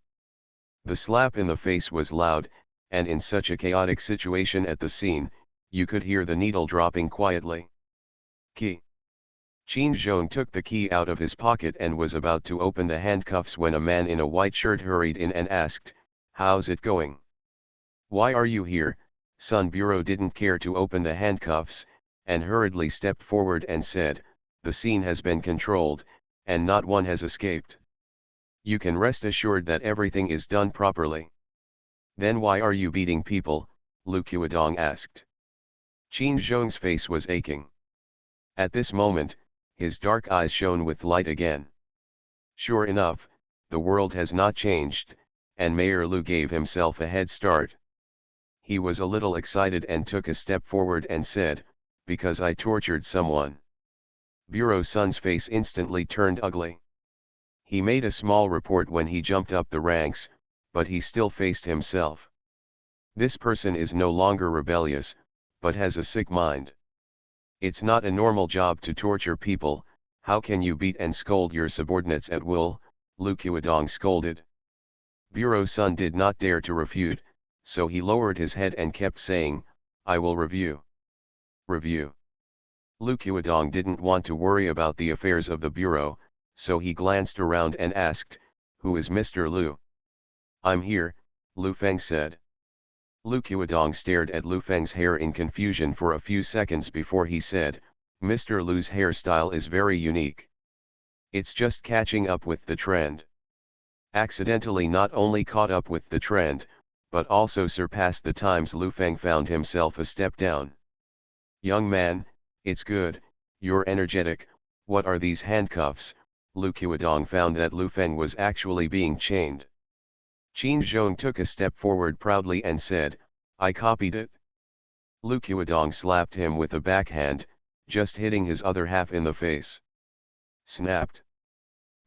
The slap in the face was loud, and in such a chaotic situation at the scene, you could hear the needle dropping quietly. Key. Qin Zhong took the key out of his pocket and was about to open the handcuffs when a man in a white shirt hurried in and asked, How's it going? Why are you here? Sun Bureau didn't care to open the handcuffs, and hurriedly stepped forward and said, The scene has been controlled, and not one has escaped. You can rest assured that everything is done properly. Then why are you beating people? Lu Qiudong asked. Qin Zhong's face was aching. At this moment, his dark eyes shone with light again. Sure enough, the world has not changed, and Mayor Lu gave himself a head start. He was a little excited and took a step forward and said, Because I tortured someone. Bureau Sun's face instantly turned ugly. He made a small report when he jumped up the ranks, but he still faced himself. This person is no longer rebellious, but has a sick mind. It's not a normal job to torture people. How can you beat and scold your subordinates at will? Lu Qiudong scolded. Bureau Sun did not dare to refute, so he lowered his head and kept saying, I will review. Review. Lu Qiudong didn't want to worry about the affairs of the bureau, so he glanced around and asked, Who is Mr. Lu? I'm here, Lu Feng said. Lu Qiudong stared at Lu Feng's hair in confusion for a few seconds before he said, Mr. Lu's hairstyle is very unique. It's just catching up with the trend. accidentally not only caught up with the trend, but also surpassed the times Lu Feng found himself a step down. "Young man, it's good, you're energetic, what are these handcuffs?" Lu Qiudong found that Lu Feng was actually being chained. Qin Zhong took a step forward proudly and said, "I copied it." Lu Qiudong slapped him with a backhand, just hitting his other half in the face. Snapped.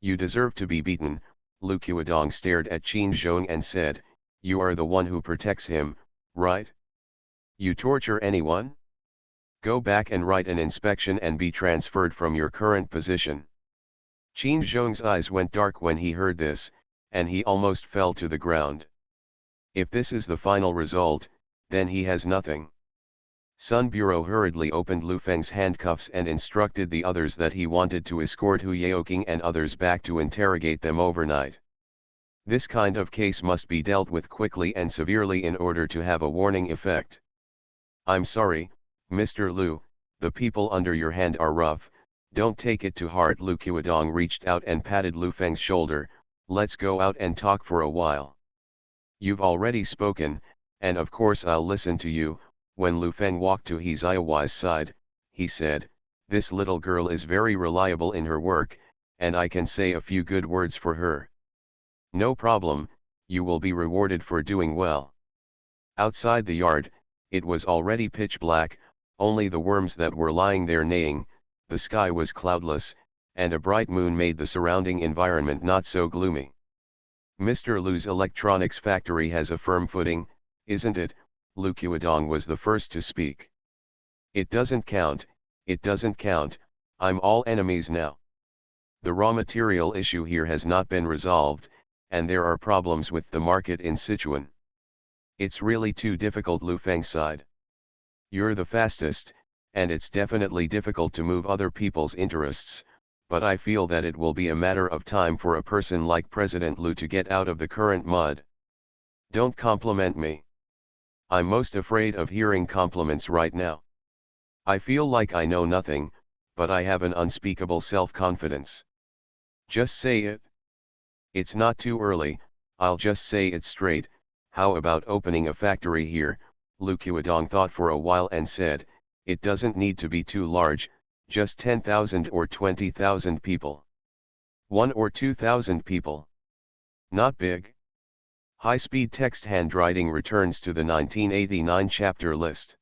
"You deserve to be beaten." Lu Qiudong stared at Qin Zhong and said, "You are the one who protects him, right? You torture anyone? Go back and write an inspection and be transferred from your current position." Qin Zhong's eyes went dark when he heard this, and he almost fell to the ground. If this is the final result, then he has nothing. Sun Bureau hurriedly opened Lu Feng's handcuffs and instructed the others that he wanted to escort Hu Yaoqing and others back to interrogate them overnight. This kind of case must be dealt with quickly and severely in order to have a warning effect. "I'm sorry, Mr. Lu, the people under your hand are rough, don't take it to heart." Lu Qiudong reached out and patted Lu Feng's shoulder. "Let's go out and talk for a while. You've already spoken, and of course I'll listen to you." When Lu Feng walked to He Ziawai's side, he said, "This little girl is very reliable in her work, and I can say a few good words for her." "No problem, you will be rewarded for doing well." Outside the yard, it was already pitch black, only the worms that were lying there neighing. The sky was cloudless, and a bright moon made the surrounding environment not so gloomy. "Mr. Lu's electronics factory has a firm footing, isn't it?" Lu Qiudong was the first to speak. "It doesn't count, it doesn't count, I'm all enemies now. The raw material issue here has not been resolved, and there are problems with the market in Sichuan. It's really too difficult." Lu Feng sighed. "You're the fastest, and it's definitely difficult to move other people's interests, but I feel that it will be a matter of time for a person like President Lu to get out of the current mud." "Don't compliment me. I'm most afraid of hearing compliments right now. I feel like I know nothing, but I have an unspeakable self-confidence." "Just say it." "It's not too early, I'll just say it straight. How about opening a factory here?" Lu Qiudong thought for a while and said, "It doesn't need to be too large, just 10,000 or 20,000 people. 1 or 2,000 people. Not big." High-speed text handwriting returns to the 1989 chapter list.